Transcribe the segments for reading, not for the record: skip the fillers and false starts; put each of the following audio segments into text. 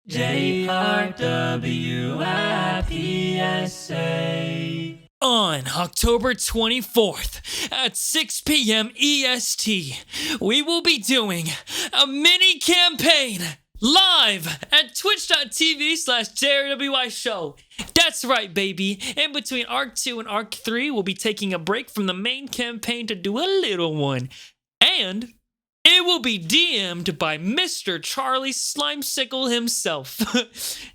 JRWI On October 24th at 6 p.m. EST, we will be doing a mini campaign live at twitch.tv/JRWI show. That's right, baby. In between Arc 2 and Arc 3, we'll be taking a break from the main campaign to do a little one. And it will be DM'd by Mr. Charlie Slimesicle himself.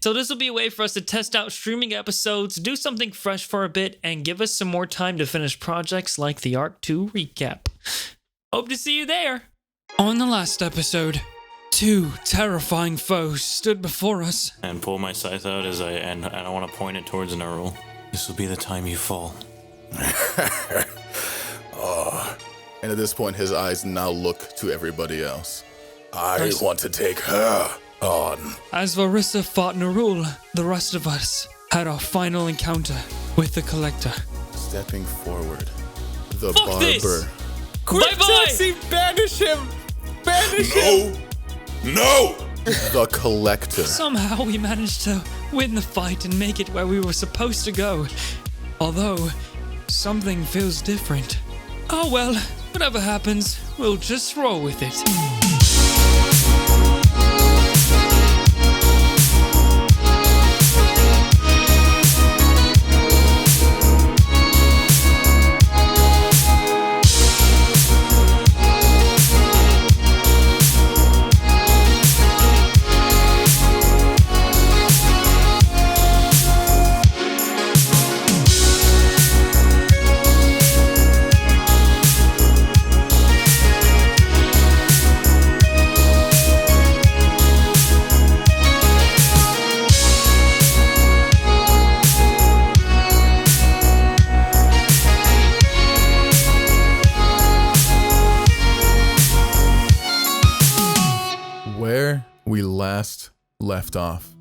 So this will be a way for us to test out streaming episodes, do something fresh for a bit, and give us some more time to finish projects like the Arc 2 recap. Hope to see you there. On the last episode, two terrifying foes stood before us. And pull my scythe out and I want to point it towards Nerul. This will be the time you fall. And at this point, his eyes now look to everybody else. I want to take her on. As Varissa fought Nerul, the rest of us had our final encounter with the Collector. Stepping forward, the Fuck barber. This. Quick, Taxi, banish him! Banish him! No! The Collector. Somehow we managed to win the fight and make it where we were supposed to go. Although, something feels different. Oh well, whatever happens, we'll just roll with it. Where we last left off.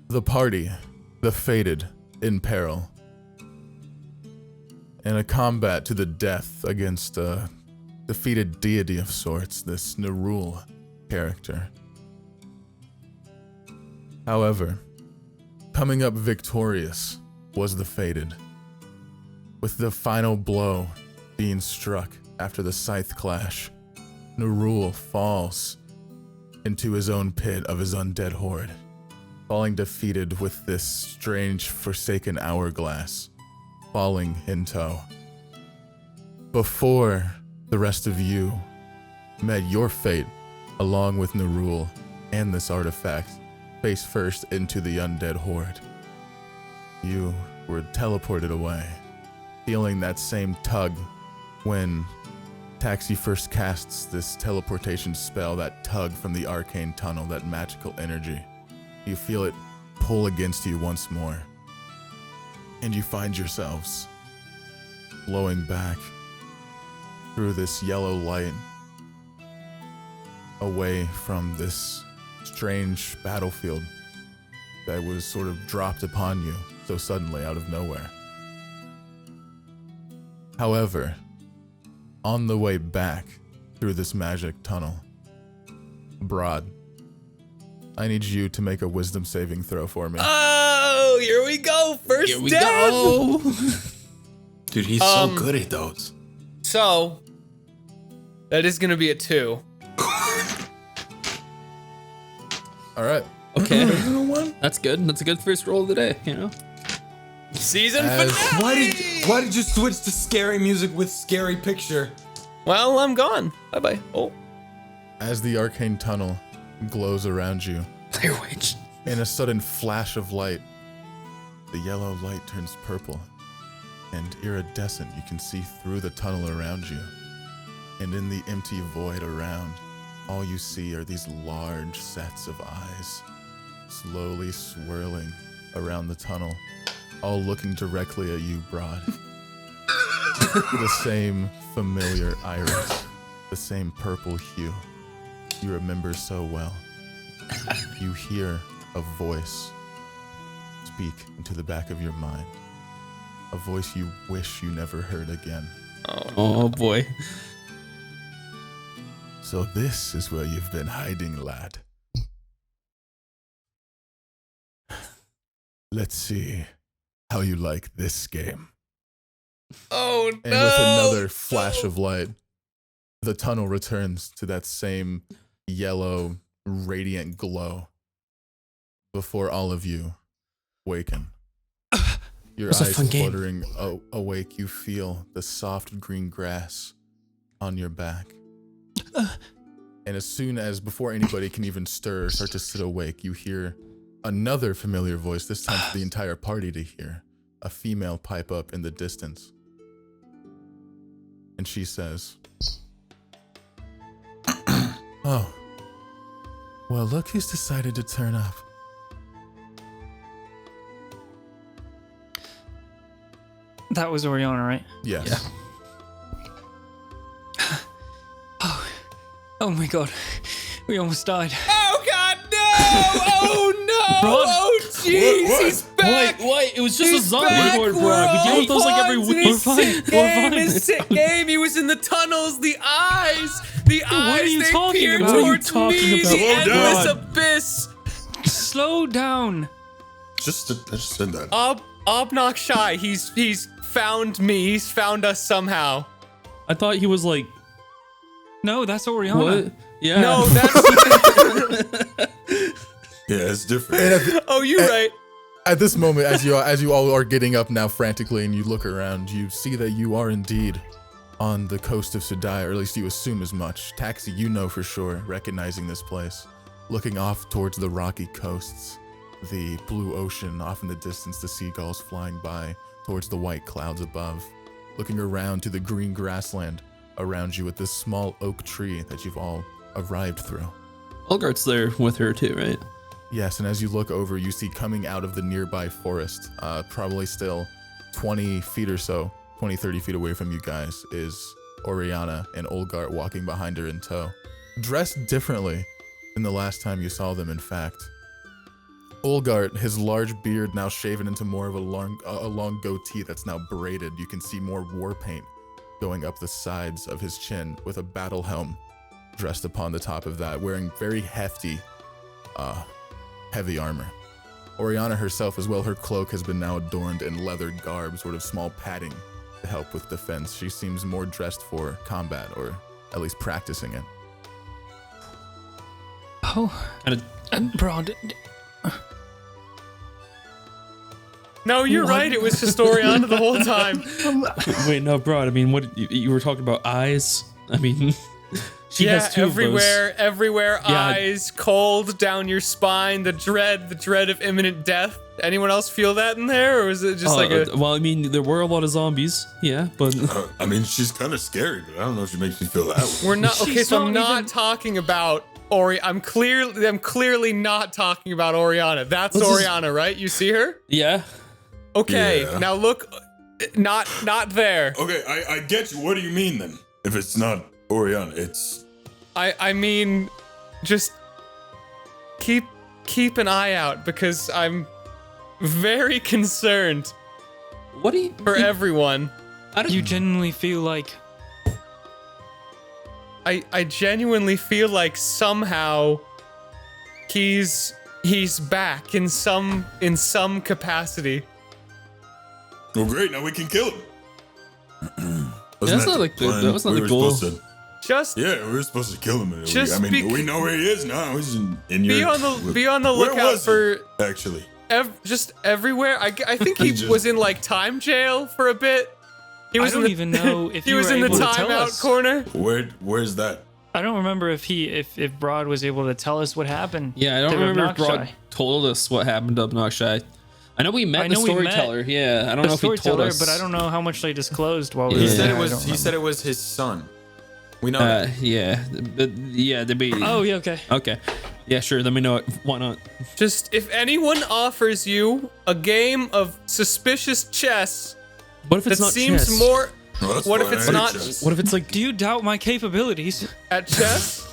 The party, the fated, in peril. In a combat to the death against a defeated deity of sorts, this Nerul character. However, coming up victorious was the fated, with the final blow being struck after the scythe clash. Nerul falls into his own pit of his undead horde, falling defeated with this strange forsaken hourglass falling in tow. Before the rest of you met your fate, along with Nerul and this artifact, face first into the undead horde, you were teleported away, feeling that same tug when Taxi first casts this teleportation spell, that tug from the arcane tunnel, that magical energy. You feel it pull against you once more. And you find yourselves flowing back through this yellow light, away from this strange battlefield that was sort of dropped upon you so suddenly out of nowhere. However, on the way back through this magic tunnel, Br'aad, I need you to make a wisdom saving throw for me. Oh, here we go. First Here we death. go. Dude, he's so good at those. So, that is going to be a 2. All right. Okay. That's good. That's a good first roll of the day, you know? Season As- finale. Why did you switch to scary music with scary picture? Well, I'm gone. Bye-bye. Oh. As the arcane tunnel glows around you, Blair Witch. in a sudden flash of light, the yellow light turns purple, and iridescent. You can see through the tunnel around you. And in the empty void around, all you see are these large sets of eyes, slowly swirling around the tunnel, all looking directly at you, Br'aad. The same familiar iris, the same purple hue you remember so well. You hear a voice speak into the back of your mind, a voice you wish you never heard again. Oh boy. So this is where you've been hiding, lad. Let's see how you like this game. Oh no! And with another flash of light, the tunnel returns to that same yellow, radiant glow before all of you waken. Your eyes fluttering awake, you feel the soft green grass on your back. And as soon as, before anybody can even stir or start to sit awake, you hear another familiar voice, this time for the entire party to hear. A female pipe up in the distance. And she says, "Oh, well, look who's decided to turn up." That was Oriana, right? Yes. Yeah. Oh my god. We almost died. Oh god, no! Oh no! Br'aad? Oh jeez, What? he's back! Wait, it was just He's a zombie back, horde, Br'aad. We deal with those like every Hans, week. his sick game, his sick game. He was in the tunnels. The eyes, are you they talking peered about? What are you towards talking me. about? The Slow endless down. abyss. Slow down. I just said that. Obnox shy. He's found me. He's found us somehow. I thought he was like, No, that's Oriana. what? Yeah. No, that's. Yeah, it's different. And Oh, you're right. at this moment, as you all are getting up now frantically and you look around, you see that you are indeed on the coast of Sudai, or at least you assume as much. Taxi, you know for sure, recognizing this place. Looking off towards the rocky coasts, the blue ocean, off in the distance, the seagulls flying by towards the white clouds above. Looking around to the green grassland around you with this small oak tree that you've all arrived through. Olgart's there with her too, right? Yes, and as you look over, you see coming out of the nearby forest, probably still 20 feet or so, 20, 30 feet away from you guys, is Oriana and Olgart walking behind her in tow. Dressed differently than the last time you saw them, in fact. Olgart, his large beard now shaven into more of a long goatee that's now braided. You can see more war paint going up the sides of his chin with a battle helm dressed upon the top of that, wearing very hefty, heavy armor. Oriana herself as well, her cloak has been now adorned in leather garb, sort of small padding to help with defense. She seems more dressed for combat, or at least practicing it. Oh, Kinda- Br'aad. No, you're right. It was just Oriana the whole time. Wait, no, Br'aad. I mean, what you were talking about eyes? I mean, she Yeah, has two of those. everywhere, Yeah. eyes, cold down your spine, the dread of imminent death. Anyone else feel that in there, or was it just like a? Well, I mean, there were a lot of zombies, yeah, but I mean, she's kind of scary, but I don't know if she makes me feel that way. We're not okay. She's So I'm not not even- talking about I'm clearly not talking about Oriana. That's This is- Oriana, right? You see her? yeah. Okay. Yeah. Now look, not there. Okay, I get you. What do you mean then? If it's not Oriana, it's... I mean, just keep an eye out, because I'm very concerned What do you? for everyone. I don't, You genuinely feel like I genuinely feel like somehow he's back in some capacity. Well, great, now we can kill him. That's not like the- that was not the goal. Just Yeah, we were supposed to kill him. Just I mean, bec- we know where he is now. He's in be your... on the Where lookout was for he, actually? just everywhere. I think he Just- was in like time jail for a bit. He was I don't in the, even know if he you was were in the able to tell timeout us. corner. Where's that? I don't remember if Br'aad was able to tell us what happened. Yeah, I don't to remember if Obnoxshy. Br'aad told us what happened to Obnoxshy. I know we met I the know we met storyteller. Yeah, I don't The know if he told storyteller, us. but I don't know how much they disclosed while we Yeah. were He said there. it I was. don't He remember. said it was his son. We know that. Yeah, yeah, the baby. Oh yeah, okay. Okay. Yeah, sure. Let me know it. Why not? Just if anyone offers you a game of suspicious chess What if that it's not seems chess? more Oh, that's What if fine, it's I hate not- chess. What if it's like? Do you doubt my capabilities? at chess,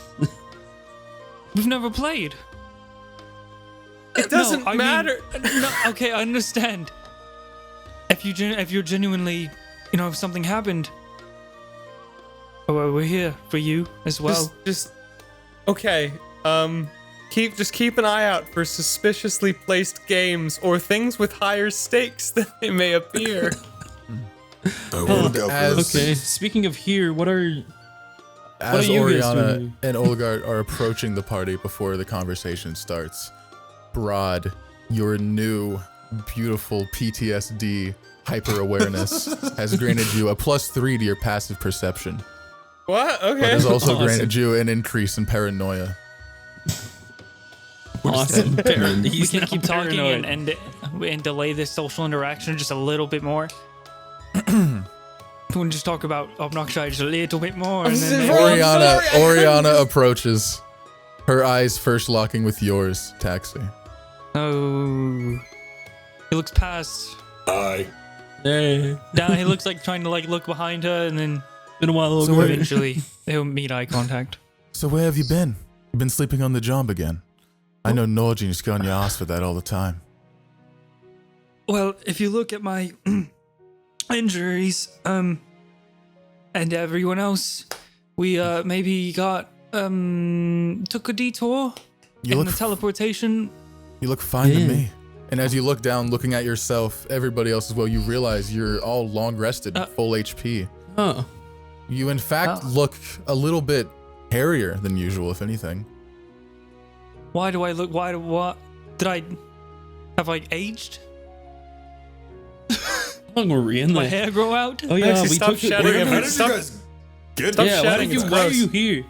We've never played. it doesn't I mean- matter. No, okay, I understand. If you're genuinely, if something happened, well, we're here for you as well. Just okay. keep an eye out for suspiciously placed games or things with higher stakes than they may appear. I will look out for this. Okay, speaking of here, what are As you guys Oriana doing? and Olgard are approaching the party before the conversation starts, Br'aad, your new beautiful PTSD hyper-awareness has granted you a +3 to your passive perception, What? but Okay. has also Awesome. granted you an increase in paranoia. awesome parent? We He's can now keep talking paranoid. and delay this social interaction just a little bit more. We can just talk about obnoxious just a little bit more. And then Oriana approaches, her eyes first locking with yours, Taxi. oh, he looks past. Aye. Hey, Down. He looks like trying to like look behind her, and then been a while So ago. where- eventually they'll meet eye contact. So where have you been? You been sleeping on the job again? I know Norgin's got on your ass for that all the time. Well, if you look at my injuries, and everyone else, we maybe got took a detour You in the look, teleportation. you look fine to Yeah. me. And as you look down, looking at yourself, everybody else as well, you realize you're all long rested, full HP. Huh. You in fact Oh. look a little bit hairier than usual, if anything. Why do I look? What did I have? I aged? How long were we in My there? hair grow out? Oh yeah, Actually, we stop took it. shouting where- at How me. did Stop- you guys get stop here? Yeah, shouting, it's why are gross. you here?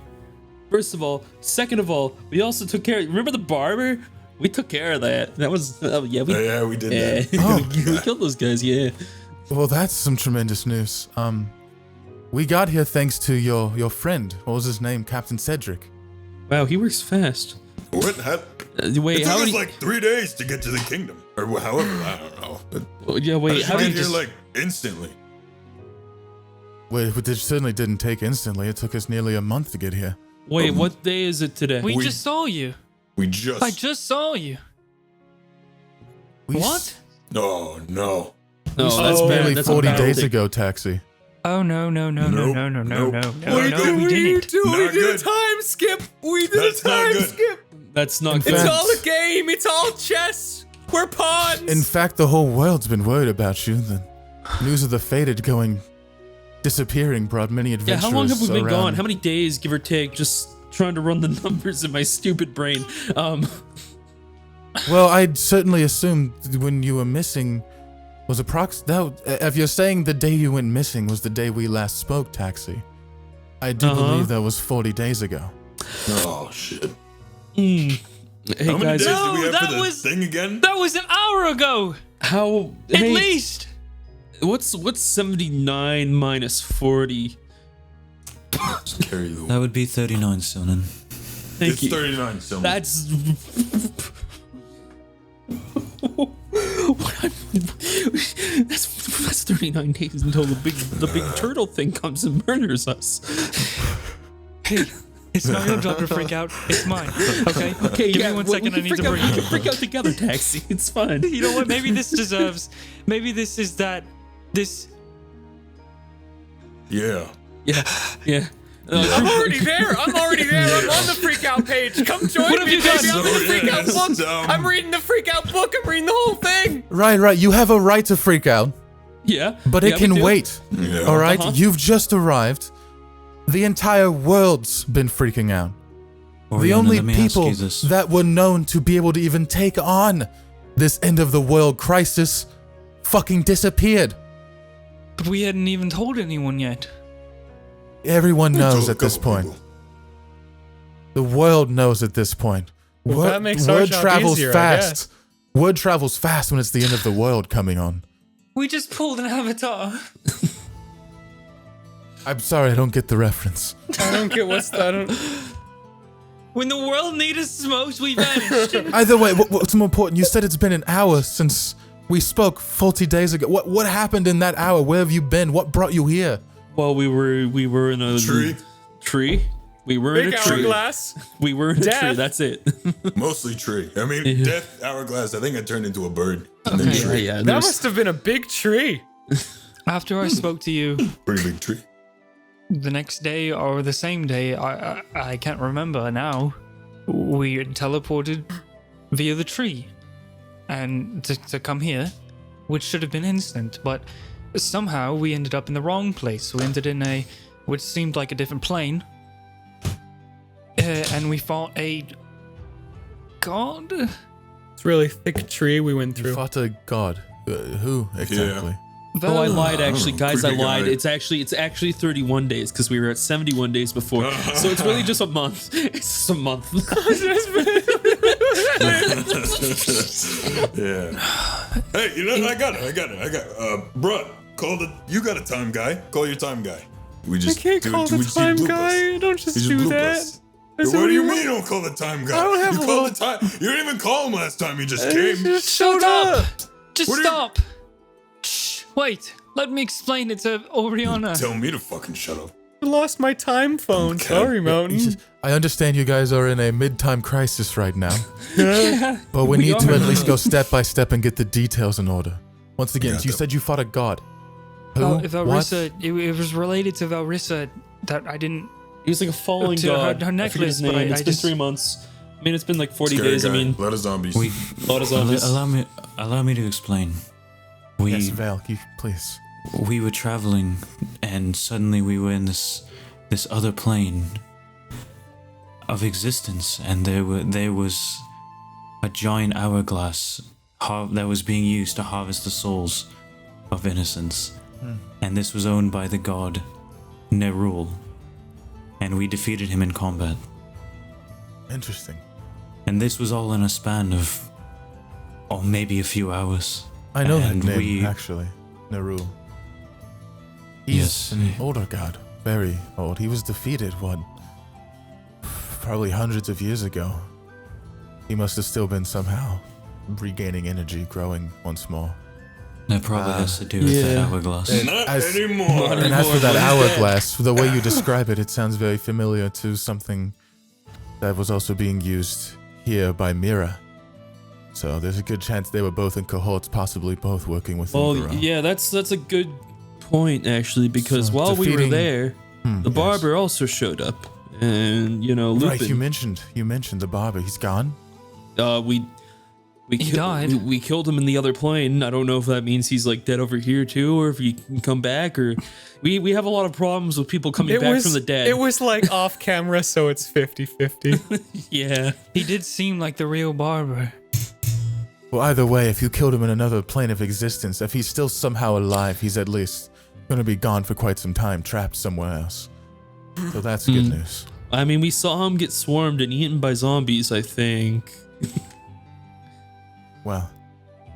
First of all, second of all, we also took care. Remember the barber? We took care of that. That was yeah. We Yeah, we did yeah. that. Oh. we killed those guys. Yeah. Well, that's some tremendous news. We got here thanks to your friend. What was his name? Captain Cedric. Wow, he works fast. What? Wait, It took how us many? like 3 days to get to the kingdom. Or however, I don't know. But Yeah, wait. how How did did you you? like instantly? Well, it certainly didn't take instantly. It took us nearly a month to get here. Wait, what day is it today? We We- just saw you. We just. I just saw you. We What? Oh, no. No, That's that's bad. barely That's 40 a bad days thing. ago, Taxi. Oh no no no no Nope. no no no Nope. no Wait, no we didn't. We Not did a good. time skip. We did That's a not time good. skip. That's not In good. It's fact- all a game. It's all chess. We're pawns. In fact, the whole world's been worried about you. The news of the fated disappearing brought many Yeah, adventurers how long have we been around. gone? How many days, give or take? Just trying to run the numbers in my stupid brain. Well, I'd certainly assumed when you were missing was if you're saying the day you went missing was the day we last spoke, Taxi, I do believe that was 40 days ago. Oh, shit. Hey How many guys, days No, did we have that for the was- thing again? That was an hour ago. how? At Hey, least. what's 79 minus 40? Just carry the. That would be 39, Sylnan. Thank It's you. 39, so. That's. that's 39 days until the big turtle thing comes and murders us. Hey, it's not your job to freak out. It's mine. Okay. Okay, Give yeah, me one well, second. we I need can to freak out- breathe. We can freak out together, Taxi. It's fine. You know what? Maybe this deserves. Maybe this is that. This. Yeah. Yeah, yeah. I'm already there. I'm already there. I'm on the freak out page. Come join What have me, you done? baby. I'm in the So, freak out yes, book. I'm reading the freak out book. I'm reading the whole thing. Right. You have a right to freak out, Yeah, but yeah, it we can do. wait. Yeah. All right? Uh-huh. You've just arrived. The entire world's been freaking out. The Oriana, only let me ask people you this. that were known to be able to even take on this end of the world crisis fucking disappeared. But we hadn't even told anyone yet. Everyone We told knows a at this couple point. people. The world knows at this point. Well, that makes our word job travels easier, I fast. Word travels fast when it's the end of the world coming on. We just pulled an avatar. I'm sorry, I don't get the reference. I don't get what's that. When the world needed us most, we vanished. Either way, what's more important? You said it's been an hour since we spoke 40 days ago. What happened in that hour? Where have you been? What brought you here? Well, we were in a Tree. Tree. We were in Big a tree. hourglass. We were in a Death. tree. That's it. Mostly tree. I mean, death, hourglass. I think I turned into a bird. And then Okay. tree. yeah. That there's- must have been a big tree. After I spoke to you Pretty big tree. the next day or the same day, I can't remember now. we had teleported via the tree and to come here, which should have been instant, but somehow we ended up in the wrong place. We ended in which seemed like a different plane, and we fought a god. It's a really thick tree we went You through. fought a god. Who exactly? Oh, I lied. I Actually, don't know, guys, I creepy lied. guy. It's actually 31 days because we were at 71 days before. So it's really just a month. It's just a month. Yeah. Hey, you know, I got it. Br'aad, you got a time guy. Call your time guy. We I just can't do- call we the just time bloop guy. us. Don't just He do bloop that. us. I said, What do you mean don't call the time guy? I don't have you a called little- the time. You didn't even call him last time. He just came. Just Shut showed up! up. Just What do you- stop! Shh, wait, let me explain it to Oriana. Tell me to fucking shut up. I lost my time phone. Okay. Sorry, Mountain. I understand you guys are in a mid-time crisis right now, Yeah. but we need to are. at least go step by step and get the details in order. Once again, Yeah, you though. said you fought a god. Who? Valrissa, it was related to Valrissa that I didn't. He was like a falling To her- god. her I forget necklace, his but name. I It's been just- 3 months. I mean, it's been like 40 Scary days. guy. I mean, A lot of zombies. We a lot of zombies. allow me to explain. Yes, Val, you please. We were traveling, and suddenly we were in this other plane of existence, and there was a giant hourglass that was being used to harvest the souls of innocence, and this was owned by the god Nerul, and we defeated him in combat. Interesting. And this was all in a span of, maybe a few hours. I know that And name, actually. Nerul. He's Yes. an older god. Very old. He was defeated, probably hundreds of years ago. He must have still been somehow regaining energy, growing once more. That probably has to do with that yeah. hourglass. Not As- anymore. And as for that hourglass, the way you describe it, it sounds very familiar to something that was also being used here by Mira. So there's a good chance they were both in cohorts, possibly both working with Well, Ungaro. yeah, that's a good point actually, because So while we were defeating- there, the yes. barber also showed up, and Lupin. Right, you mentioned the barber. He's gone. We He ki- died. We killed him in the other plane. I don't know if that means he's like dead over here too, or if he can come back. Or we have a lot of problems with people coming back from the dead. It was like off camera, so it's 50-50. yeah. He did seem like the real barber. Well, either way, if you killed him in another plane of existence, if he's still somehow alive, he's at least going to be gone for quite some time, trapped somewhere else. So that's good news. I mean, we saw him get swarmed and eaten by zombies, I think. Well,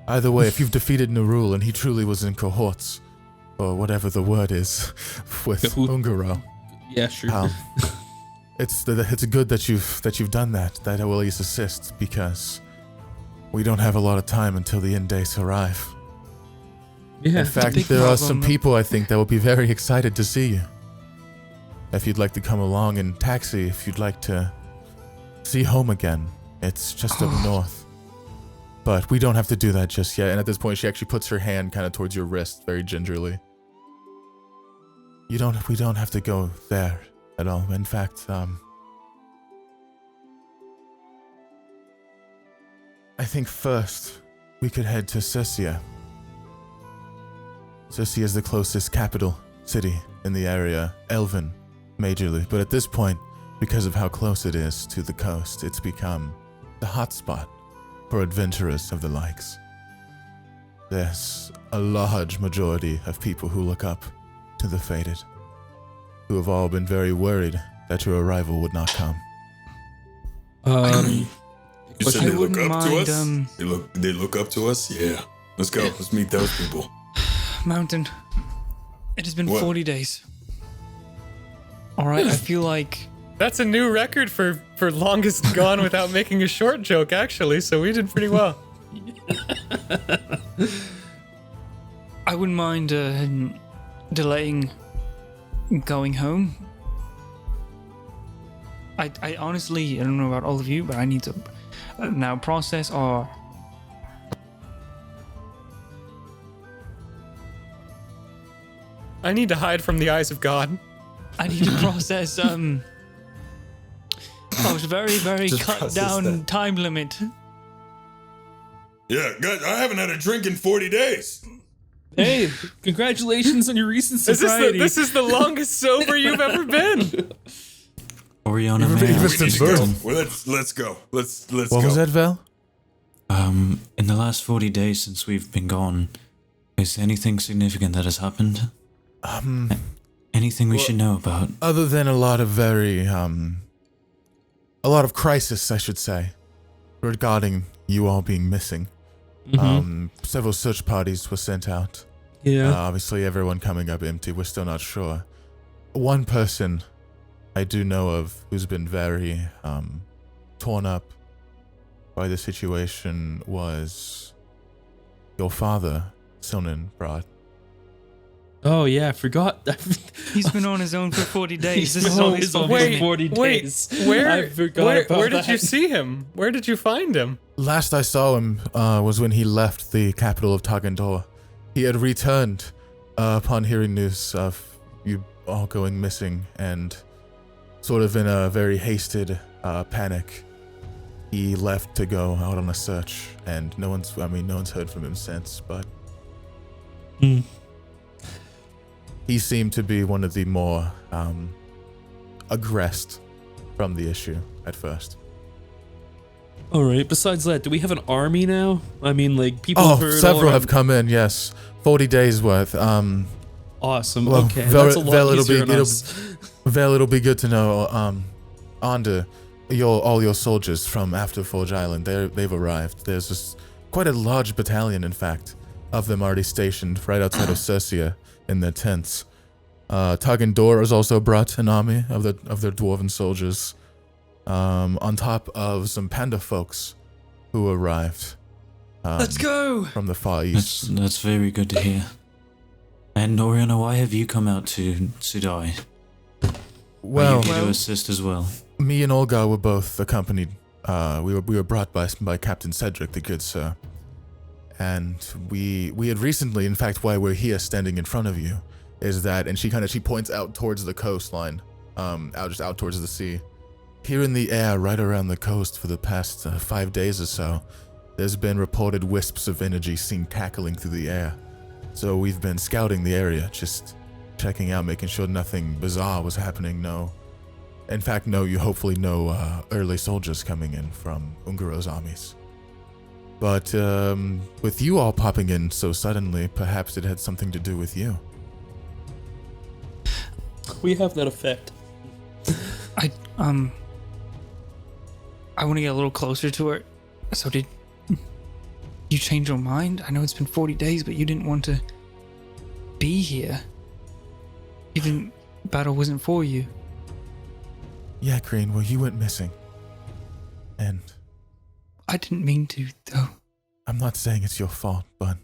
either way, if you've defeated Nerul and he truly was in cohorts, or whatever the word is, with Cahoot. Ungaro, Yeah, sure. it's good that you've done that. That will at least assist, because we don't have a lot of time until the end dates arrive. yeah. In fact, big there are some problem. people I think that will be very excited to see you. If you'd like to come along in taxi, if you'd like to see home again, it's just up north. But we don't have to do that just yet. And at this point, she actually puts her hand kind of towards your wrist, very gingerly. We don't have to go there at all. In fact, I think first we could head to Circia. Circia is the closest capital city in the area, Elven, majorly. But at this point, because of how close it is to the coast, it's become the hotspot for adventurers of the likes. There's a large majority of people who look up to the fated, who have all been very worried that your arrival would not come. You But said I they look wouldn't up to mind, us? They look up to us? Yeah. Let's go. Let's meet those people. Mountain, it has been What? 40 days. All right, I feel like That's a new record for longest gone without making a short joke, actually, so we did pretty well. I wouldn't mind delaying going home. I honestly, I don't know about all of you, but I need to now process our... I need to hide from the eyes of God. I need to process I was very, very Just cut process down that. time limit. Yeah, guys, I haven't had a drink in 40 days. Hey, congratulations on your recent sobriety. This is the longest sober you've ever been. Oriana, Even- may I even ask since you birth. something? Well, let's go. Let's What go. was that, Val? In the last 40 days since we've been gone, is anything significant that has happened? Anything we should know about? Other than a lot of a lot of crisis, I should say, regarding you all being missing. Several search parties were sent out. Yeah. Obviously, everyone coming up empty. We're still not sure. One person I do know of who's been very torn up by the situation was your father, Sylnan Br'aad. Oh yeah, I forgot. He's been on his own for 40 days. This He's is been all on his his own fault. for isn't it? 40 Wait, days. where? I forgot where about where did that. you see him? Where did you find him? Last I saw him was when he left the capital of Tagandor. He had returned upon hearing news of you all going missing, and sort of in a very hasted panic, he left to go out on a search, and no one's heard from him since, but he seemed to be one of the more aggressed from the issue at first. All right. Besides that, do we have an army now? I mean, like people. Oh, heard all several around- have come in, yes. 40 days worth. Awesome. Well, okay, Vel- that's a lot Vel, easier than us. Vel, it'll be good to know, Ander, all your soldiers from after Forge Island, they've arrived. There's quite a large battalion, in fact, of them already stationed right outside of Cercia in their tents. Tagandor has also brought an army of their dwarven soldiers, on top of some panda folks who arrived. Let's go! From the Far East. That's very good to hear. And Oriana, why have you come out to Sudai? Well, Are you here to assist as well? me and Olga were both accompanied. We were brought by Captain Cedric, the good sir. And we had recently, in fact, why we're here standing in front of you, is that, and she points out towards the coastline, out towards the sea. Here in the air, right around the coast for the past 5 days or so, there's been reported wisps of energy seen cackling through the air. So we've been scouting the area, just checking out, making sure nothing bizarre was happening. You hopefully no early soldiers coming in from Ungaro's armies. But with you all popping in so suddenly, perhaps it had something to do with you. We have that effect. I want to get a little closer to her. So did you change your mind? I know it's been 40 days, but you didn't want to be here. Even battle wasn't for you. Yeah, Green, well, you went missing. And I didn't mean to, though. I'm not saying it's your fault, but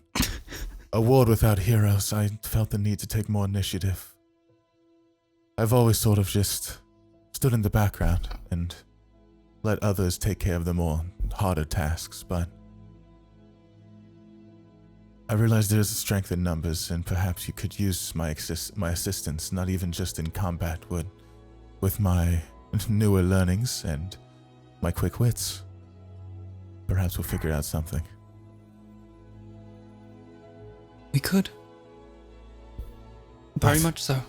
a world without heroes, I felt the need to take more initiative. I've always sort of just stood in the background and let others take care of the more harder tasks, but I realized there's a strength in numbers, and perhaps you could use my assistance, not even just in combat, but with my newer learnings and my quick wits. Perhaps we'll figure out something. We could. Very But much so.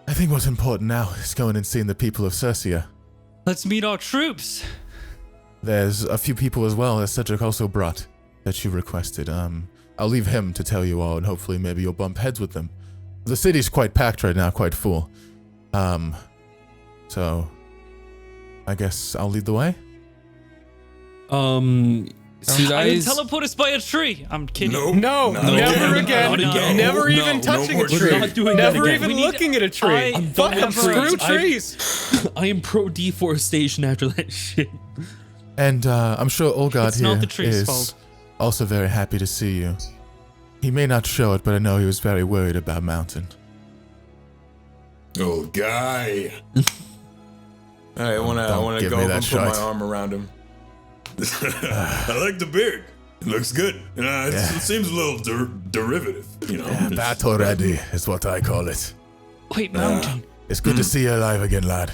I think what's important now is going and seeing the people of Cercia. Let's meet our troops. There's a few people as well that Cedric also brought that you requested. I'll leave him to tell you all, and hopefully maybe you'll bump heads with them. The city's quite packed right now, quite full. So I guess I'll lead the way. I Sudai's teleport us by a tree. I'm kidding. No, never again. No. Never even No touching more a trees. tree. We're not doing that Never again. even We need- looking at a tree. I- Fuck them, whatever. screw I- trees. I am pro deforestation after that shit. And I'm sure Olgard It's not here the tree's is fault. also very happy to see you. He may not show it, but I know he was very worried about Mountain. Oh, guy. All right, I want Don't to give go me up that and put my shite. arm around him. I like the beard. It looks good. It seems a little derivative, you know. Yeah, battle ready is what I call it. Wait, Mountain. It's good to see you alive again, lad.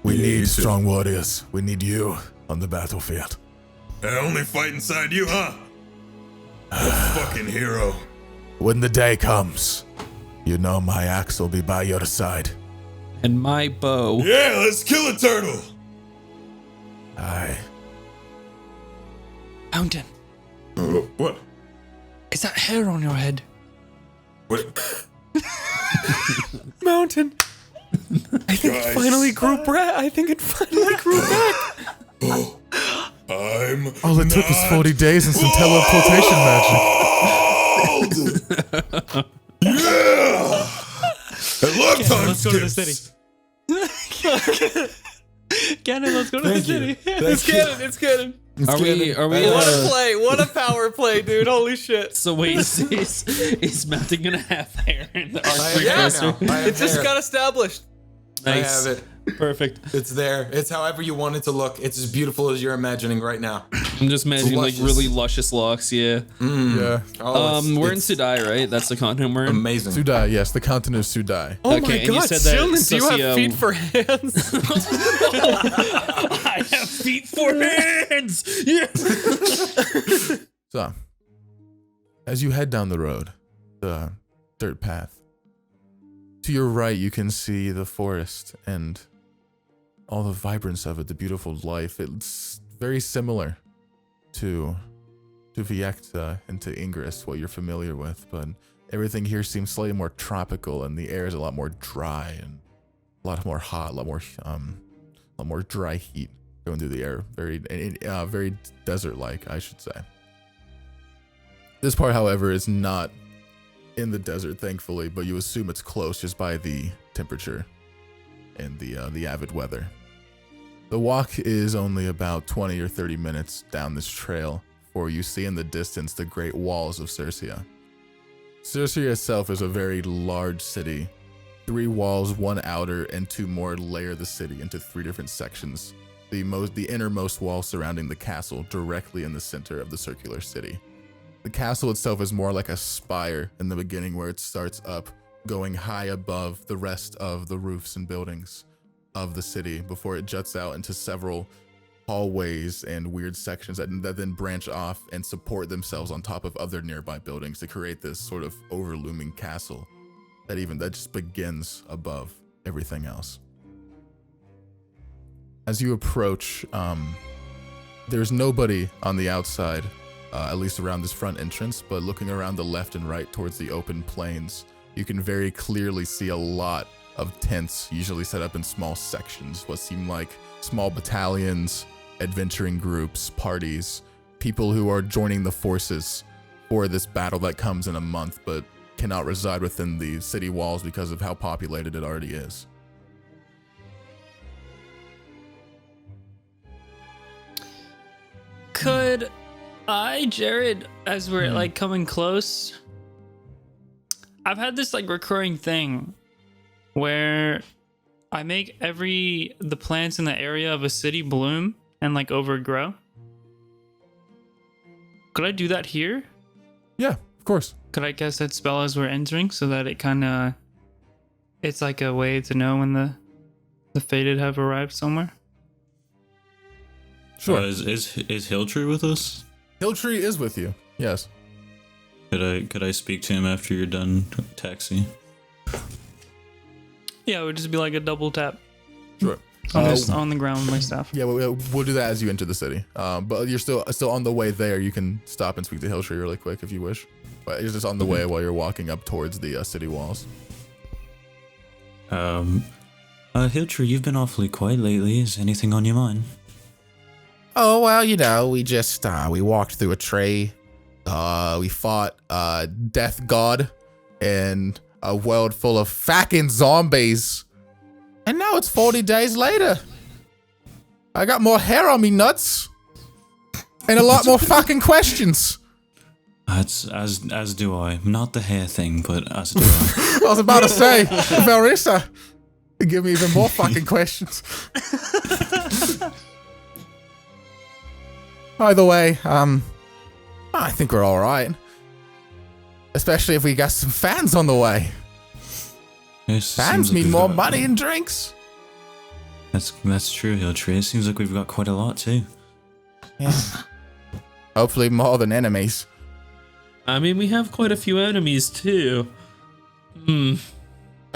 We Yeah, you need too. strong warriors. We need you on the battlefield. I only fight inside you, huh? You fucking hero. When the day comes, you know my axe will be by your side. And my bow. Yeah, let's kill a turtle. Aye. Mountain, What? is that hair on your head? What? Mountain. I think it Guys. finally grew Br'aad. I think it finally grew back. I'm All it took was not 40 days and some teleportation magic. old. Yeah. I love time Let's go to the skips. city. Gannon, let's go to the city. It's canon. It's canon. Are we? What a play. What a power play, dude. Holy shit. So wait, is Mountain gonna have hair in the I arc have three hair poster? now. I have It just hair. got established. Nice. I have it. Perfect. It's there. It's however you want it to look. It's as beautiful as you're imagining right now. I'm just imagining like luscious. really luscious locks. Yeah. Yeah. Oh, We're in it's Sudai, right? That's the continent we're in. amazing. Sudai, yes, the continent of Sudai. Oh Okay, my and you god, said that Sylnan, do you Sussy, have feet for hands? I have feet for hands. Yeah. So, as you head down the road, the dirt path, to your right you can see the forest and all the vibrance of it, the beautiful life. It's very similar to Viecta and to Ingress, what you're familiar with, but everything here seems slightly more tropical, and the air is a lot more dry and a lot more hot, a lot more dry heat going through the air. Very desert-like, I should say. This part, however, is not in the desert, thankfully, but you assume it's close just by the temperature and the avid weather. The walk is only about 20 or 30 minutes down this trail before you see in the distance the great walls of Circia. Circia itself is a very large city. 3 walls, 1 outer, and 2 more layer the city into 3 different sections. The innermost wall surrounding the castle directly in the center of the circular city. The castle itself is more like a spire in the beginning, where it starts up, going high above the rest of the roofs and buildings of the city before it juts out into several hallways and weird sections that then branch off and support themselves on top of other nearby buildings to create this sort of overlooming castle that just begins above everything else. As you approach, there's nobody on the outside, at least around this front entrance, but looking around the left and right towards the open plains, you can very clearly see a lot of tents, usually set up in small sections, what seem like small battalions, adventuring groups, parties, people who are joining the forces for this battle that comes in a month, but cannot reside within the city walls because of how populated it already is. Could I, Jared, as we're like coming close, I've had this like recurring thing where I make the plants in the area of a city bloom and like overgrow. Could I do that here? Yeah, of course. Could I cast that spell as we're entering so that it kind of, it's like a way to know when the fated have arrived somewhere? Sure. Is Hilltree with us? Hilltree is with you. Yes. Could I speak to him after you're done, Taxi? Yeah, it would just be like a double tap Sure. on the ground with my staff. Yeah, we'll do that as you enter the city. But you're still on the way there. You can stop and speak to Hilltree really quick if you wish. But you're just on the way while you're walking up towards the city walls. Hilltree, you've been awfully quiet lately. Is anything on your mind? Oh, well, we just, we walked through a tree. We fought Death God in a world full of fucking zombies. And now it's 40 days later. I got more hair on me nuts. And a lot more fucking questions. That's as do I. Not the hair thing, but as do I. I was about to say, Varissa, give me even more fucking questions. By the way, I think we're all right. Especially if we got some fans on the way. Yes, Fans seems like mean we've more got- money and drinks. That's true, Hill Tree. It seems like we've got quite a lot too. Yeah. Hopefully more than enemies. I mean, we have quite a few enemies too. I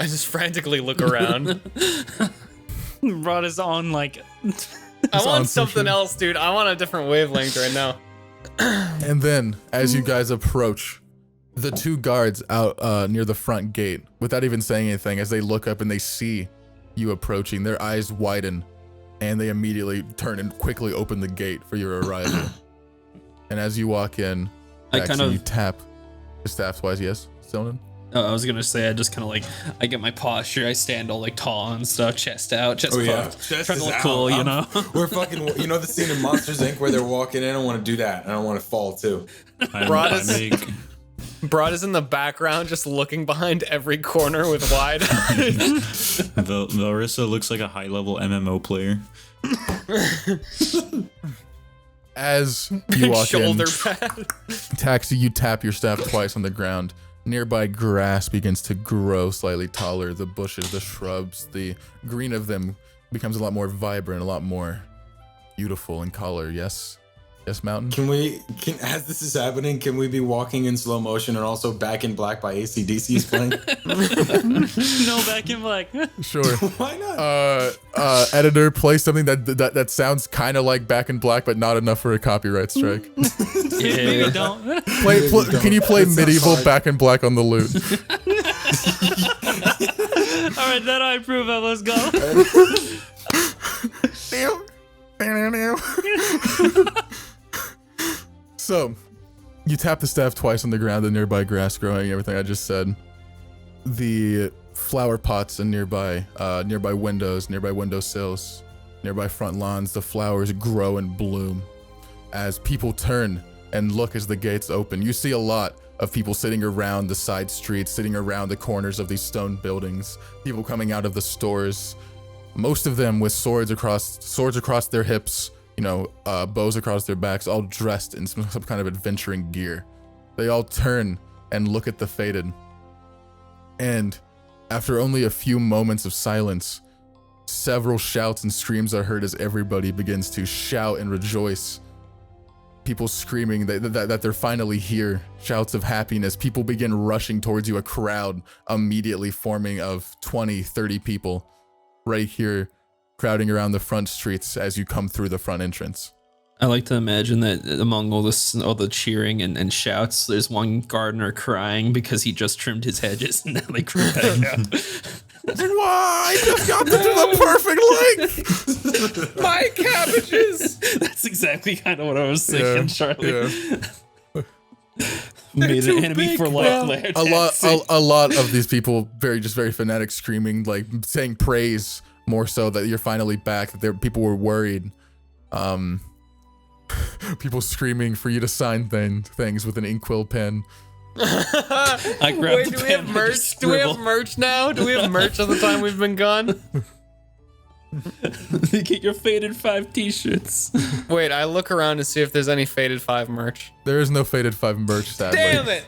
just frantically look around. Br'aad is on like. I want something else, dude. I want a different wavelength right now. And then, as you guys approach, the two guards out near the front gate, without even saying anything, as they look up and they see you approaching, their eyes widen, and they immediately turn and quickly open the gate for your arrival. And as you walk in, you tap the staff twice. Yes, Sylnan? I was gonna say, I just kind of like, I get my posture, I stand all like tall and stuff, chest out, chest puffed, Chest trying to is look out. cool, you know? We're fucking, you know the scene in Monsters Inc. where they're walking in? I don't want to do that. I don't want to fall too. Br'aad is in the background, just looking behind every corner with wide eyes. Larissa looks like a high-level MMO player. As you walk Shoulder in, pad. Taxi, you tap your staff twice on the ground. Nearby grass begins to grow slightly taller. The bushes, the shrubs, the green of them becomes a lot more vibrant, a lot more beautiful in color. Yes? Yes, Mountain? As this is happening, can we be walking in slow motion and also Back in Black by AC/DC is playing? No, Back in Black. Sure. Why not? Editor, play something that sounds kind of like Back in Black, but not enough for a copyright strike. Maybe don't. Can you play medieval Back in Black on the lute? All right, then I approve of. Let's go. So, you tap the staff twice on the ground, the nearby grass growing, everything I just said. The flower pots and nearby windows, nearby windowsills, nearby front lawns, the flowers grow and bloom. As people turn and look as the gates open, you see a lot of people sitting around the side streets, sitting around the corners of these stone buildings, people coming out of the stores, most of them with swords across their hips, bows across their backs, all dressed in some kind of adventuring gear. They all turn and look at the Fated. And after only a few moments of silence, several shouts and screams are heard as everybody begins to shout and rejoice. People screaming that they're finally here. Shouts of happiness. People begin rushing towards you, a crowd immediately forming of 20, 30 people right here, crowding around the front streets as you come through the front entrance. I like to imagine that among all the cheering and shouts, there's one gardener crying because he just trimmed his hedges and now they grew back out. Why? I just got to the perfect length. My cabbages. That's exactly kind of what I was thinking, Charlie. Yeah. Made an enemy for life. A lot of these people very fanatic, screaming, like saying praise more so that you're finally back. That people were worried. People screaming for you to sign things with an inkwell pen. I grabbed the do we pen have and merch? just Do we have scribbled. merch now? Do we have merch of the time we've been gone? Get your Faded 5 t-shirts. Wait, I look around to see if there's any Faded 5 merch. There is no Faded 5 merch, sadly. Damn it!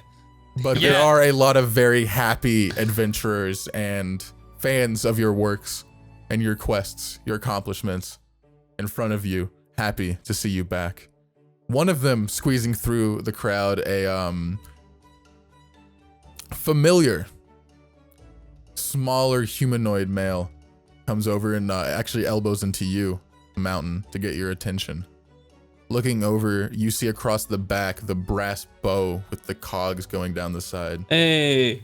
But there are a lot of very happy adventurers and fans of your works and your quests, your accomplishments in front of you, happy to see you back. One of them squeezing through the crowd, a familiar, smaller humanoid male comes over and actually elbows into you, Mountain, to get your attention. Looking over, you see across the back the brass bow with the cogs going down the side. Hey,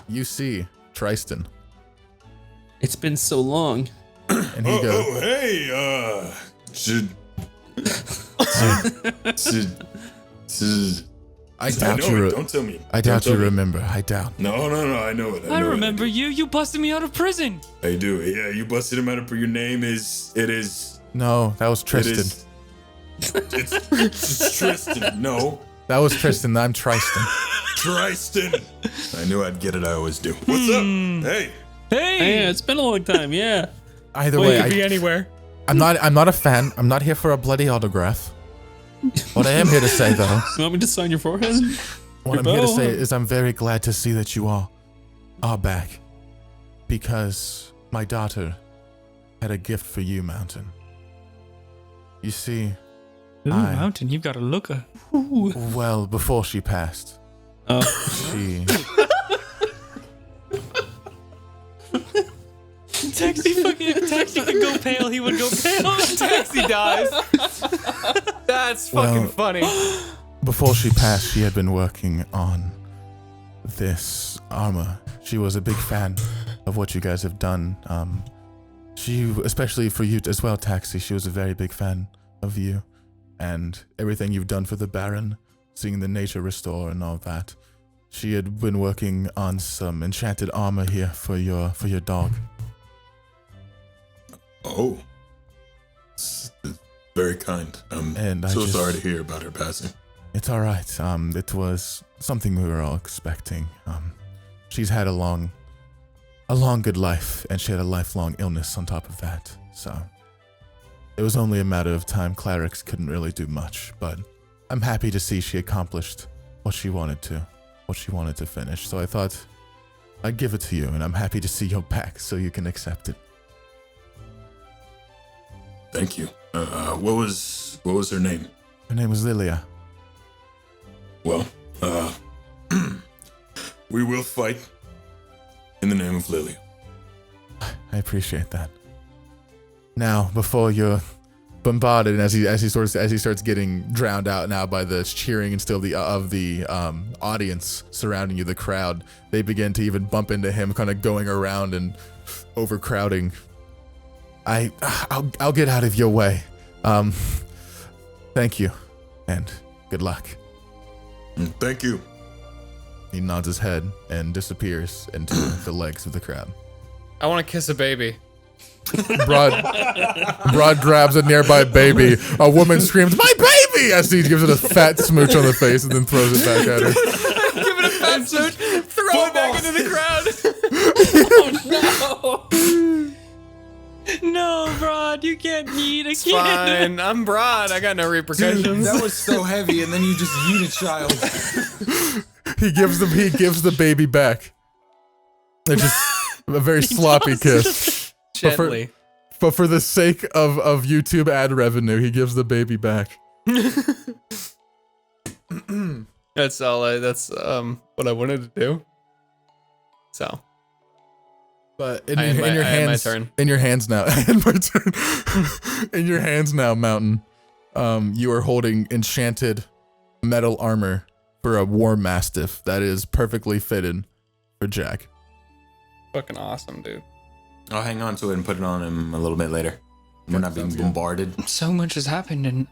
You see Tristan, it's been so long. and he goes, Oh, hey, I doubt you. Don't tell me. I doubt you remember. I doubt. No, I know it. I remember you. You busted me out of prison. I do. Yeah, you busted him out of. Your name is. It is. No, that was It Tristan. is. It's Tristan. No, That was Tristan. I'm Tristan. Tristan. I knew I'd get it. I always do. What's up? Hey. Hey. Yeah, it's been a long time. Yeah. Either Well, way, it could be anywhere. I'm not a fan. I'm not here for a bloody autograph. What I am here to say, though, You want me to sign your forehead? what I'm Your here to bow? say is I'm very glad to see that you all are back. Because my daughter had a gift for you, Mountain. You see, Ooh, Mountain, you've got a looker. Ooh. well, before she passed, Oh. she... Taxi could go pale, he would go pale. Taxi dies. That's fucking funny. Before she passed, she had been working on this armor. She was a big fan of what you guys have done. She, especially for you as well, Taxi, she was a very big fan of you and everything you've done for the Baron, seeing the nature restore and all that. She had been working on some enchanted armor here for your dog. Oh. It's very kind. I'm so sorry to hear about her passing. It's all right. It was something we were all expecting. She's had a long good life, and she had a lifelong illness on top of that. So it was only a matter of time. Clerics couldn't really do much, but I'm happy to see she accomplished what she wanted to finish. So I thought I'd give it to you, and I'm happy to see your back so you can accept it. Thank you. What was her name? Her name was Lilia. Well, we will fight in the name of Lilia. I appreciate that. Now, before you're bombarded, and as he starts getting drowned out now by the cheering and still of the audience surrounding you, the crowd, they begin to even bump into him, kind of going around and overcrowding. I'll get out of your way. Thank you, and good luck. Thank you. He nods his head and disappears into the legs of the crowd. I want to kiss a baby. Br'aad grabs a nearby baby. A woman screams, "My baby!" as he gives it a fat smooch on the face and then throws it back at her. Give it a fat smooch, throw it back into the crowd. No, Br'aad, you can't eat a kid. Fine, I'm Br'aad. I got no repercussions. Dude, that was so heavy, and then you just eat a child. He gives the baby back. It's just a very sloppy kiss. Gently. But for the sake of YouTube ad revenue, he gives the baby back. That's all. That's what I wanted to do. So. But in my your hands, turn. In your hands now, in my turn. In your hands now, Mountain. You are holding enchanted metal armor for a war mastiff that is perfectly fitted for Jack. Fucking awesome, dude. I'll hang on to it and put it on him a little bit later. We're not being bombarded. So much has happened, and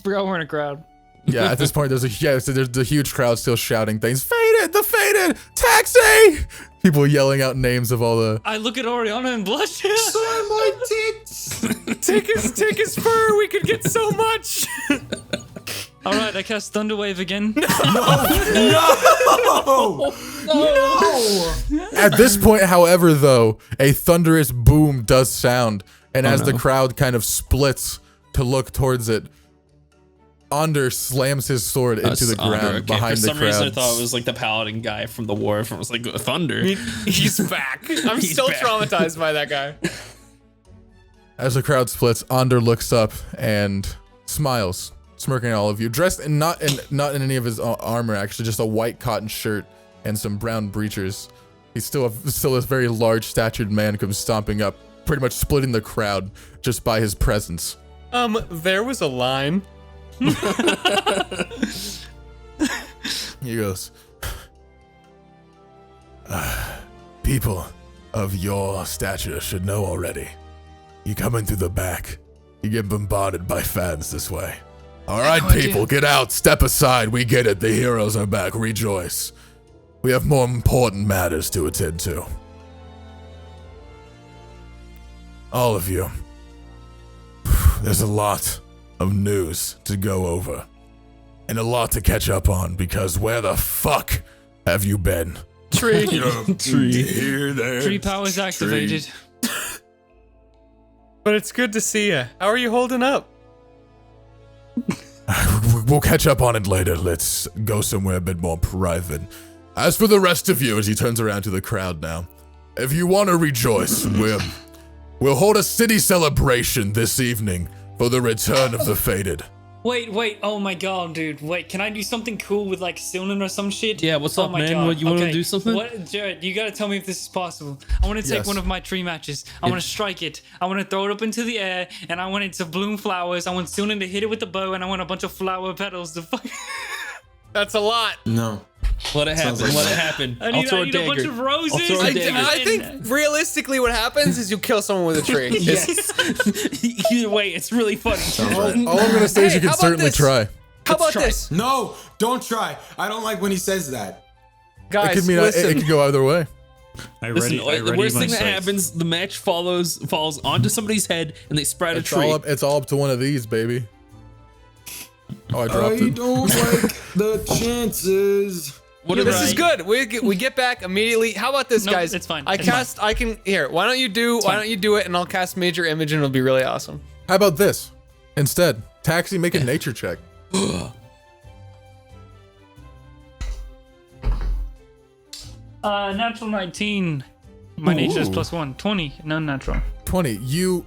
forgot we're in a crowd. Yeah, at this point, there's a huge crowd still shouting things. Faded, the faded, taxi! People yelling out names of all the. I look at Oriana and blush. My tits! Take his fur. We could get so much. All right, I cast Thunderwave again. No! At this point, however, though, a thunderous boom does sound, and as the crowd kind of splits to look towards it, Onder slams his sword into the ground behind the crowd. For some reason, I thought it was like the paladin guy from the war. It was like thunder. He's back. I'm still traumatized by that guy. As the crowd splits, Onder looks up and smiles, smirking at all of you, dressed in not in any of his armor, actually, just a white cotton shirt and some brown breeches. He's still this very large-statured man comes stomping up, pretty much splitting the crowd just by his presence. There was a line. He goes, people of your stature should know already. You come in through the back, you get bombarded by fans this way. All right, people, get out, step aside, we get it, the heroes are back, rejoice. We have more important matters to attend to. All of you, there's a lot of news to go over. And a lot to catch up on, because where the fuck have you been? Tree. Tree. Here, there. Tree powers activated. But it's good to see you. How are you holding up? We'll catch up on it later. Let's go somewhere a bit more private. As for the rest of you, as he turns around to the crowd now, if you want to rejoice, we'll hold a city celebration this evening for the return of the fated. Wait, oh my god, dude. Wait, can I do something cool with like Sylnan or some shit? Yeah, what's up, my man? God. What, you want to Okay, do something? What, Jared, you gotta tell me if this is possible. I want to take Yes. one of my tree matches. I want to strike it. I want to throw it up into the air, and I want it to bloom flowers. I want Sylnan to hit it with the bow, and I want a bunch of flower petals to fuck. That's a lot. No. Let it happen. Sounds like- Let it happen. I I'll need, throw I a need a bunch dagger. of roses. I'll throw a and- dagger. I think realistically what happens is you kill someone with a tree. Yes. Either way, it's really funny. All I'm gonna say is you Hey, can how about certainly this? try. How about try. this? No, don't try. I don't like when he says that. Guys, It could mean listen. it could go either way. Listen, the worst thing that happens, the match falls onto somebody's head, and they sprout a tree. It's all up to one of these, baby. Oh, I dropped I it. don't like the chances. What This did is I- good. We get back immediately. How about this, Nope, guys? it's fine. I It's cast. I can here. Why don't you do it, and I'll cast Major Image, and it'll be really awesome. How about this? Instead, Taxi, make a nature check. Natural 19. My nature is Ooh. +1. 20, non-natural. 20. You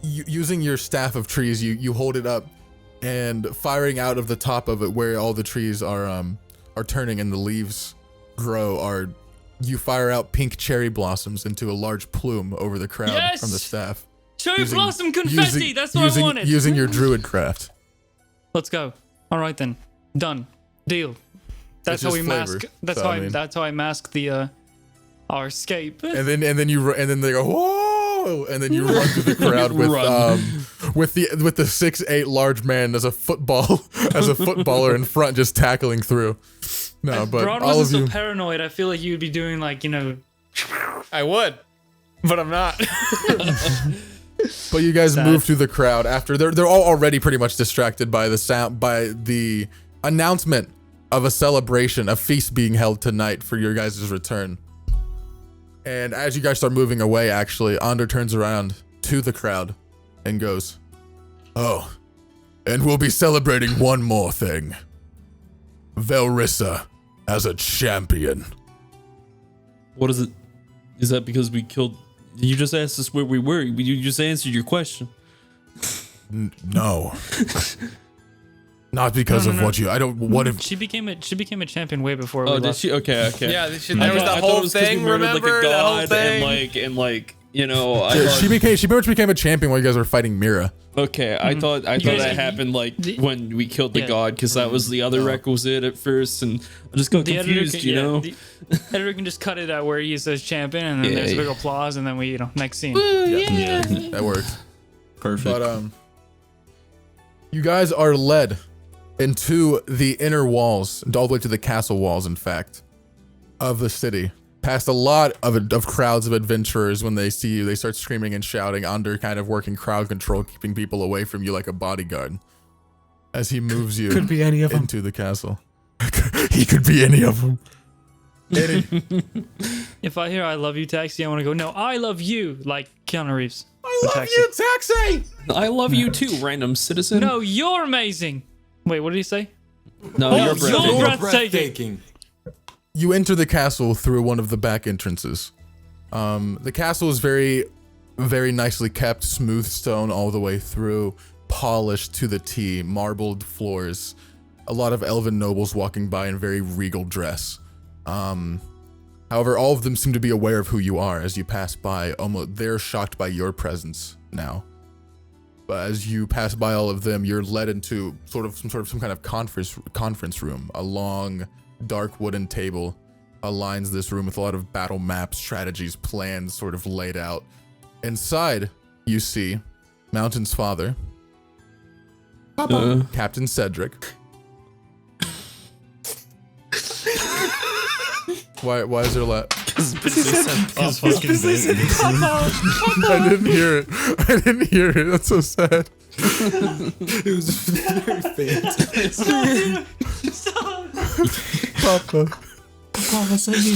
using your staff of trees, you hold it up, and firing out of the top of it, where all the trees are turning and the leaves grow, you fire out pink cherry blossoms into a large plume over the crowd Yes! from the staff. Cherry Using- blossom confetti. using- That's what using- I wanted. Using your druid craft. Let's go. All right then. Done. Deal. That's It's how just we flavor, mask. That's so, how I mean- That's how I mask the our escape. And then they go, whoa, and then you run through the crowd with Run. with the 6'8" large man as a footballer in front, just tackling through. No, but Br'aad all of wasn't you. so paranoid. I feel like you'd be doing like I would, but I'm not. But you guys Sad. move through the crowd after they're all already pretty much distracted by the announcement of a celebration, a feast being held tonight for your guys' return. And as you guys start moving away, actually, Ander turns around to the crowd and goes, "Oh, and we'll be celebrating one more thing. Velrissa as a champion." What is it? Is that because we killed? You just asked us where we were. You just answered your question. No. Not because No, of no. what you. I don't. What if? she became a champion way before we Oh, did left. she? Okay. Yeah, there I was thought- the I thought whole it was 'cause we thing. murdered, Remember like a the whole god thing? and like you know. I Yeah, thought, she pretty much became a champion while you guys were fighting Mira. okay, I thought guys- that happened like when we killed the Yeah. god, because that was the other requisite at first, and I just got The editor confused. can, You yeah, know. the editor can just cut it out where he says champion, and then Yeah, there's a big yeah. applause, and then we, next scene. That worked. Perfect. But you guys are led into the inner walls, all the way to the castle walls, in fact, of the city. Past a lot of crowds of adventurers. When they see you, they start screaming and shouting. Under kind of working crowd control, keeping people away from you like a bodyguard. As he moves you Could be any of them. into the castle. He could be any of them. If I hear "I love you, Taxi," I want to go, "No, I love you," like Keanu Reeves. I love you, Taxi. I love you too, random citizen. No, you're amazing. Wait, what did he say? no, Oh, you're you're breathtaking. breathtaking. You enter the castle through one of the back entrances. The castle is very, very nicely kept, smooth stone all the way through, polished to the T, marbled floors. A lot of elven nobles walking by in very regal dress. However, all of them seem to be aware of who you are as you pass by. Almost, they're shocked by your presence now. But as you pass by all of them, you're led into some kind of conference room. A long, dark wooden table aligns this room with a lot of battle maps, strategies, plans sort of laid out. Inside, you see Mountain's father, Captain Cedric. Why is there I didn't hear it. I didn't hear it. That's so sad. It was very faint. Papa. Papa, save me.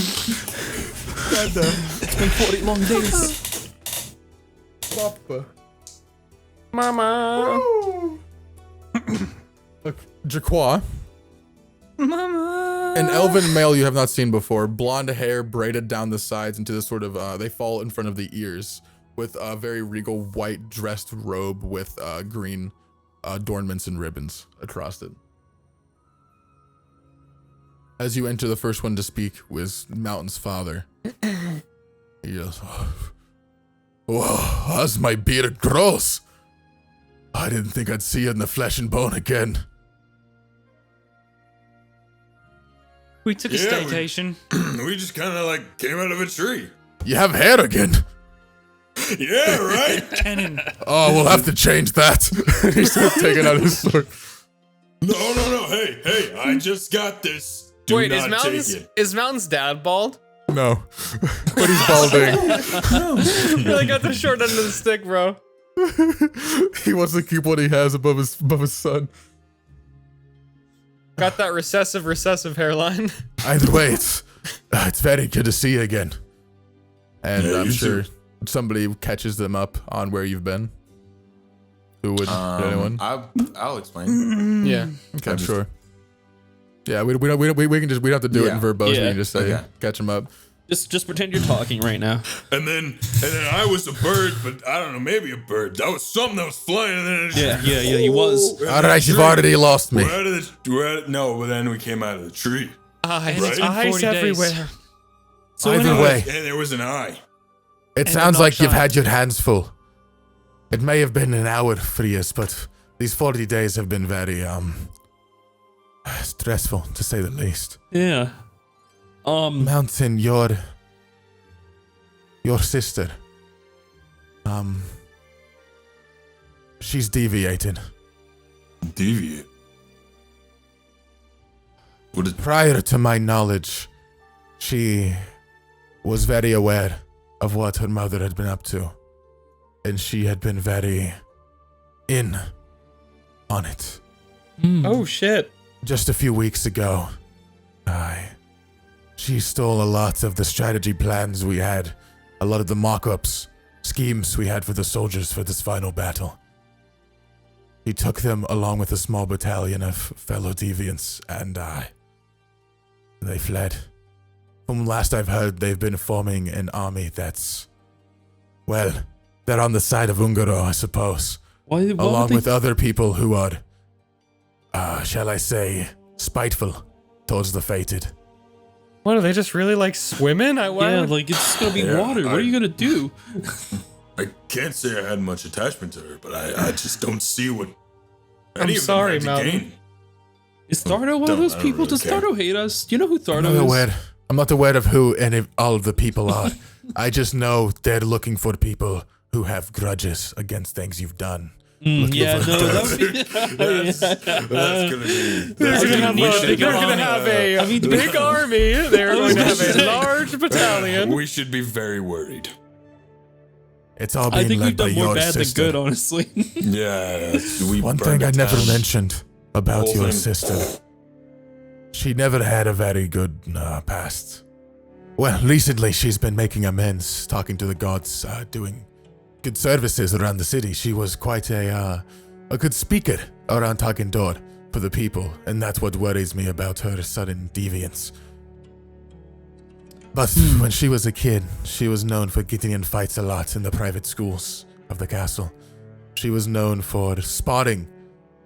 It's been 40 long days. Papa. Mama. Look, Jaquois, Mama. An elven male you have not seen before. Blonde hair braided down the sides into this sort of, they fall in front of the ears with a very regal white dressed robe with green adornments and ribbons across it. As you enter, the first one to speak was Mountain's father. He goes, "Whoa, as my beard grows, I didn't think I'd see you in the flesh and bone again." We took a staycation. We just kind of like came out of a tree. You have hair again. Yeah, right? Cannon. Oh, we'll have to change that. He starts taking out his sword. No. Hey, I just got this. Do Wait, not take it. is Mountain's dad bald? No, but he's balding. Really got the short end of the stick, bro. He wants to keep what he has above his son. Got that recessive hairline. Either way, it's very good to see you again. And Yeah, I'm you sure too. somebody catches them up on where you've been. Who would? Anyone? I'll explain. Yeah. Okay, I'm sure. Yeah, we can just, we don't have to do it in verbose. We Yeah. can just say Okay. catch them up. Just pretend you're talking right now. And then I was a bird, but I don't know, maybe a bird. That was something that was flying. And then it just, Yeah, he was. we're in All the right, you've tree. already lost me. No, but then we came out of the tree. Eyes, Right? eyes 40 days. everywhere. So Either anyway, way, And there was an eye. it And sounds a like you've shot. had your hands full. It may have been an hour for you, but these 40 days have been very stressful, to say the least. yeah. Mountain, your sister, she's deviated. Deviate. What is Prior to my knowledge, she was very aware of what her mother had been up to, and she had been very in on it. Oh shit. Just a few weeks ago, she stole a lot of the strategy plans we had, a lot of the mock-ups, schemes we had for the soldiers for this final battle. He took them along with a small battalion of fellow deviants, and they fled. From last I've heard, they've been forming an army that's, well, they're on the side of Ungaro, I suppose, Why along would they- with other people who are, shall I say, spiteful towards the fated. What, are they just really like swimming? Yeah, like it's gonna be Yeah, water. What are you gonna do? I can't say I had much attachment to her, but I just don't see what. I'm any of them sorry, had to Mountain. gain. Is Thardo one of Don't- those I don't people? really Does care. Thardo hate us? Do you know who Thardo I'm not aware of who any of all of the people are. I just know they're looking for people who have grudges against things you've done. is? Yeah, for no, dirt. that would be. That's gonna be. They're That's gonna gonna have be. a, they're gonna have a big army. They're going to have a large battalion. We should be very worried. It's all I being think led we've by done more your bad than sister. good, honestly. Yeah, we One burned thing I it never down. mentioned about Whole your thing. sister. She never had a very good past. Well, recently she's been making amends, talking to the gods, doing good services around the city. She was quite a good speaker around talking door for the people, and that's what worries me about her sudden deviance. But when she was a kid, she was known for getting in fights a lot in the private schools of the castle. She was known for spotting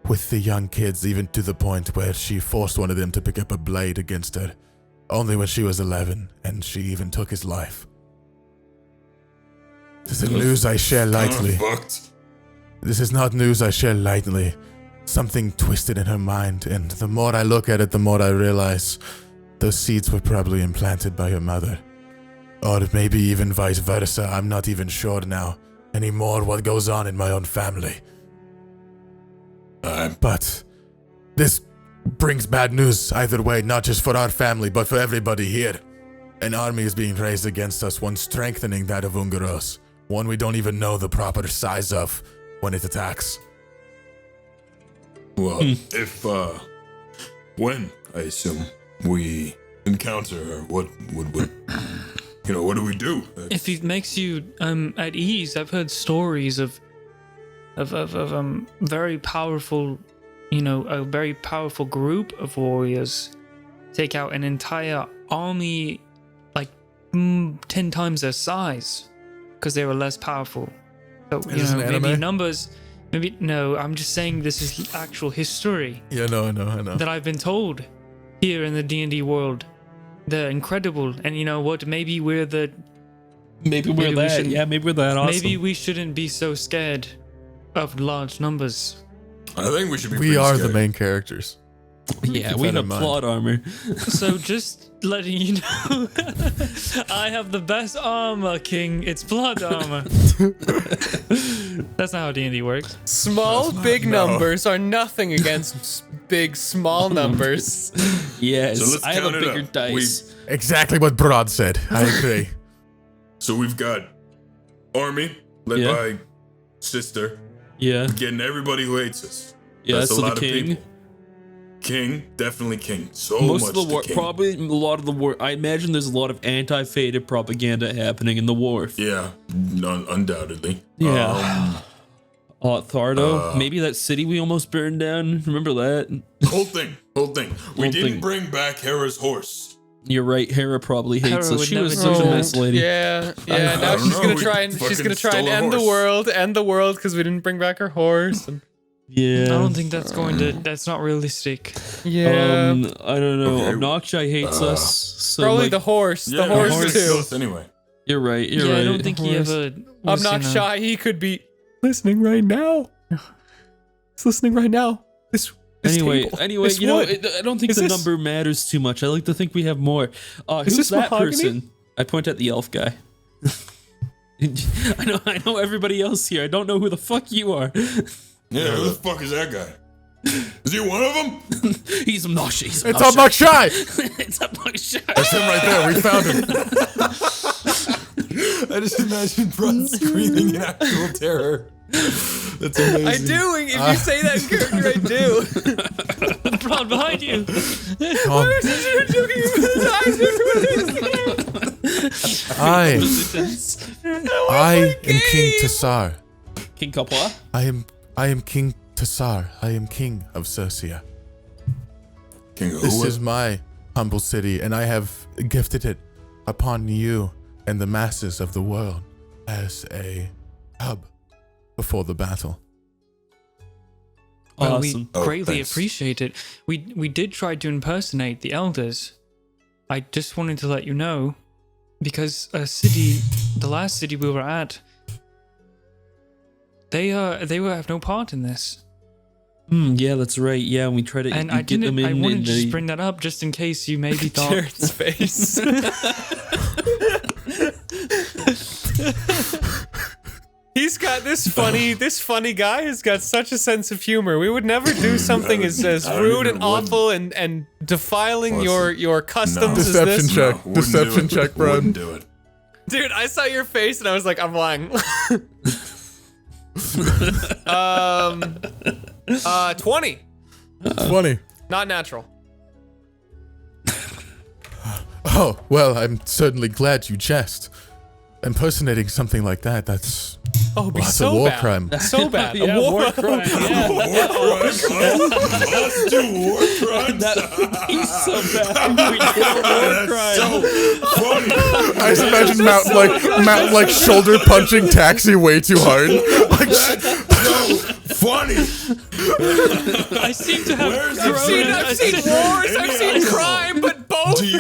with the young kids, even to the point where she forced one of them to pick up a blade against her, only when she was 11, and she even took his life. This is news I share lightly. Fucked. This is not news I share lightly. Something twisted in her mind, and the more I look at it, the more I realize those seeds were probably implanted by her mother. Or maybe even vice versa. I'm not even sure now anymore what goes on in my own family. But this brings bad news either way, not just for our family, but for everybody here. An army is being raised against us, one strengthening that of Ungaros, one we don't even know the proper size of when it attacks. Well, when I assume we encounter her, what would what do we do? If it makes you at ease, I've heard stories of very powerful a very powerful group of warriors take out an entire army like 10 times their size because they were less powerful. So, Is this an maybe anime? numbers, no, I'm just saying this is actual history Yeah, no, I know. that I've been told here in the D&D world. They're incredible. And you know what? Maybe we're that. Maybe we're that awesome. Maybe we shouldn't be so scared of large numbers. I think we should be. We pretty are scared. the main characters. Yeah, Keep we that have in mind. plot armor. So just letting you know, I have the best armor, King. It's blood armor. That's not how D&D works. Small, big numbers are nothing against big, small numbers. Yes, So let's I have a count it bigger up. dice. Exactly what Br'aad said. I agree. So we've got army led Yeah. by sister, Yeah, getting everybody who hates us. yeah. That's a So the lot of king. people. King, definitely king. So Most much of the war, king. probably a lot of the war. I imagine there's a lot of anti-faded propaganda happening in the wharf. Yeah, undoubtedly. Yeah. Thardo, maybe that city we almost burned down. Remember that? Whole thing. We Whole didn't thing. bring back Hera's horse. You're right. Hera probably hates Hera us. would She was never such do a that. nice lady. Yeah. I Now don't she's know, gonna we try and fucking end stole a the horse. world because we didn't bring back her horse. And, Yeah. I don't think that's that's not realistic. yeah. I don't know. Okay. Obnoxia hates us. So Probably like, the horse. Yeah, The horse horse too. kills anyway. You're right. You're Yeah, right. I don't think he Horse. ever. I'm Was, not shy. He could be listening right now. He's listening right now. This Anyway, table. anyway, This you know, wood. I don't think Is the this- number matters too much. I like to think we have more. Who's this that mahogany? person? I point at the elf guy. I know everybody else here. I don't know who the fuck you are. Yeah, who the fuck is that guy? Is he one of them? He's obnoxious. It's Obnoxia! It's obnoxious. That's him right there. We found him. I just imagine Br'aad screaming in actual terror. That's amazing. I do. If you say that in character, I do. Br'aad behind you. Tom, I am King Tassar. King Kapwa. I am King Tassar. I am king of Cercia. King of This who? is my humble city, and I have gifted it upon you and the masses of the world as a hub before the battle. Well, Awesome. we Oh, greatly thanks. appreciate it. We did try to impersonate the elders. I just wanted to let you know, because the last city we were at, they have no part in this. Yeah, that's right. Yeah, we try to And get them in. I wanted and to just they- bring that up just in case you maybe thought. Jared's face. He's got this funny guy has got such a sense of humor. We would never do something as I rude and wouldn't. awful and defiling Listen, your customs as Deception this. check. No, wouldn't do Deception it. check, bro. Wouldn't do it. Dude, I saw your face and I was like, I'm lying. 20. 20. Not natural. Oh, well, I'm certainly glad you jest. Impersonating something like that's Oh, it'd be that's so a war bad. crime. So bad. Yeah, A war crime. Yeah. War crimes. Let's do war crimes. He's so bad. We did a war That's crime. so funny. I just imagine Matt like shoulder punching Taxi way too hard. Like, Funny. I seem to have. Where's I've seen wars, I've seen alcohol? crime, but both. Do you-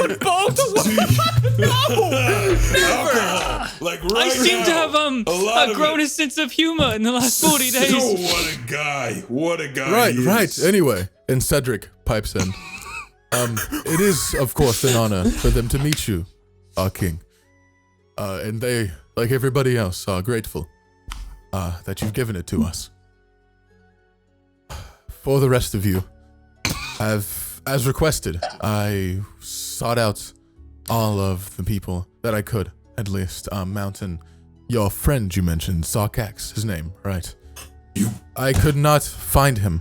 No, never. Like right I seem to have lot of grown it. a sense of humor in the last 40 days. So what a guy. What a guy. right, he is. right. Anyway, and Cedric pipes in. It is, of course, an honor for them to meet you, our king. And they, like everybody else, are grateful that you've given it to us. For the rest of you, as requested, I sought out all of the people that I could, at least. Mountain, your friend you mentioned, Sarkax, his name, right? I could not find him.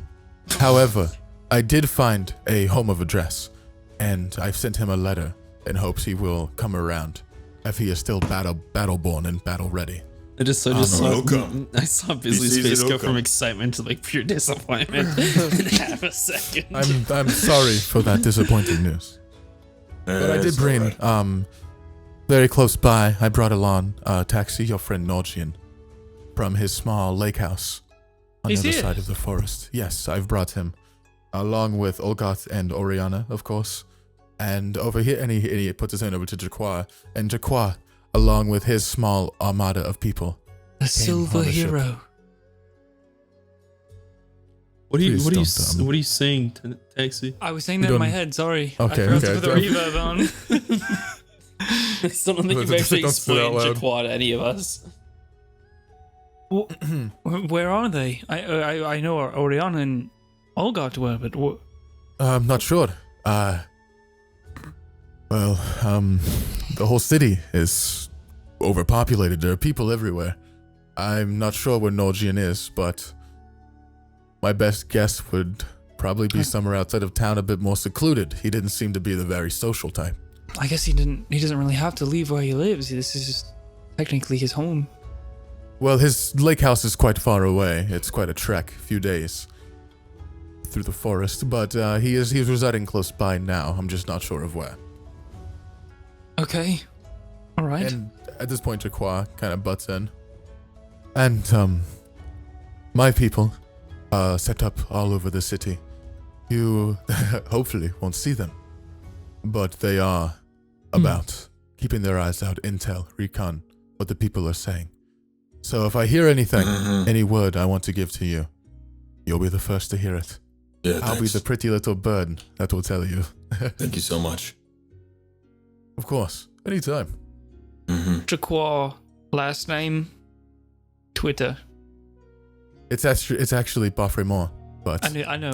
However, I did find a home of address, and I've sent him a letter in hopes he will come around, if he is still battle-born and battle-ready. I saw it'll come. I saw Bisley's sees face it'll go from come. excitement to like pure disappointment in half a second. I'm sorry for that disappointing news. But I did bring, very close by, I brought along, Taxi, your friend Norgian, from his small lake house on the He's other here. side of the forest. Yes, I've brought him, along with Olgoth and Oriana, of course. And over here, and he puts his hand over to JRWI, and JRWI, along with his small armada of people. The silver on the ship. hero. What are you Please don't, saying, Taxi? I was saying that in my don't- head. Sorry. Okay, I forgot okay, to put the okay. reverb on. I still don't think you've Don't actually say that explained loud. JRWI to any of us. Where are they? I know Oriana and Olgart were, but I'm not sure. The whole city is overpopulated. There are people everywhere. I'm not sure where Norgian is, but my best guess would probably be somewhere outside of town, a bit more secluded. He didn't seem to be the very social type. I guess he doesn't really have to leave where he lives. This is just technically his home. Well, his lake house is quite far away. It's quite a trek, a few days through the forest, but he's residing close by now. I'm just not sure of where. Okay. All right. And at this point, JRWI kind of butts in. And, my people, set up all over the city. You hopefully won't see them, but they are about keeping their eyes out, intel, recon, what the people are saying. So if I hear anything, any word I want to give to you, you'll be the first to hear it. Yeah, I'll be the pretty little bird that will tell you. Thank you so much. Of course, anytime. JRWI, last name, Twitter. It's actually Bafremont, but I know.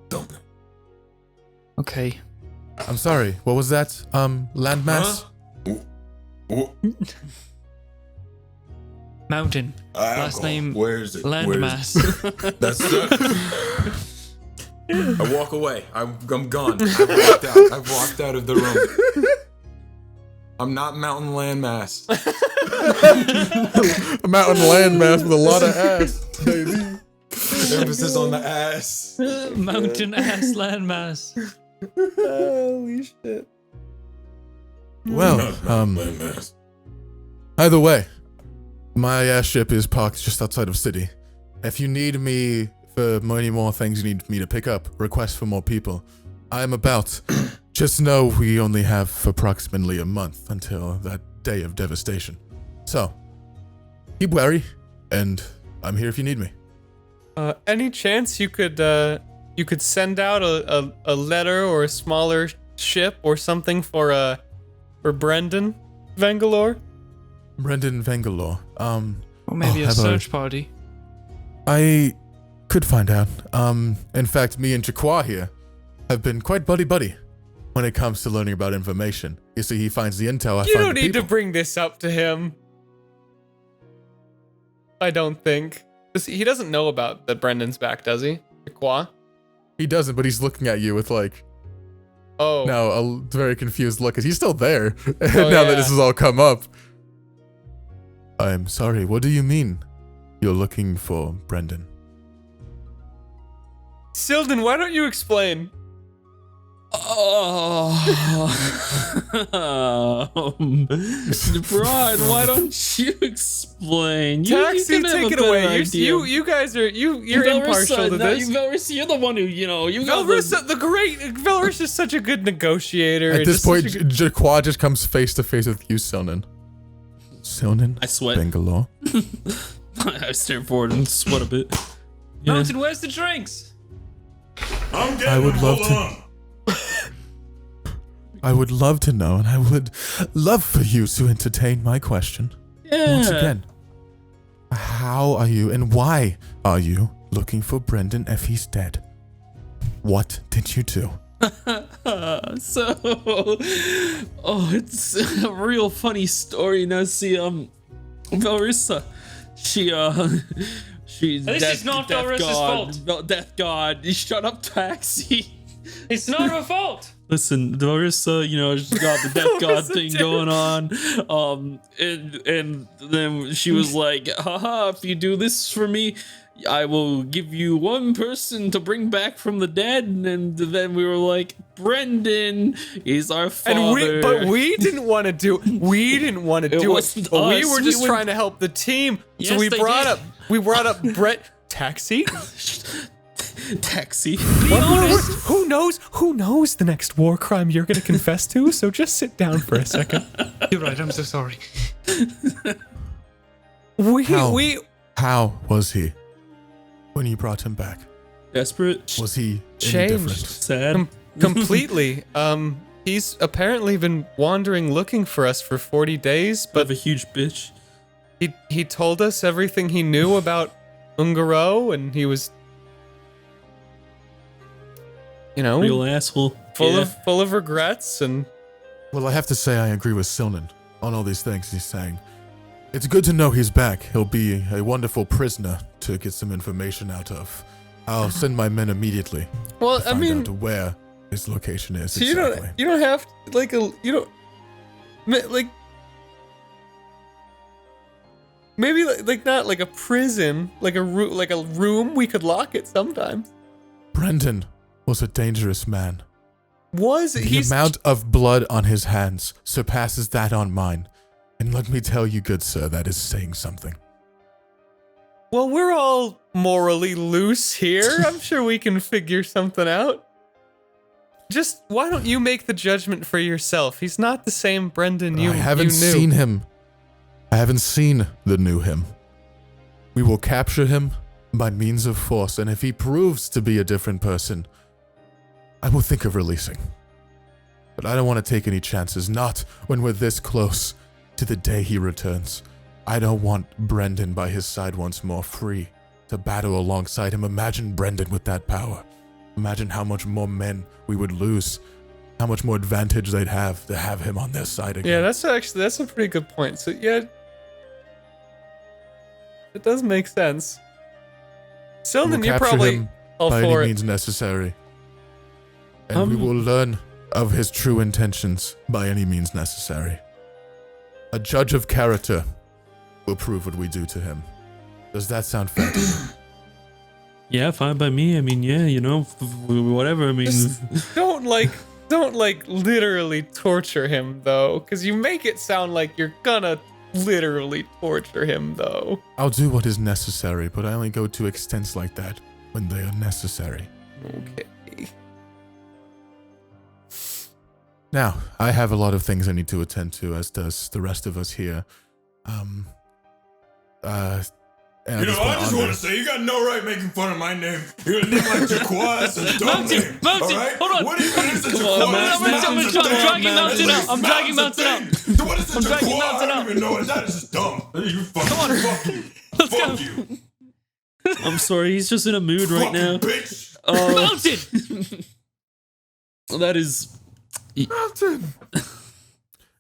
Don't. Okay. I'm sorry. What was that? Landmass? Mountain. Last name, Where is it? Landmass. That's I walk away. I'm gone. I've walked out of the room. I'm not mountain landmass. A mountain landmass with a lot of ass, baby. Emphasis on the ass. Mountain ass landmass. Holy shit. Well, Landmass. either way, my airship is parked just outside of city. If you need me for any more things you need me to pick up, requests for more people, I am about. Just know we only have approximately a month until that day of devastation. So, keep wary, and I'm here if you need me. Any chance you could send out a letter or a smaller ship or something for Brendan Vengalore? Brendan Vengalore. Or maybe a have search party. I could find out. In fact, me and JRWI here have been quite buddy-buddy when it comes to learning about information. You see, he finds the intel, I You find don't the need to people. bring this up to him. I don't think. He doesn't know about that Brendan's back, does he? JRWI? He doesn't, but he's looking at you with like, Oh. now a very confused look, because he's still there. Oh, now that yeah. this has all come up. I'm sorry, what do you mean you're looking for Brendan? Sylnan, why don't you explain? Br'aad, why don't you explain? Taxi, can have take a it better away. idea. You guys are you're Velrus, impartial to no, this. You're the one who you got Velrus, the great Velrus is such a good negotiator. At this just such point, a good- JRWI just comes face to face with you, Sylnan. Sylnan? I sweat. Bangalore? I stare forward and sweat a bit. Yeah. Mountain, where's the drinks? I'm getting I would them. love Hold to- on. I would love to know, and I would love for you to entertain my question. Once again, how are you and why are you looking for Brendan if he's dead? What did you do? It's a real funny story. Now, see, Velrus, she This is not Velrus's fault. Death God, shut up, Taxi. It's not her fault. Listen, Marissa, she's got the death god thing going on. And then she was like, haha, if you do this for me, I will give you one person to bring back from the dead. And then we were like, Brendan is our father. But we didn't want to do it. We wasn't us. We were just trying to help the team. So Yes, we they brought did. up Brett Taxi. Taxi. Who knows the next war crime you're going to confess to? So just sit down for a second. You're right. I'm so sorry. How was he when you brought him back? Desperate. Was he Changed. any different? Sad. Completely. He's apparently been wandering looking for us for 40 days, But but a huge bitch. he told us everything he knew about Ungaro, and he was, Real asshole. full of regrets. And Well, I have to say I agree with Sylnan on all these things he's saying. It's good to know he's back. He'll be a wonderful prisoner to get some information out of. I'll send my men immediately well, to I find mean, out where his location is so exactly. you don't have maybe like not like a prison, like a room we could lock it sometimes. Brendan was a dangerous man. He's The amount of blood on his hands surpasses that on mine. And let me tell you, good sir, that is saying something. Well, we're all morally loose here. I'm sure we can figure something out. Just why don't you make the judgment for yourself? He's not the same Brendan you I haven't you knew. seen him. I haven't seen the new him. We will capture him by means of force, and if he proves to be a different person, I will think of releasing. But I don't want to take any chances, not when we're this close to the day he returns. I don't want Brendan by his side once more, free to battle alongside him. Imagine Brendan with that power. Imagine how much more men we would lose, how much more advantage they'd have to have him on their side again. Yeah, that's a pretty good point. So yeah, it does make sense. We Sylnan, will you're capture probably him all by for any it. means necessary. And we will learn of his true intentions by any means necessary. A judge of character will prove what we do to him. Does that sound fair to you? Yeah, fine by me. I mean, yeah, whatever. I mean, Don't literally torture him though, because you make it sound like you're gonna literally torture him though. I'll do what is necessary, but I only go to extents like that when they are necessary. Okay. Now, I have a lot of things I need to attend to, as does the rest of us here. I just want to say, you got no right making fun of my name. You're a name like Jaquaz. It's a dumb name. Mountain, all right? hold on. What even is a Come Jaquaz? on, Mountain. I'm dragging Mountain out. What is a I'm dragging Jaquaz? Mountain I out. don't even know. That is just dumb. You fucking, fuck you. Let's Fuck go. you. I'm sorry. He's just in a mood right Fucking now. bitch. Mountain. That is.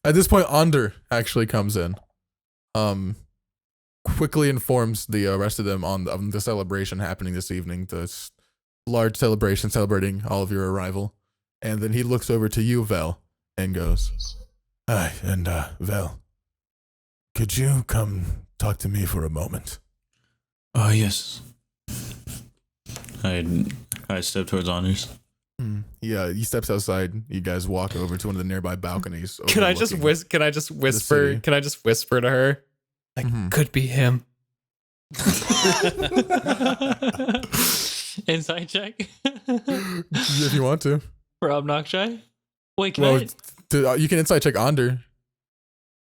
At this point, Onder actually comes in. Quickly informs the rest of them on the celebration happening this evening, this large celebration celebrating all of your arrival. And then he looks over to you, Vel, and goes, "Hi, and Vel, could you come talk to me for a moment?" Oh, yes. I step towards Honors. Yeah, he steps outside. You guys walk over to one of the nearby balconies. Can I just overlooking whisper? city. Can I just whisper to her? Like, could be him. Insight check. if you want to. Rob Knockshai. Wait, can Well, you can insight check Onder.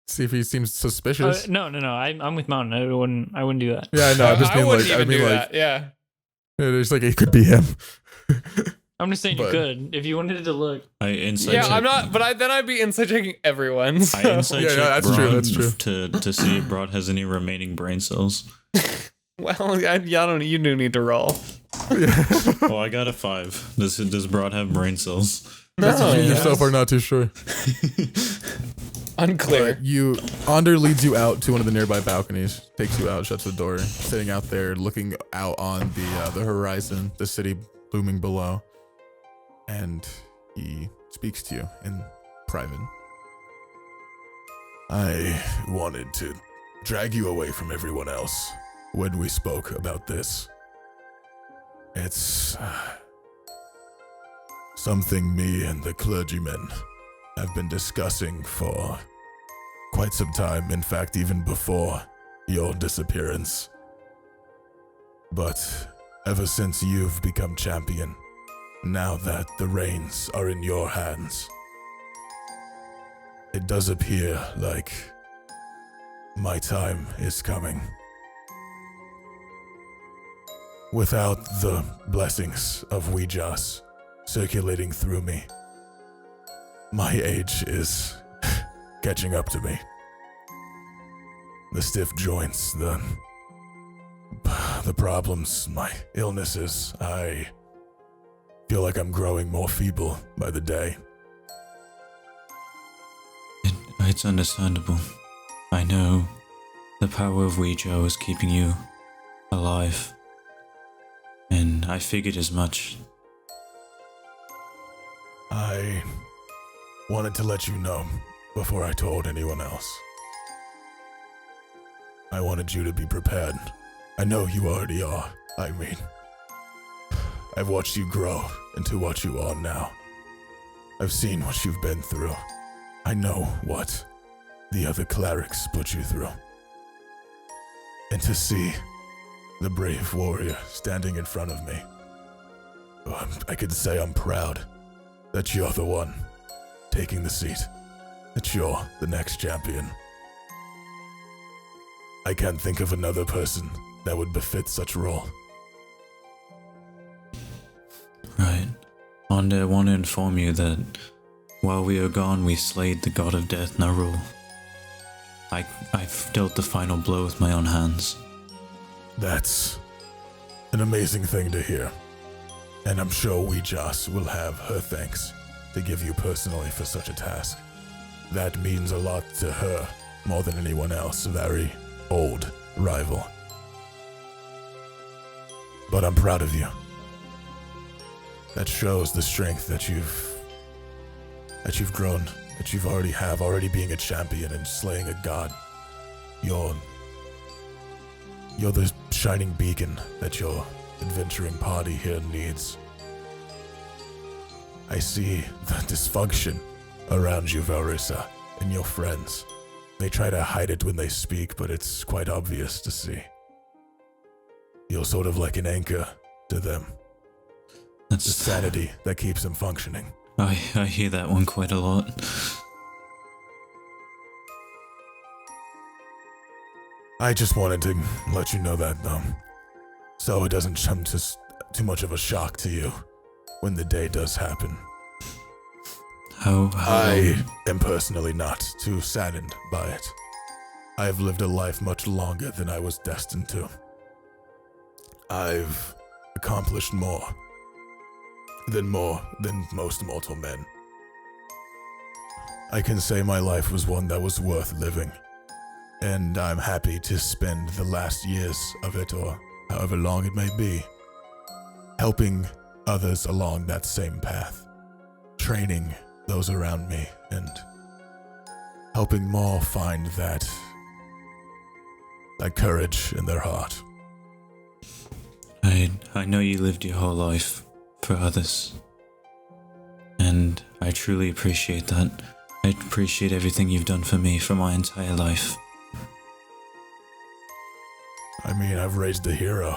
See if he seems suspicious. No. I'm with Mountain. I wouldn't do that. Yeah, I know. I'm just I being wouldn't like, even I mean, do like, that. Yeah. there's like it could be him. I'm just saying you But- could if you wanted to look. I insight Yeah, check. I'm not. But then I'd be insight checking everyone. I So. insight Yeah, check that's true, Br'aad that's true. To see if Br'aad has any remaining brain cells. Well, I don't. You do need to roll. Oh, I got a 5. Does Br'aad have brain cells? No, You yourself are not too sure. unclear. Onder leads you out to one of the nearby balconies, takes you out, shuts the door, sitting out there looking out on the horizon, the city looming below. and he speaks to you in private. I wanted to drag you away from everyone else when we spoke about this. It's something me and the clergymen have been discussing for quite some time, in fact, even before your disappearance. But ever since you've become champion, now that the reins are in your hands, it does appear like my time is coming. Without the blessings of Ouijas circulating through me, my age is catching up to me. The stiff joints, the problems, my illnesses, I feel like I'm growing more feeble by the day. It's understandable. I know the power of Ouija is keeping you alive, and I figured as much. I wanted to let you know before I told anyone else. I wanted you to be prepared. I know you already are. I mean, I've watched you grow into what you are now. I've seen what you've been through. I know what the other clerics put you through. And to see the brave warrior standing in front of me, I could say I'm proud that you're the one taking the seat, that you're the next champion. I can't think of another person that would befit such role. Right. And I want to inform you that while we are gone, we slayed the god of death, Narul. I've dealt the final blow with my own hands. That's an amazing thing to hear. And I'm sure Ouijas will have her thanks to give you personally for such a task. That means a lot to her, more than anyone else, a very old rival. But I'm proud of you. That shows the strength that you've grown, that you've already being a champion and slaying a god. You're the shining beacon that your adventuring party here needs. I see the dysfunction around you, Valrissa, and your friends. They try to hide it when they speak, but it's quite obvious to see. You're sort of like an anchor to them. The sanity that keeps them functioning. I hear that one quite a lot. I just wanted to let you know that, though, so it doesn't come to too much of a shock to you when the day does happen. How I am personally not too saddened by it. I have lived a life much longer than I was destined to. I've accomplished more than most mortal men. I can say my life was one that was worth living, and I'm happy to spend the last years of it, or however long it may be, helping others along that same path, training those around me, and helping more find that courage in their heart. I know you lived your whole life for others, and I truly appreciate that. I appreciate everything you've done for me for my entire life. I mean, I've raised a hero.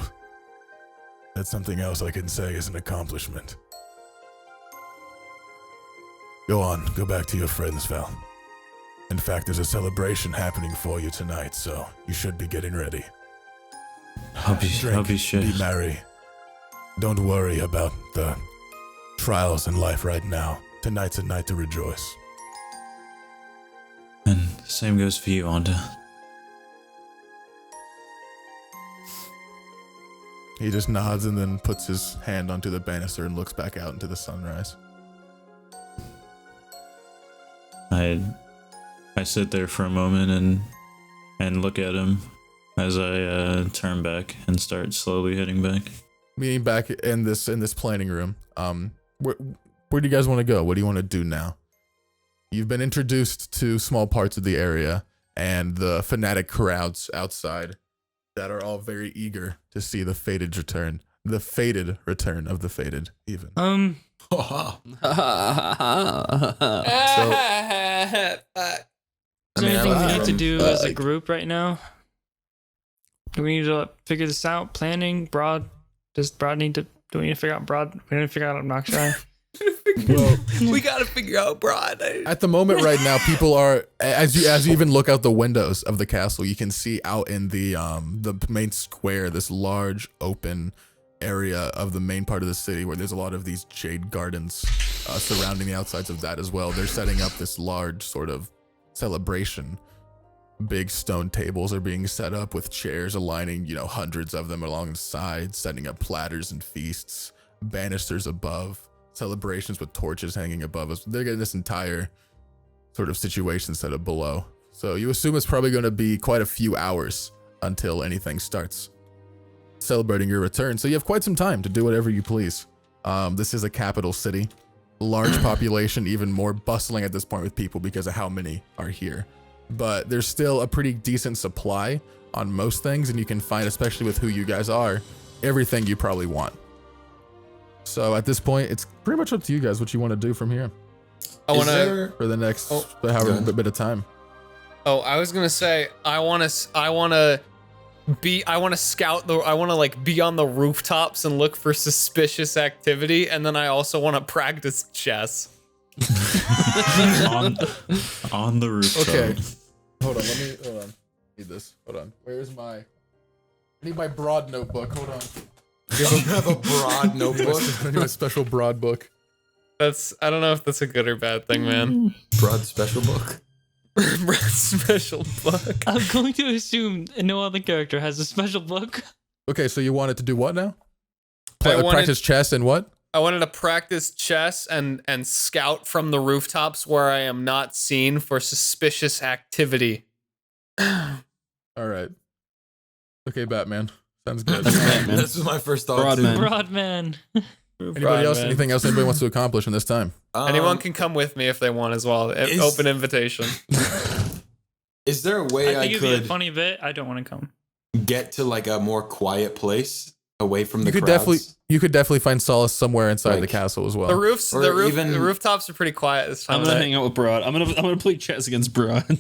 That's something else I can say is an accomplishment. Go on, go back to your friends, Val. In fact, there's a celebration happening for you tonight, so you should be getting ready. I'll be sure. Be merry. Don't worry about the trials in life right now. Tonight's a night to rejoice. And the same goes for you, Onda. He just nods and then puts his hand onto the banister and looks back out into the sunrise. I sit there for a moment and look at him as I turn back and start slowly heading back. Meeting back in this planning room. where do you guys want to go? What do you want to do now? You've been introduced to small parts of the area and the fanatic crowds outside that are all very eager to see the fated return. The fated return of the fated, even. Is there anything we need to do as a group right now? Do we need to figure this out? Planning? Br'aad? Does Br'aad need to... Do we need to figure out Br'aad? We need to figure out Noxai? Well, We gotta figure out Br'aad. at the moment right now, people are as you even look out the windows of the castle, you can see out in the main square this large open area of the main part of the city where there's a lot of these jade gardens surrounding the outsides of that as well. They're setting up this large sort of celebration. Big stone tables are being set up with chairs aligning, hundreds of them along the sides, setting up platters and feasts, banisters above. Celebrations with torches hanging above us. They're getting this entire sort of situation set up below. So you assume it's probably going to be quite a few hours until anything starts celebrating your return. So you have quite some time to do whatever you please. This is a capital city, large population, even more bustling at this point with people because of how many are here. But there's still a pretty decent supply on most things, and you can find, especially with who you guys are, everything you probably want. So at this point, it's pretty much up to you guys what you want to do from here I want to. for the next however bit of time. Oh, I was gonna say I want to scout the. I want to be on the rooftops and look for suspicious activity, and then I also want to practice chess. on the rooftop. Okay. Hold on. Need this. Hold on. Where's my? I need my Br'aad notebook. Hold on. You have a Br'aad notebook? I need my special Br'aad book. I don't know if that's a good or bad thing, man. Br'aad special book? Br'aad special book. I'm going to assume no other character has a special book. Okay, so you wanted to do what now? I wanted- Practice chess and what? I wanted to practice chess and scout from the rooftops where I am not seen for suspicious activity. All right. Okay, Batman. Sounds good. This was my first thought. Br'aad too. man. Br'aad man. Anybody else? Anything else anybody wants to accomplish in this time? Anyone can come with me if they want as well. Open invitation. Is there a way I I think it'd be a could funny bit. I don't want to come. get to a more quiet place away from the You could crowds? definitely find solace somewhere inside the Like- castle as well. The Or the rooftops are pretty quiet this time. I'm of gonna day. hang out with Br'aad. I'm gonna play chess against Br'aad.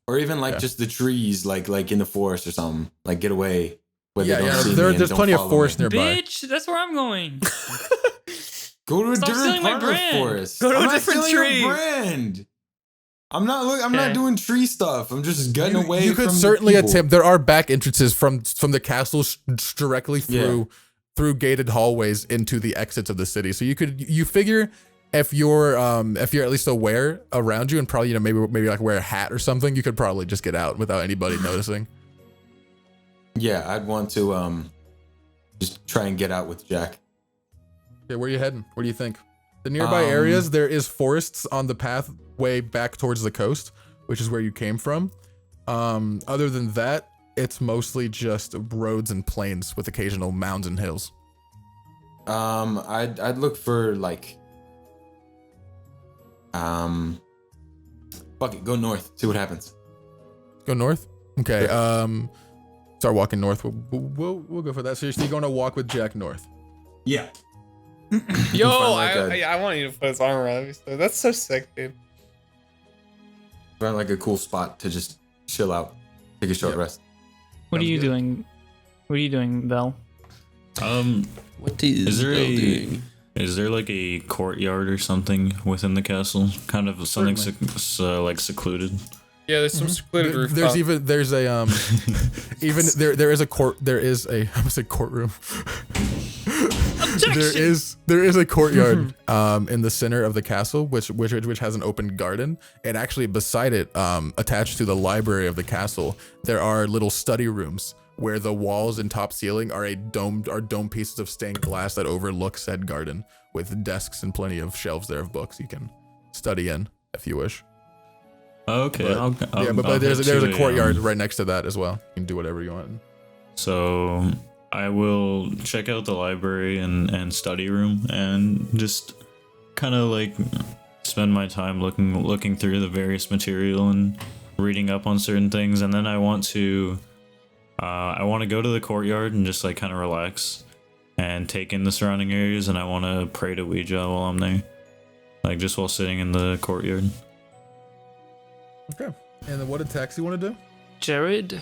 Or even just the trees, like in the forest or something. Like get away where they don't see me there's and plenty don't of follow forest me. nearby. Bitch, that's where I'm going. Go to a Stop different stealing my part of the brand. forest. Go to a I'm not different stealing your tree. brand. I'm not I'm Okay. not doing tree stuff. I'm just getting away You from could certainly people. attempt. There are back entrances from the castle directly through gated hallways into the exits of the city. So you figure if you're at least aware around you and probably maybe wear a hat or something, you could probably just get out without anybody noticing. Yeah, I'd want to just try and get out with Jack. Okay, where are you heading? Where do you think? The nearby areas, there is forests on the pathway back towards the coast, which is where you came from. Other than that, it's mostly just roads and plains with occasional mounds and hills. I'd look for fuck it, go north, see what happens. Go north? Okay, start walking north. We'll go for that. So you're going to walk with Jack north. Yeah. Yo, Find I want you to put his armor on. That's so sick, dude. Find a cool spot to just chill out, take a short rest. What are Sounds you good. doing? What are you doing, Vel? What is Is there a courtyard or something within the castle? Kind of something secluded. Yeah, there's some secluded rooftop. There's a there is a court. There is a I almost said courtroom. There is a courtyard in the center of the castle, which has an open garden, and actually beside it, attached to the library of the castle, there are little study rooms where the walls and top ceiling are domed pieces of stained glass that overlook said garden, with desks and plenty of shelves there of books you can study in if you wish. Okay. But there's a courtyard right next to that as well. You can do whatever you want. So I will check out the library and study room and just kind of like spend my time looking through the various material and reading up on certain things, and then I want to go to the courtyard and just like kind of relax and take in the surrounding areas, and I want to pray to Ouija while I'm there, like just while sitting in the courtyard. Okay. And then what did Taxi want to do? Jared,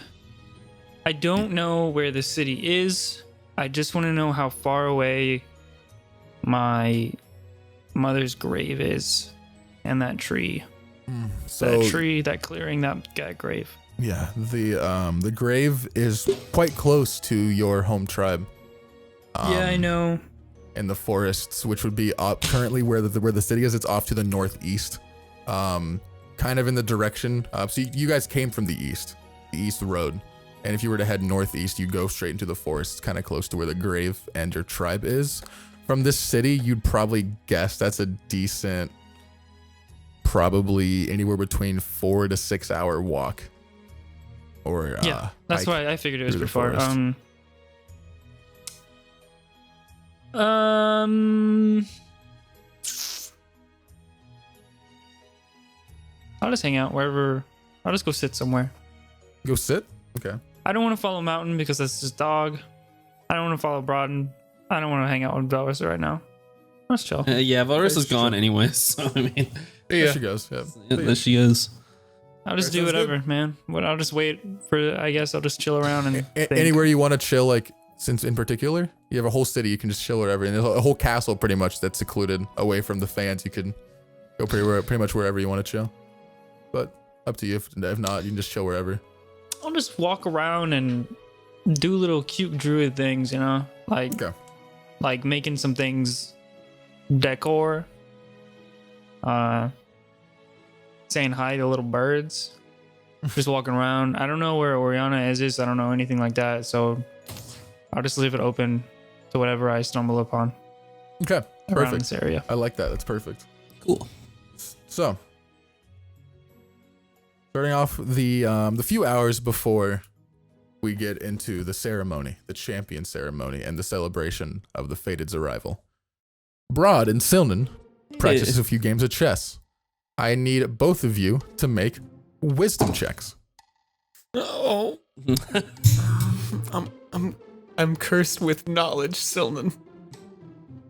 I don't know where the city is. I just want to know how far away my mother's grave is, and that tree. That tree, that clearing, that grave. Yeah, the grave is quite close to your home tribe. Yeah, I know. In the forests, which would be up currently where the city is. It's off to the northeast, kind of in the direction. So you guys came from the east road, and if you were to head northeast, you'd go straight into the forest, kind of close to where the grave and your tribe is. From this city, you'd probably guess that's a decent, probably anywhere between 4 to 6 hour walk. Or yeah, that's why I figured it was before. Forest. I'll just hang out wherever. I'll just go sit somewhere. Go sit? Okay. I don't want to follow Mountain because that's just dog. I don't want to follow Br'aad. I don't want to hang out with Valrissa right now. Let's chill. Yeah, Valrissa's gone anyway, so I mean. Yeah. There she goes. Yeah. There she is. I'll just do whatever, man. But I'll just wait for. I guess I'll just chill around and anywhere you want to chill. Like, since in particular, you have a whole city, you can just chill wherever, and there's a whole castle pretty much that's secluded away from the fans. You can go pretty much wherever you want to chill. But up to you. If not, you can just chill wherever. I'll just walk around and do little cute druid things, you know, like making some things decor. Saying hi to little birds. Just walking around. I don't know where Oriana is. I don't know anything like that. So I'll just leave it open to whatever I stumble upon. Okay, around perfect. This area. I like that. That's perfect. Cool. So, starting off the few hours before we get into the ceremony, the champion ceremony, and the celebration of the Fated's arrival, Br'aad and Sylnan practice a few games of chess. I need both of you to make wisdom checks. Oh. I'm cursed with knowledge, Sylnan.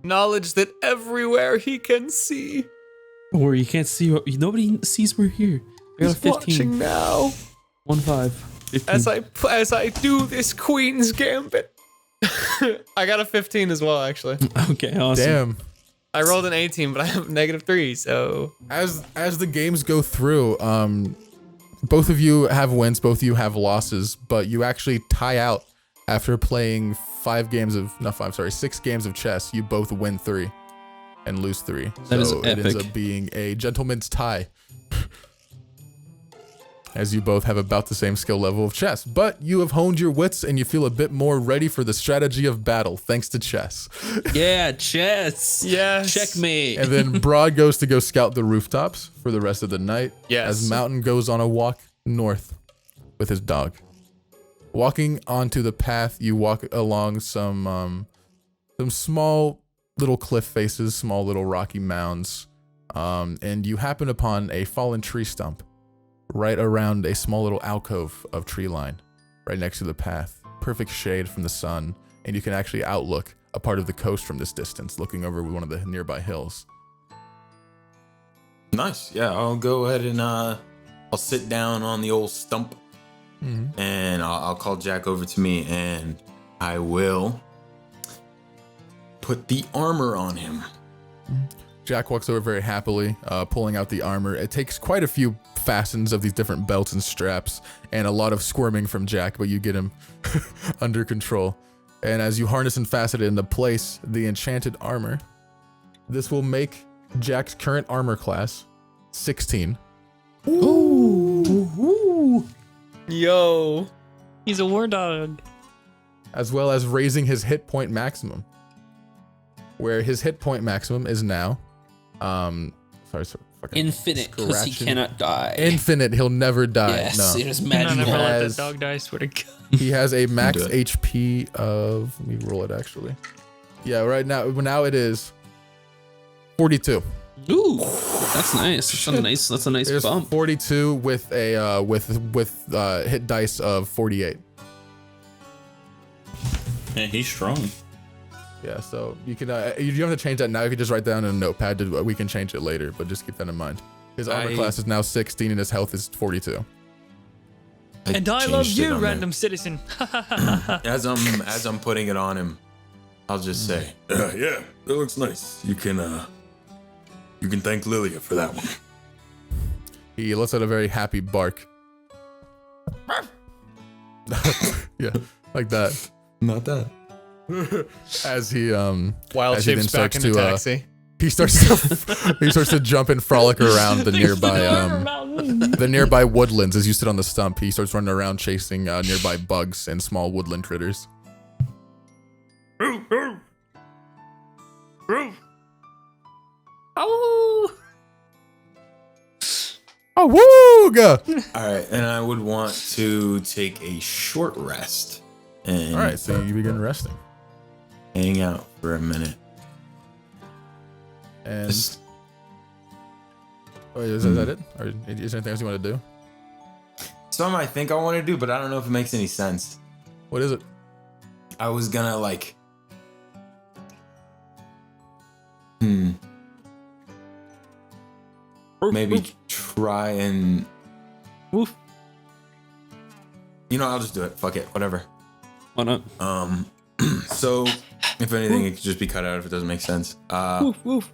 Knowledge that everywhere he can see. Or you can't see. Nobody sees we're here. I got a 15. Watching now. 1-5. 15. As I do this Queen's Gambit. I got a 15 as well, actually. Okay, awesome. Damn. I rolled an 18, but I have -3, so as the games go through, both of you have wins, both of you have losses, but you actually tie out after playing 6 games of chess. You both win 3 and lose 3. That is so it epic. ends up being a gentleman's tie. As you both have about the same skill level of chess, but you have honed your wits and you feel a bit more ready for the strategy of battle thanks to chess. Yeah, chess. yes. Checkmate. And then Br'aad goes to go scout the rooftops for the rest of the night. Yes. As Mountain goes on a walk north with his dog. Walking onto the path, you walk along some small little cliff faces, small little rocky mounds, and you happen upon a fallen tree stump right around a small little alcove of tree line, right next to the path. Perfect shade from the sun, and you can actually outlook a part of the coast from this distance, looking over one of the nearby hills. Nice. Yeah, I'll go ahead and I'll sit down on the old stump, and I'll call Jack over to me, and I will put the armor on him. Jack walks over very happily, pulling out the armor. It takes quite a few fastens of these different belts and straps, and a lot of squirming from Jack, but you get him under control. And as you harness and fasten it into place, the enchanted armor, this will make Jack's current armor class 16. Ooh. Yo. He's a war dog. As well as raising his hit point maximum, where his hit point maximum is now infinite, because he cannot die. Infinite, he'll never die. Yes, no. it is I'm magical. not ever let that dog die, I swear to God. He has a max HP of, let me roll it actually. Yeah, right now it is 42. Ooh, that's nice. That's a nice There's bump. 42 with a with hit dice of 48. Man, he's strong. Yeah, so you can you don't have to change that now. If you just write down in a notepad, we can change it later. But just keep that in mind. His armor class is now 16 and his health is 42. And I love you, random citizen. As I'm putting it on him, I'll just say, Yeah, it looks nice. You can thank Lilia for that one. He lets out a very happy bark. Yeah, like that. not that. As he Wild as he shapes then back starts in the to taxi. he starts to jump and frolic around the nearby woodlands. As you sit on the stump, he starts running around chasing nearby bugs and small woodland critters. Oh, Oh, wooga! All right, and I would want to take a short rest and All right, so you begin resting. hang out for a minute. And Just- is that it? Or is there anything else you want to do? Some I think I want to do, but I don't know if it makes any sense. What is it? I was gonna maybe try and Woof. I'll just do it. Fuck it, whatever. Why not? So if anything, it could just be cut out if it doesn't make sense. woof, woof.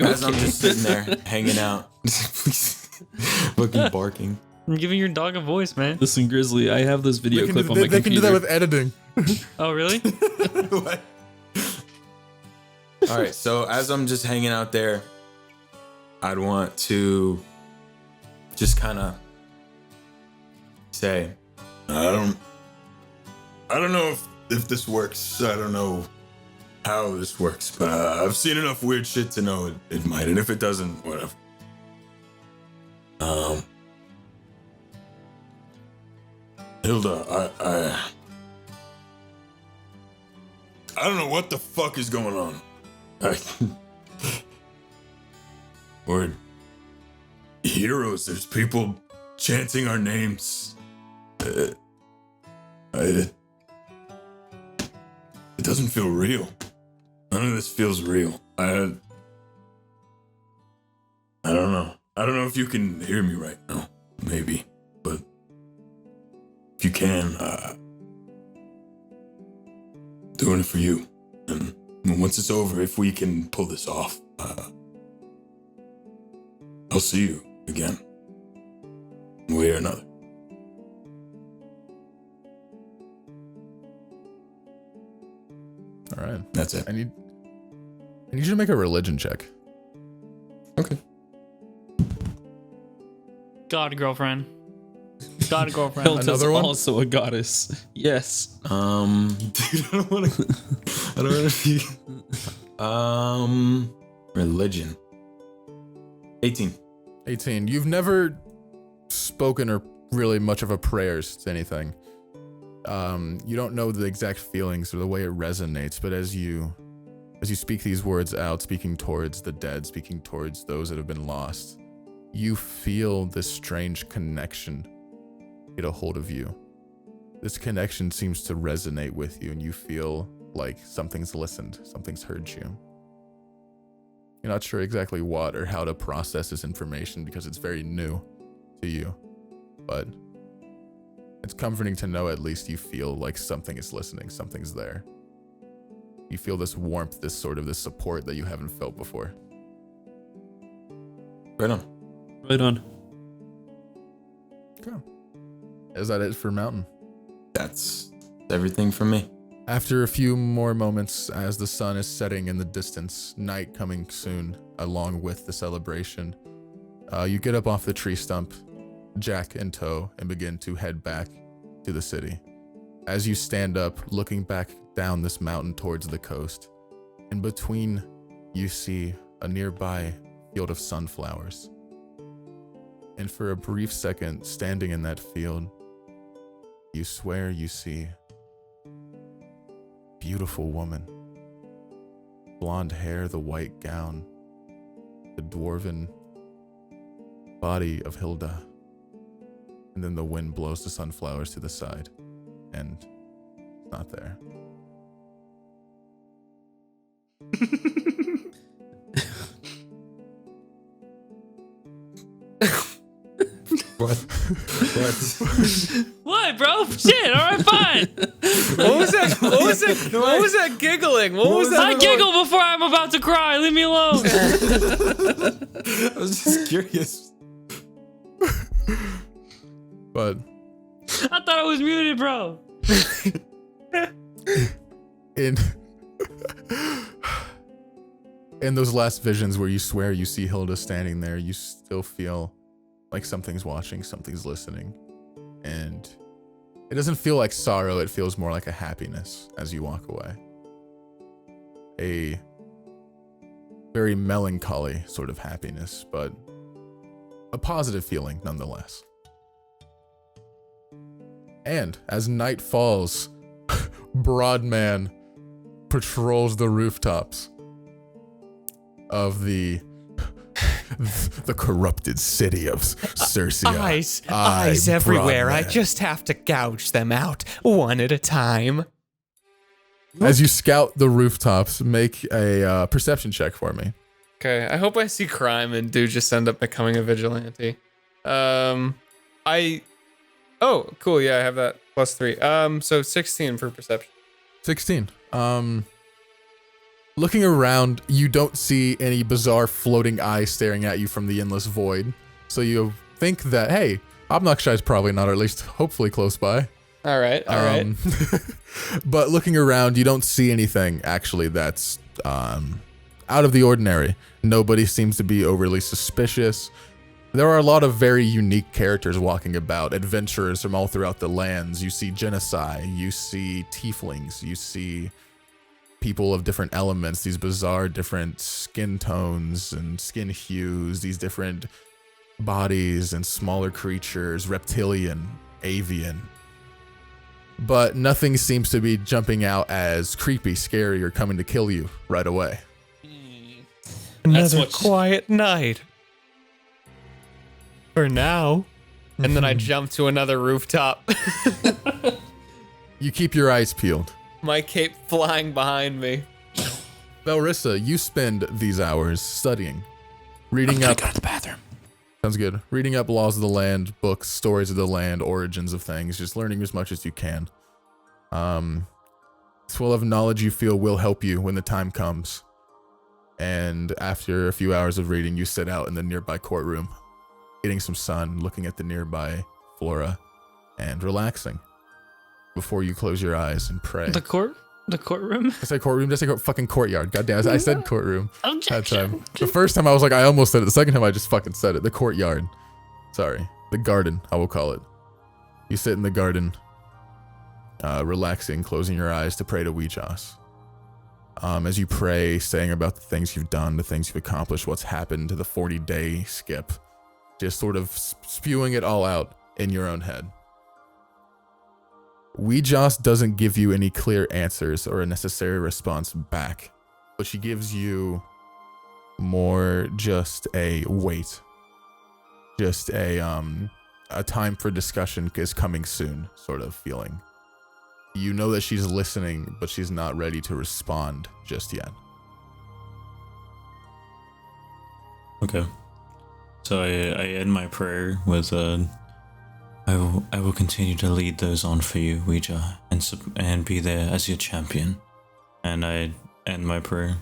As I'm just sitting there hanging out, fucking barking. I'm giving your dog a voice, man. Listen, Grizzly, I have this video clip on my They can do computer. that with editing. Oh, really? What? All right, so as I'm just hanging out there, I'd want to just kind of say, I don't know if this works. I don't know how this works, but I've seen enough weird shit to know it might. And if it doesn't, whatever. Hilda, I don't know what the fuck is going on. We're heroes. There's people chanting our names. It doesn't feel real. None of this feels real. I don't know. I don't know if you can hear me right now. Maybe. But if you can, doing it for you. And once it's over, if we can pull this off, I'll see you again. One way or another. All right. That's it. I need you to make a religion check. okay. God, girlfriend. God, girlfriend. Hilda's Another one? also a goddess. Yes. Dude, I don't want to be. Religion. 18. 18. You've never spoken or really much of a prayers to anything. You don't know the exact feelings or the way it resonates, but as you speak these words out, speaking towards the dead, speaking towards those that have been lost, you feel this strange connection get a hold of you. This connection seems to resonate with you, and you feel like something's listened, something's heard you. You're not sure exactly what or how to process this information because it's very new to you, but it's comforting to know at least you feel like something is listening, something's there. You feel this warmth, this support that you haven't felt before. Right on. Right on. Okay. Is that it for Mountain? That's everything for me. After a few more moments, as the sun is setting in the distance, night coming soon, along with the celebration, you get up off the tree stump, Jack in tow, and begin to head back to the city. As you stand up, looking back down this mountain towards the coast, in between, you see a nearby field of sunflowers. And for a brief second, standing in that field, you swear you see a beautiful woman. blonde hair, the white gown, the dwarven body of Hilda. And then the wind blows the sunflowers to the side, and it's not there. What? What, bro? Shit. All right, fine. What was that? What was that giggling? What was that? I giggle before I'm about to cry. Leave me alone. I was just curious. But I thought I was muted, bro. in those last visions where you swear you see Hilda standing there, you still feel like something's watching, something's listening. And it doesn't feel like sorrow, it feels more like a happiness as you walk away. A very melancholy sort of happiness, but a positive feeling nonetheless. And as night falls, Br'aad Man patrols the rooftops of the corrupted city of Circia. Eyes everywhere. I Br'aad Man. just have to gouge them out one at a time. As you scout the rooftops, make a perception check for me. Okay, I hope I see crime and do just end up becoming a vigilante. Oh, cool. Yeah, I have that +3. So 16 for perception. 16. Looking around, you don't see any bizarre floating eyes staring at you from the endless void. So you think that, hey, Obnoxi's probably not, or at least hopefully close by. All right. But looking around, you don't see anything actually that's out of the ordinary. Nobody seems to be overly suspicious. There are a lot of very unique characters walking about, adventurers from all throughout the lands. You see genocide, you see tieflings, you see people of different elements, these bizarre different skin tones and skin hues, these different bodies and smaller creatures, reptilian, avian. But nothing seems to be jumping out as creepy, scary, or coming to kill you right away. Another quiet night. For now. And then I jump to another rooftop. You keep your eyes peeled. My cape flying behind me. Valrissa, you spend these hours studying, reading up. Go to the bathroom. Sounds good. Reading up laws of the land, books, stories of the land, origins of things, just learning as much as you can. This well of knowledge you feel will help you when the time comes. And after a few hours of reading, you sit out in the nearby courtroom, getting some sun, looking at the nearby flora, and relaxing before you close your eyes and pray. The courtroom? I said courtroom, just like fucking courtyard. Goddamn, I said courtroom that time. Objection. The first time I was like, I almost said it. The second time I just fucking said it. The courtyard. Sorry. The garden, I will call it. You sit in the garden, relaxing, closing your eyes to pray to Weejas. As you pray, saying about the things you've done, the things you've accomplished, what's happened to the 40-day skip. Just sort of spewing it all out in your own head. Weejas doesn't give you any clear answers or a necessary response back, but she gives you more just a wait. Just a time for discussion is coming soon sort of feeling. You know that she's listening, but she's not ready to respond just yet. Okay. So I end my prayer with I will continue to lead those on for you, Ouija, and be there as your champion. And I end my prayer.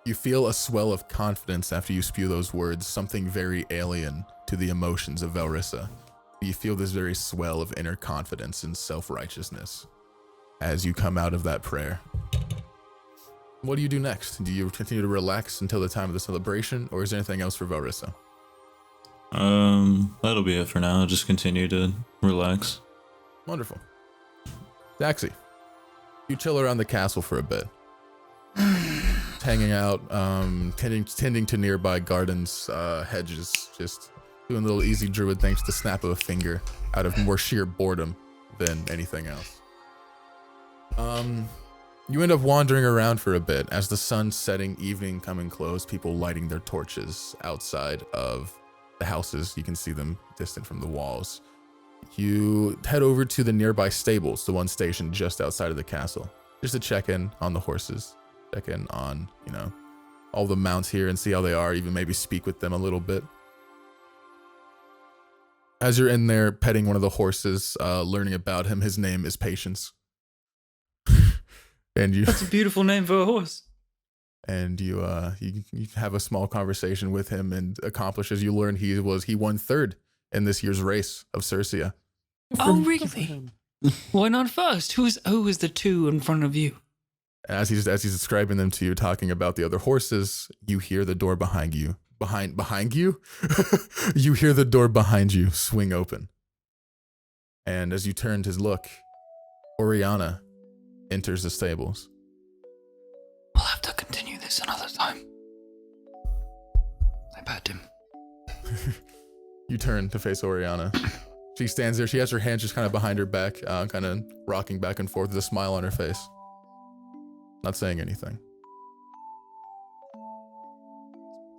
You feel a swell of confidence after you spew those words, something very alien to the emotions of Valrissa. You feel this very swell of inner confidence and self-righteousness as you come out of that prayer. What do you do next? Do you continue to relax until the time of the celebration, or is there anything else for Valrissa? That'll be it for now. I'll just continue to relax. Wonderful. Daxi, you chill around the castle for a bit. Hanging out, tending to nearby gardens, hedges, just doing little easy druid things to snap of a finger out of more sheer boredom than anything else. You end up wandering around for a bit as the sun's setting, evening coming close, people lighting their torches outside of the houses. You can see them distant from the walls. You head over to the nearby stables, the one stationed just outside of the castle, just to check in on the horses, check in on, all the mounts here and see how they are, even maybe speak with them a little bit. As you're in there petting one of the horses, learning about him, his name is Patience. And That's a beautiful name for a horse. And you have a small conversation with him and accomplish, as you learn he won third in this year's race of Circia. Oh, really? Why not first? Who is the two in front of you? As he's describing them to you, talking about the other horses, you hear the door behind you. Behind you? You hear the door behind you swing open. And as you turn to look, Oriana enters the stables. We'll have to continue this another time. I bet him. You turn to face Oriana. She stands there. She has her hands just kind of behind her back, kind of rocking back and forth with a smile on her face. Not saying anything.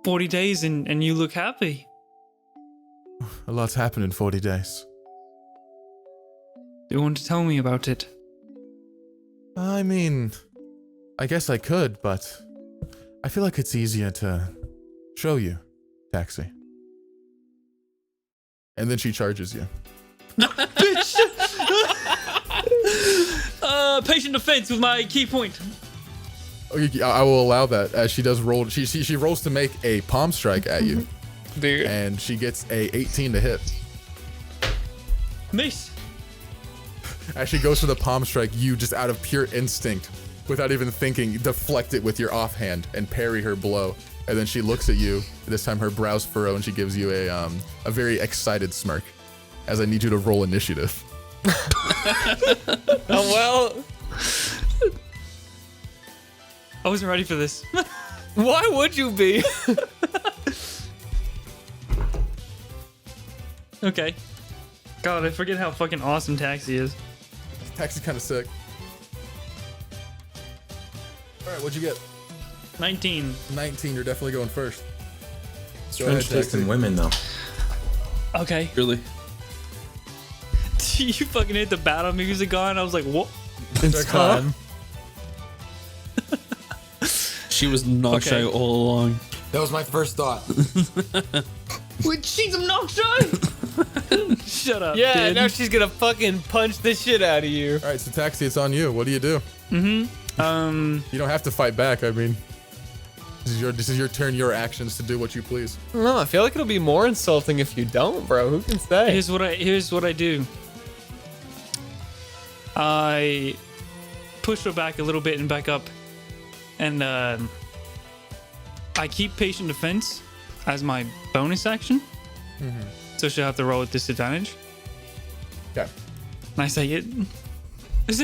40 days and you look happy. A lot's happened in 40 days. Do you want to tell me about it? I mean, I guess I could, but I feel like it's easier to show you, Taxi. And then she charges you. Patient defense with my key point. Okay, I will allow that, as she does roll. She rolls to make a palm strike at you. Dude. And she gets a 18 to hit. Miss. As she goes for the palm strike, you just out of pure instinct, without even thinking, deflect it with your offhand and parry her blow. And then she looks at you. This time her brows furrow and she gives you a very excited smirk. As I need you to roll initiative. Oh, well. I wasn't ready for this. Why would you be? Okay. God, I forget how fucking awesome Taxi is. Taxi's kind of sick. All right, what'd you get? 19. 19. You're definitely going first. Go Strange ahead, taste in Taxi. women, though. Okay. Really? You fucking hit the battle music on. I was like, what? It's time. She was not shy Okay. all along. That was my first thought. Wait, she's obnoxious. Shut up. Yeah, dude. now she's gonna fucking punch the shit out of you. All right, so Taxi, it's on you. What do you do? You don't have to fight back. I mean, this is your turn, your actions to do what you please. No, I feel like it'll be more insulting if you don't, bro. Who can say? Here's what I do. I push her back a little bit and back up, and I keep patient defense as my bonus action. So she'll have to roll with disadvantage. Okay. And I say, isn't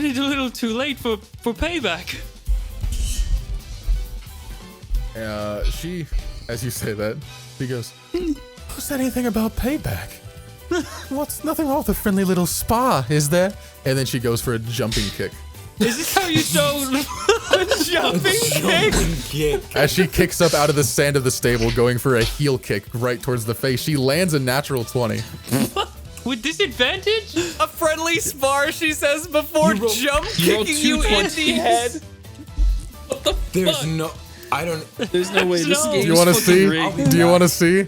it a little too late for payback? She, as you say that, she goes, "Who said anything about payback? What's nothing wrong with a friendly little spa, is there?" And then she goes for a jumping kick. Is this how you show Jumping kick. As she kicks up out of the sand of the stable, going for a heel kick right towards the face, she lands a natural 20. with disadvantage? A friendly spar, she says, before jump you rolled kicking you two in the 20s. head. There's no. I don't. There's no way. This No. game Do you is want to fucking see? rigged. Do you want to see?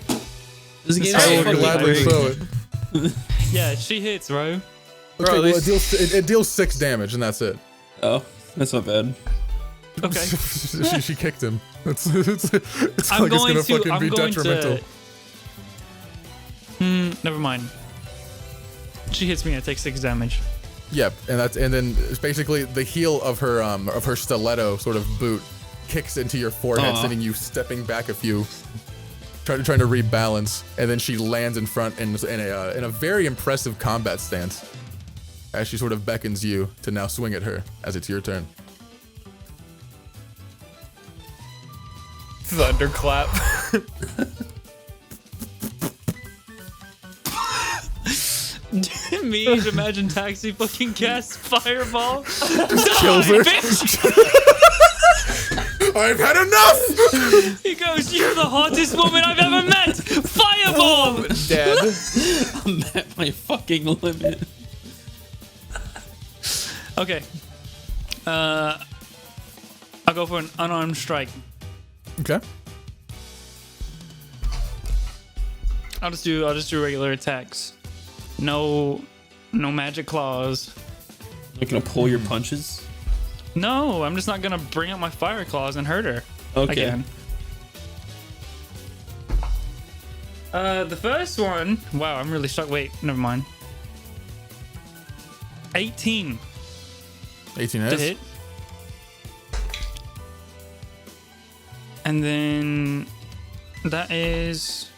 This game I is will fucking gladly rigged. show it. Yeah, she hits, bro. Okay, at well, least- it deals 6 damage, and that's it. Oh, that's not bad. Okay. she kicked him. It's like it's I'm going gonna to. fucking I'm be going detrimental. to. Never mind. She hits me. I take 6 damage. Yep, and then it's basically the heel of her stiletto sort of boot kicks into your forehead, Aw. sending you stepping back a few, trying to rebalance, and then she lands in front in a very impressive combat stance, as she sort of beckons you to now swing at her as it's your turn. Thunderclap. Me, imagine Taxi fucking casts fireball. kills her. I've had enough! He goes, "You're the hottest woman I've ever met! Fireball!" Dead. I'm at my fucking limit. Okay. I'll go for an unarmed strike. Okay. I'll just do regular attacks. No magic claws. You're gonna pull your punches? No, I'm just not gonna bring out my fire claws and hurt her. Okay. Again. The first one. Wow, I'm really stuck. Wait, never mind. 18 18 to hits. hit. And then that is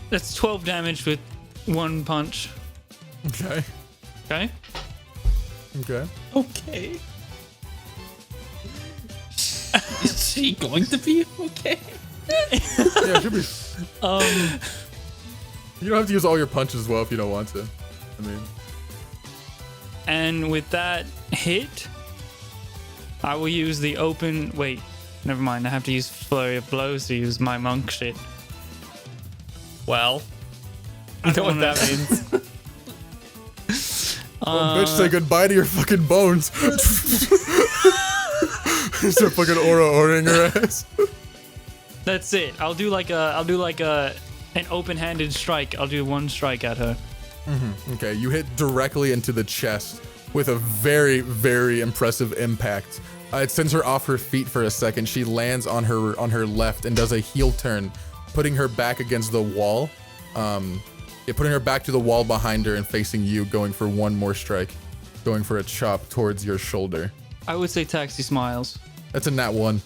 that's 12 damage with one punch. Okay. Okay. Okay. Okay. Is she going to be okay? Yeah, it should be. You don't have to use all your punches as well if you don't want to. I mean, And with that hit, I will use the open. Wait, never mind. I have to use Flurry of Blows to use my monk shit. Well, you know what that means. bitch, say goodbye to your fucking bones. Start fucking aura-oraing her ass. That's it. I'll do like an open-handed strike. I'll do one strike at her. Okay, you hit directly into the chest with a very, very impressive impact. It sends her off her feet for a second. She lands on her left and does a heel turn, putting her back against the wall. Putting her back to the wall behind her and facing you, going for one more strike, going for a chop towards your shoulder. I would say Taxi smiles. That's a nat 1.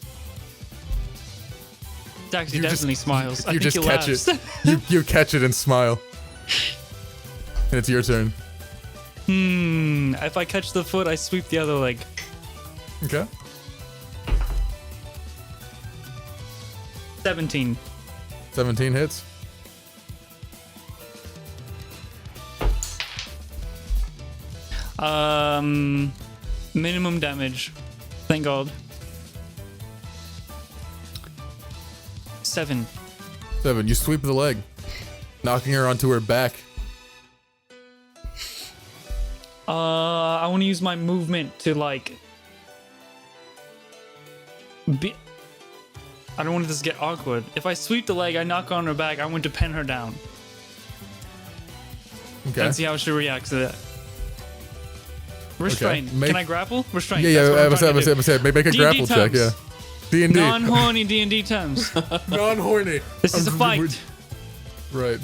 Taxi You just- definitely smiles. I You think just he catch laughs. it. You catch it and smile. And it's your turn. If I catch the foot, I sweep the other leg. Okay. 17. 17 hits. Minimum damage. Thank God. 7. 7. You sweep the leg, knocking her onto her back. I want to use my movement to like. I don't want this to get awkward. If I sweep the leg, I knock on her back. I want to pin her down Okay. and see how she reacts to that. Restrain. Make- Can I grapple? Restrain. Yeah, That's what I I'm was trying to do. saying, make a D&D grapple check. terms. Yeah. D&D. Non-horny D&D terms. Non-horny. This is a fight. Right.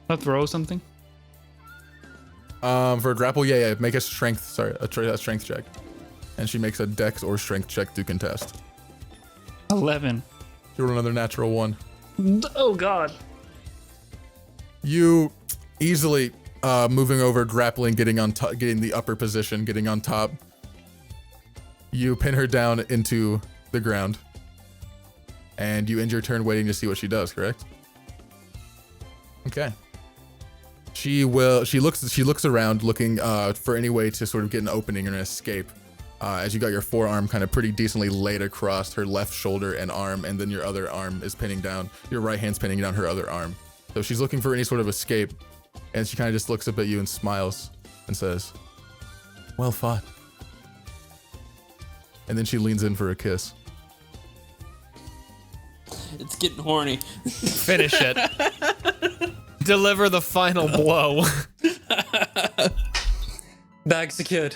I'll throw something. For a grapple, yeah. Make a strength. A strength check, and she makes a dex or strength check to contest. 11. You roll another natural 1. Oh God. You easily moving over, grappling, getting on top, getting the upper position, getting on top. You pin her down into the ground, and you end your turn waiting to see what she does. Correct? Okay. She looks around, looking for any way to sort of get an opening or an escape. As you got your forearm kind of pretty decently laid across her left shoulder and arm, and then your other arm is pinning down. Your right hand's pinning down her other arm. So she's looking for any sort of escape, and she kind of just looks up at you and smiles and says, "Well fought." And then she leans in for a kiss. It's getting horny. Finish it. Deliver the final blow. Bag secured.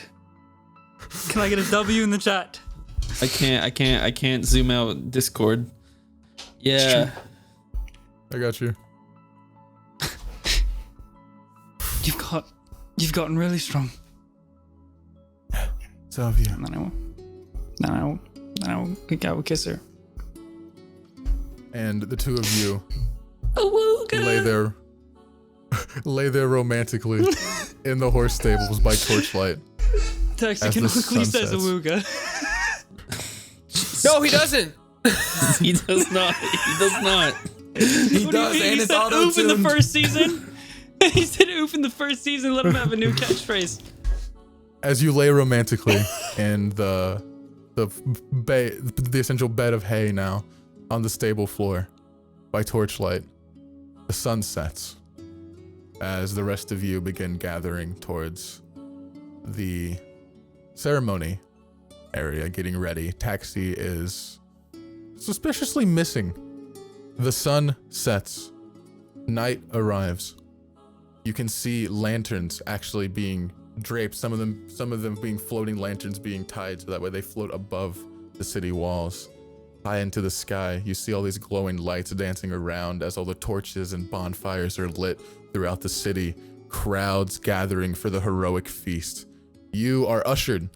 Can I get a W in the chat? I can't zoom out Discord. Yeah. I got you. You've gotten really strong. So have you. And then I will kiss her. And the two of you Awooga. lay there romantically in the horse stables by torchlight. Taxi as can the quickly sun says sets. awooga. No, he doesn't. He does not. He does not. He What do you does, mean? and He it's said oof in the auto-tuned. first season. He said oof in the first season. Let him have a new catchphrase. As you lay romantically in the essential bed of hay now on the stable floor by torchlight, the sun sets as the rest of you begin gathering towards the ceremony area, getting ready. Taxi is suspiciously missing. The sun sets. Night arrives. You can see lanterns actually being draped, some of them being floating lanterns being tied so that way they float above the city walls, high into the sky. You see all these glowing lights dancing around as all the torches and bonfires are lit throughout the city, crowds gathering for the heroic feast. You are ushered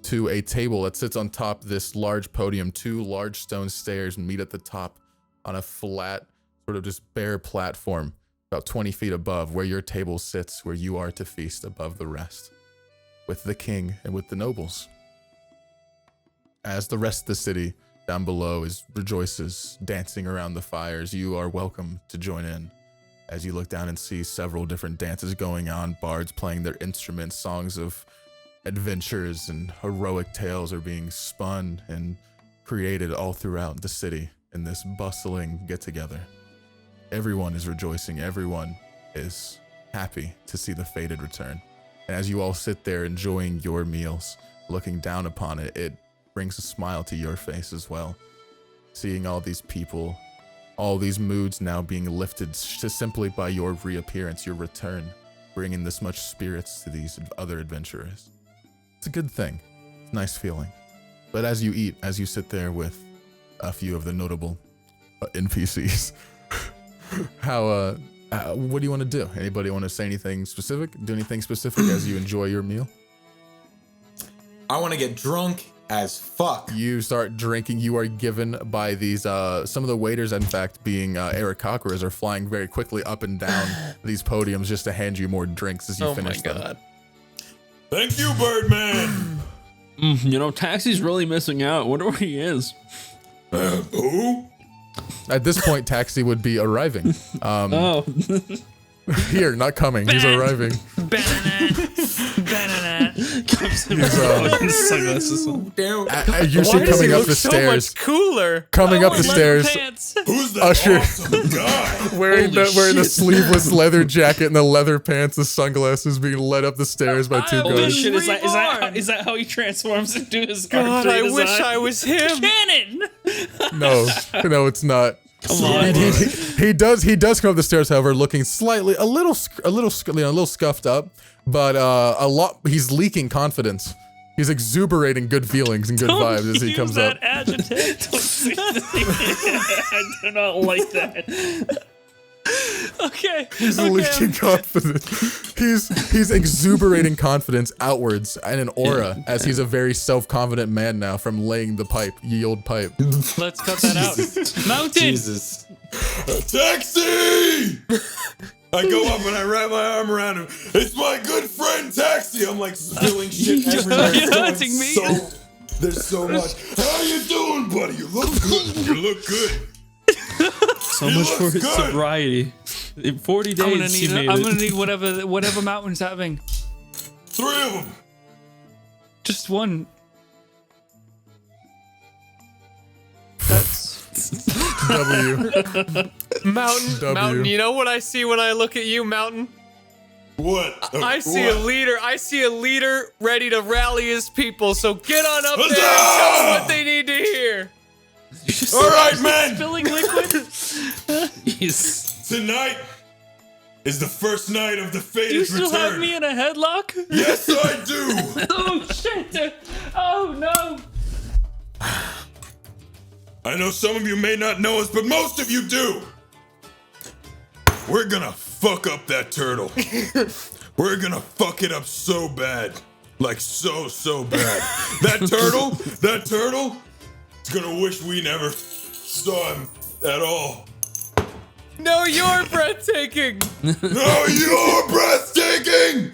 to a table that sits on top of this large podium. 2 large stone stairs meet at the top on a flat, sort of just bare platform about 20 feet above where your table sits, where you are to feast above the rest, with the king and with the nobles. As the rest of the city down below rejoices, dancing around the fires, you are welcome to join in. As you look down and see several different dances going on, bards playing their instruments, songs of adventures and heroic tales are being spun and created all throughout the city in this bustling get-together. Everyone is rejoicing. Everyone is happy to see the fated return. And as you all sit there enjoying your meals, looking down upon it, it brings a smile to your face as well. Seeing all these people, all these moods now being lifted just simply by your reappearance, your return, bringing this much spirits to these other adventurers. It's a good thing. It's a nice feeling. But as you eat, as you sit there with a few of the notable NPCs, what do you want to do? Anybody want to say anything specific? Do anything specific as you enjoy your meal? I want to get drunk as fuck. You start drinking. You are given by these, some of the waiters, in fact, being Aarakocras, are flying very quickly up and down these podiums just to hand you more drinks as you finish them. Oh my god. Thank you, Birdman. You know, Taxi's really missing out. I wonder where he is. Who? At this point, Taxi would be arriving. Oh. Here, not coming. He's arriving. Comes in with sunglasses on. Usually coming up the stairs. So much cooler. Coming up the stairs. Who's that Usher. awesome guy? Wearing the sleeveless leather jacket and the leather pants, the sunglasses, being led up the stairs by 2 Holy guys. shit, is that how he transforms into his God, character I design? wish I was him. Cannon. No, it's not. Come on. He does come up the stairs, however, looking slightly a little scuffed up, but he's leaking confidence. He's exuberating good feelings and good vibes as he comes up. Adjective. I do not like that. Okay. He's leaking confidence. He's exuberating confidence outwards and an aura, as he's a very self-confident man now from laying the pipe, ye old pipe. Let's cut that out. Mountain. Jesus. Taxi! I go up and I wrap my arm around him. It's my good friend Taxi. I'm like spilling shit everywhere. You're It's going hunting me. There's so much. How you doing, buddy? You look good. You look good. So He much for looks his good. sobriety. In 40 days, he made I'm it. gonna need whatever Mountain's having. 3 of them. Just one. That's W. Mountain, W. Mountain, you know what I see when I look at you, Mountain? What? I see a What? leader. I see a leader ready to rally his people. So get on up there and Huzzah! tell them what they need to hear. All right, man. spilling liquid. Tonight is the first night of the fated You still return. have me in a headlock? Yes, I do. Oh shit! Oh no! I know some of you may not know us, but most of you do. We're gonna fuck up that turtle. We're gonna fuck it up so bad. Like so bad. That turtle is gonna wish we never saw him at all. No, you're breathtaking. No, you're breathtaking!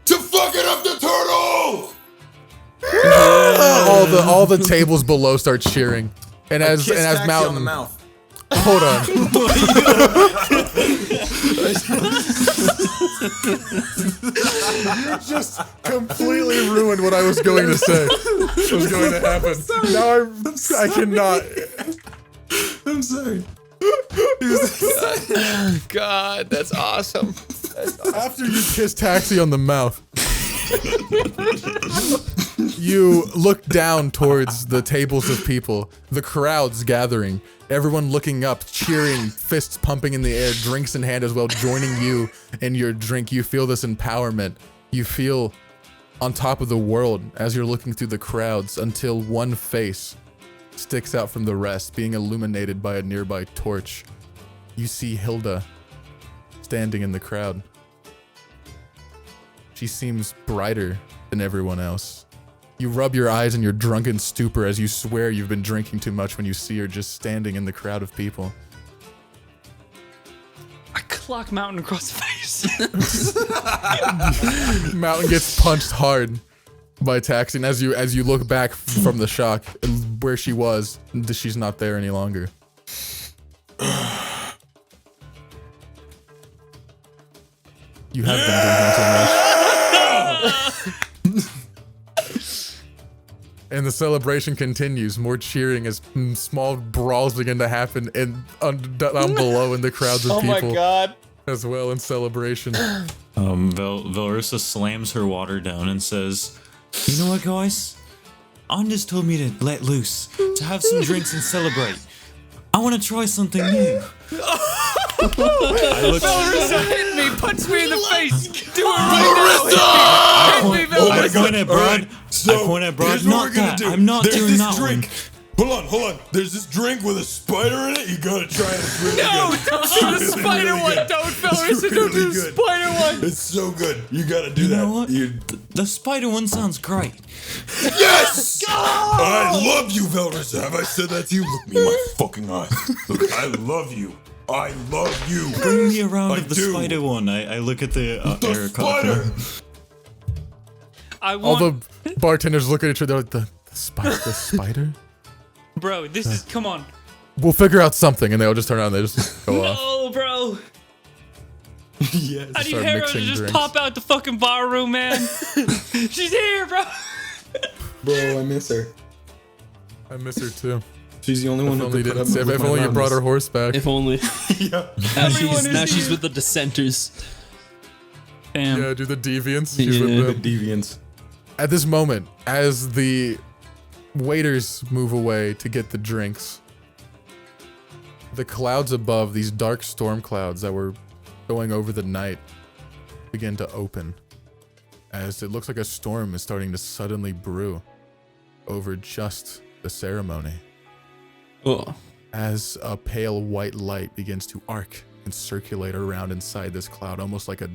To fucking up the turtle! All the tables below start cheering. And as Taxi on the Mountain, mouth. hold on. Just completely ruined what I was going to say. What was going to happen. Now I cannot. I'm sorry. God, that's awesome. After you kiss Taxi on the mouth, you look down towards the tables of people, the crowds gathering, everyone looking up, cheering, fists pumping in the air, drinks in hand as well, joining you in your drink. You feel this empowerment. You feel on top of the world as you're looking through the crowds until one face sticks out from the rest, being illuminated by a nearby torch. You see Hilda standing in the crowd. She seems brighter than everyone else. You rub your eyes in your drunken stupor as you swear you've been drinking too much when you see her just standing in the crowd of people. I clock Mountain across the face. Mountain gets punched hard by Taxi, and as you look back from the shock, where she was, she's not there any longer. You have been drinking too much. And the celebration continues. More cheering as small brawls begin to happen down below in the crowds of people. Oh my God. As well in celebration. Valrissa slams her water down and says, "You know what, guys? Anders told me to let loose, to have some drinks and celebrate. I want to try something new." Valrissa, hit me! Punch me in the face! Do it right now! Hit me, Oh my I God. point at Alright, Br'aad. so I point at Br'aad. here's what Not we're gonna that. do. I'm not There's doing this that drink. one. Hold on. There's this drink with a spider in it. You gotta try it. It's really No, good. don't do the spider one! Don't, Valrissa, don't do the spider one! It's so good. You gotta do You that. know what? The spider one sounds great. Yes! I love you, Valrissa. Have I said that to you? Look me in my fucking eyes. Look, I love you. I love you. Bring me around I of the do. spider one. I look at the The Eric. spider. I All want, the bartenders look at each other like, the spider? bro. This is come on. We'll figure out something, and they all just turn around and they just go off. No, bro. Yes. I need start Hera to mixing just drinks. pop out the fucking bar room, man. She's here, bro. Bro, I miss her. I miss her too. She's the only one If who only, could put up with if my only you brought her madness. horse back. If only. Yeah. Now she's with the dissenters. Damn. Yeah, do the deviants. She's with Yeah. them. Deviants. At this moment, as the waiters move away to get the drinks, the clouds above, these dark storm clouds that were going over the night, begin to open. As it looks like a storm is starting to suddenly brew over just the ceremony. Oh. As a pale white light begins to arc and circulate around inside this cloud, almost like a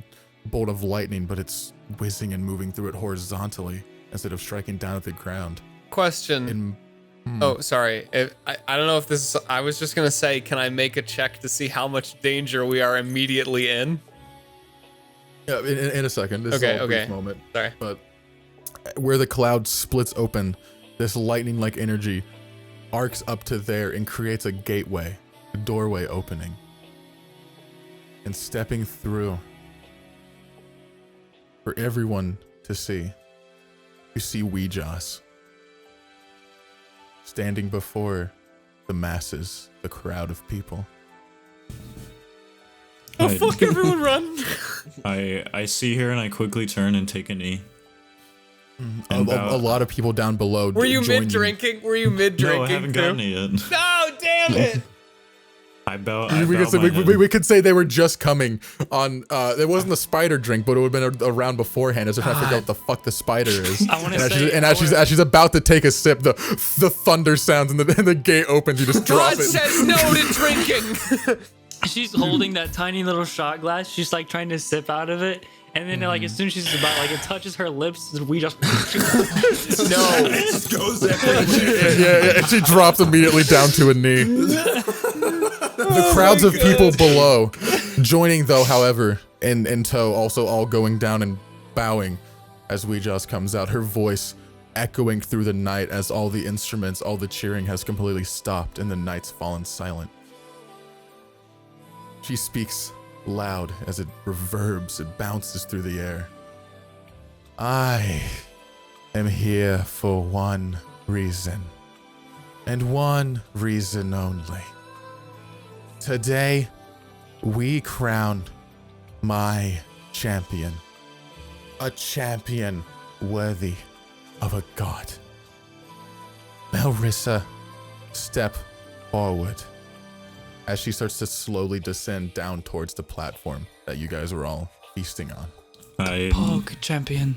bolt of lightning, but it's whizzing and moving through it horizontally instead of striking down at the ground. Question. Oh, sorry. I don't know if this is. I was just gonna say, can I make a check to see how much danger we are immediately in? Yeah, in a second. This Okay, is all a brief okay. moment. Sorry. But where the cloud splits open, this lightning-like energy arcs up to there and creates a gateway, a doorway opening. And stepping through for everyone to see, you see Weejas standing before the masses, the crowd of people. Oh I- fuck! Everyone run! I see her and I quickly turn and take a knee. A And bow- lot of people down below. Were you join mid drinking? Were you mid drinking? No, I haven't gotten it yet. No, damn it! I bow. We could say we could say they were just coming on. It wasn't a spider drink, but it would have been around beforehand. As if I forget what the fuck the spider is. I wanna and say- as she's about to take a sip, the thunder sounds and the gate opens. You just drop God it. says no to drinking. She's holding that tiny little shot glass. She's like trying to sip out of it. And then like as soon as she's about like it touches her lips, we just No. It just goes everywhere. Yeah, and she drops immediately down to a knee. The crowds of people below, joining though, however, in tow, also all going down and bowing as Weejas comes out. Her voice echoing through the night as all the instruments, all the cheering has completely stopped and the night's fallen silent. She speaks loud as it reverbs, it bounces through the air. I am here for one reason, and one reason only. Today, we crown my champion. A champion worthy of a god. Melrissa, step forward. As she starts to slowly descend down towards the platform that you guys are all feasting on. Pog champion.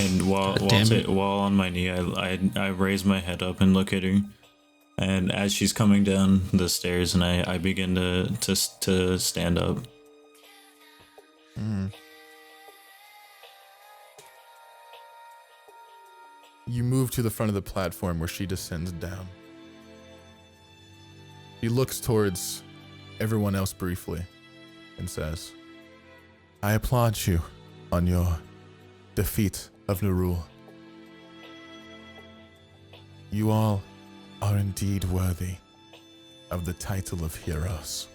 And while on my knee, I raise my head up and look at her. And as she's coming down the stairs, and I begin to stand up. You move to the front of the platform where she descends down. He looks towards everyone else briefly and says, I applaud you on your defeat of Nerul. You all are indeed worthy of the title of heroes.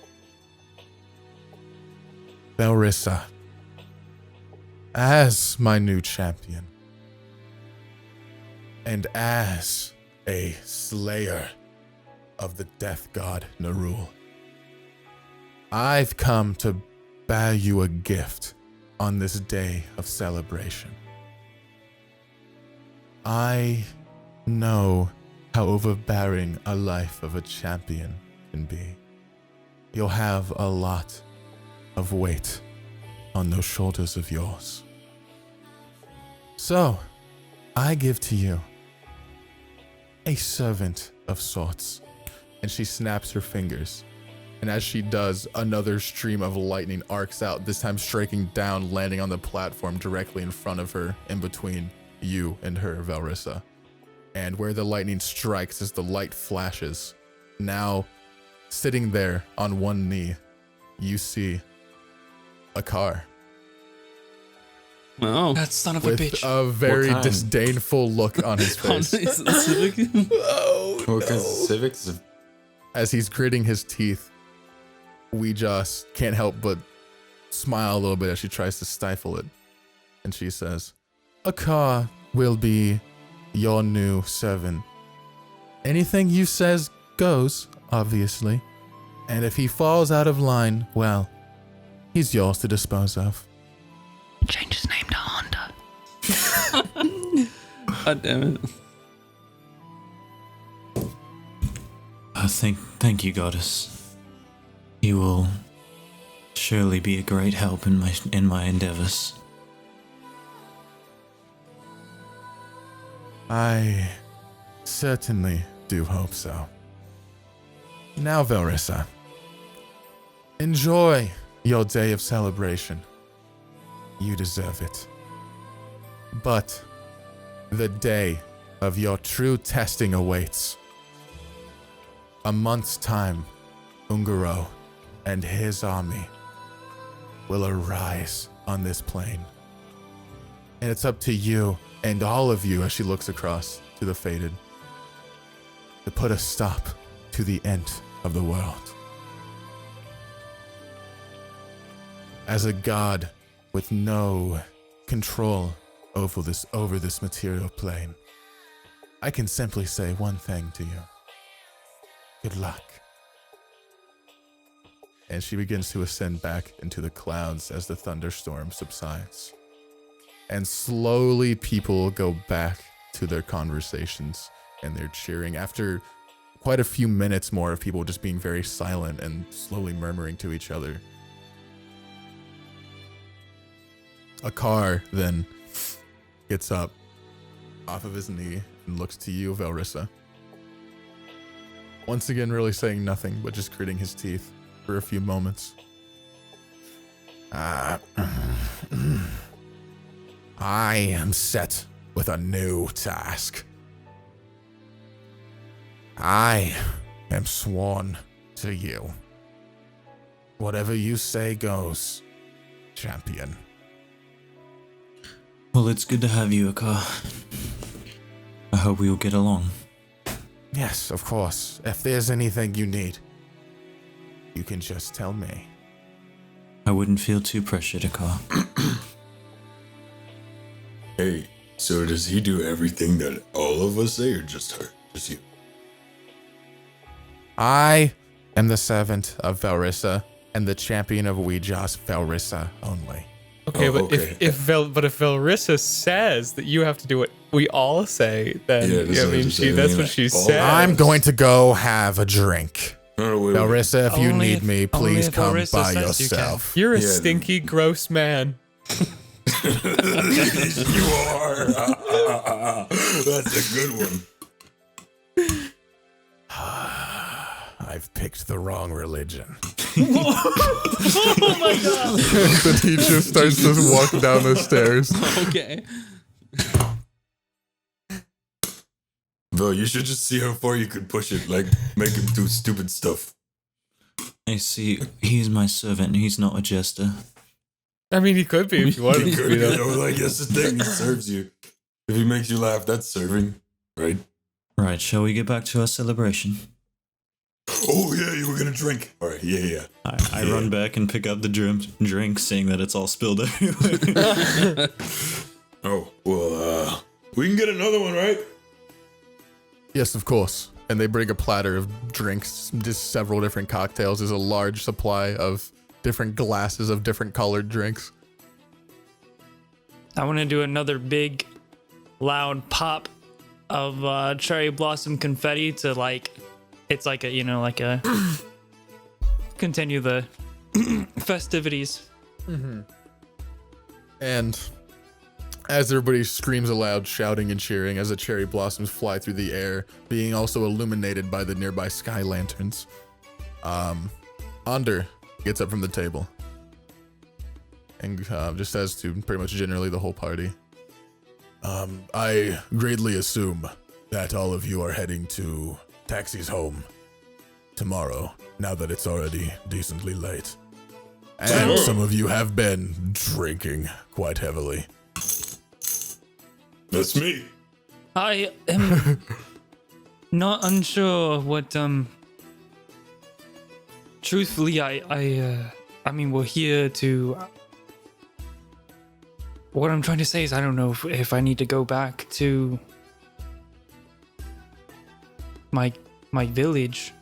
Belrissa, as my new champion, and as a slayer of the death god Nerul, I've come to bear you a gift on this day of celebration. I know how overbearing a life of a champion can be. You'll have a lot of weight on those shoulders of yours. So, I give to you a servant of sorts. And she snaps her fingers. And as she does, another stream of lightning arcs out, this time striking down, landing on the platform directly in front of her, in between you and her, Valrissa. And where the lightning strikes as the light flashes, now sitting there on one knee, you see a car. Wow. That son of a With bitch. a very What kind? disdainful look on his face. Because Civics. As he's gritting his teeth, we just can't help but smile a little bit as she tries to stifle it. And she says, a car will be your new servant. Anything you says goes, obviously. And if he falls out of line, well, he's yours to dispose of. Change his name to Honda. God damn it. Thank you, goddess. You will surely be a great help in my endeavors. I certainly do hope so. Now, Velrissa, enjoy your day of celebration. You deserve it. But the day of your true testing awaits. A month's time, Ungaro and his army will arise on this plain. And it's up to you and all of you, as she looks across to the Fated, to put a stop to the end of the world. As a god with no control over this material plane, I can simply say one thing to you. Good luck. And she begins to ascend back into the clouds as the thunderstorm subsides. And slowly people go back to their conversations and their cheering after quite a few minutes more of people just being very silent and slowly murmuring to each other. A car then gets up off of his knee and looks to you, Velrissa. Once again, really saying nothing, but just gritting his teeth for a few moments. I am set with a new task. I am sworn to you. Whatever you say goes, champion. Well, it's good to have you, Akar. I hope we will get along. Yes, of course. If there's anything you need, you can just tell me. I wouldn't feel too pressured, Akar. Hey, so does he do everything that all of us say, or just her? Just you? I am the servant of Velrissa and the champion of Ouija's Velrissa only. Okay, Oh, but okay. if Velrissa says that you have to do what we all say, then Yeah, that's I what mean, I'm saying. that's Yeah, what she all- said. I'm going to go have a drink. No, wait. Velrissa, if you Only need if- me, only please if come Velrissa by says you can. yourself. You're a Yeah. stinky, gross man. You are. That's a good one. I've picked the wrong religion. Oh my god. The teacher starts to walk down the stairs. Okay. Bro, you should just see how far you could push it. Like, make him do stupid stuff. I see, he's my servant, he's not a jester. I mean, he could be if you wanted him to be. You though. know, like, that's the thing. He serves you. If he makes you laugh, that's serving, right? Right, shall we get back to our celebration? Oh, yeah, you were gonna drink. All right, yeah. I run back and pick up the drink, seeing that it's all spilled everywhere. Oh, well, we can get another one, right? Yes, of course. And they bring a platter of drinks, just several different cocktails. There's a large supply of different glasses of different colored drinks. I want to do another big, loud pop of cherry blossom confetti to like, it's like a, like a, continue the festivities. And as everybody screams aloud, shouting and cheering as the cherry blossoms fly through the air, being also illuminated by the nearby sky lanterns, Ander gets up from the table and just says to pretty much generally the whole party, I greatly assume that all of you are heading to Taxi's home tomorrow, now that it's already decently late. And some of you have been drinking quite heavily. That's me. I am not unsure what, truthfully, I mean, we're here to, what I'm trying to say is I don't know if I need to go back to my village.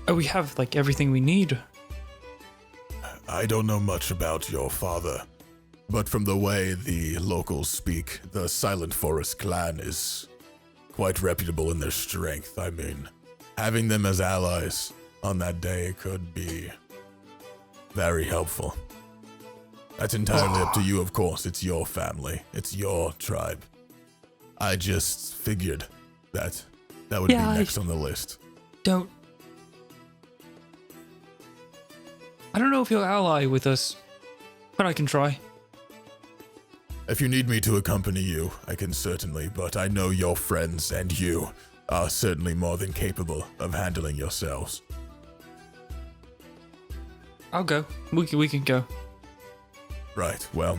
Oh, we have, like, everything we need. I don't know much about your father, but from the way the locals speak, the Silent Forest clan is quite reputable in their strength. I mean, having them as allies on that day could be very helpful. That's entirely up to you, of course. It's your family. It's your tribe. I just figured that would Yeah, be next on the list. I don't know if he'll ally with us, but I can try. If you need me to accompany you, I can certainly, but I know your friends and you are certainly more than capable of handling yourselves. I'll go. We can go. Right, well,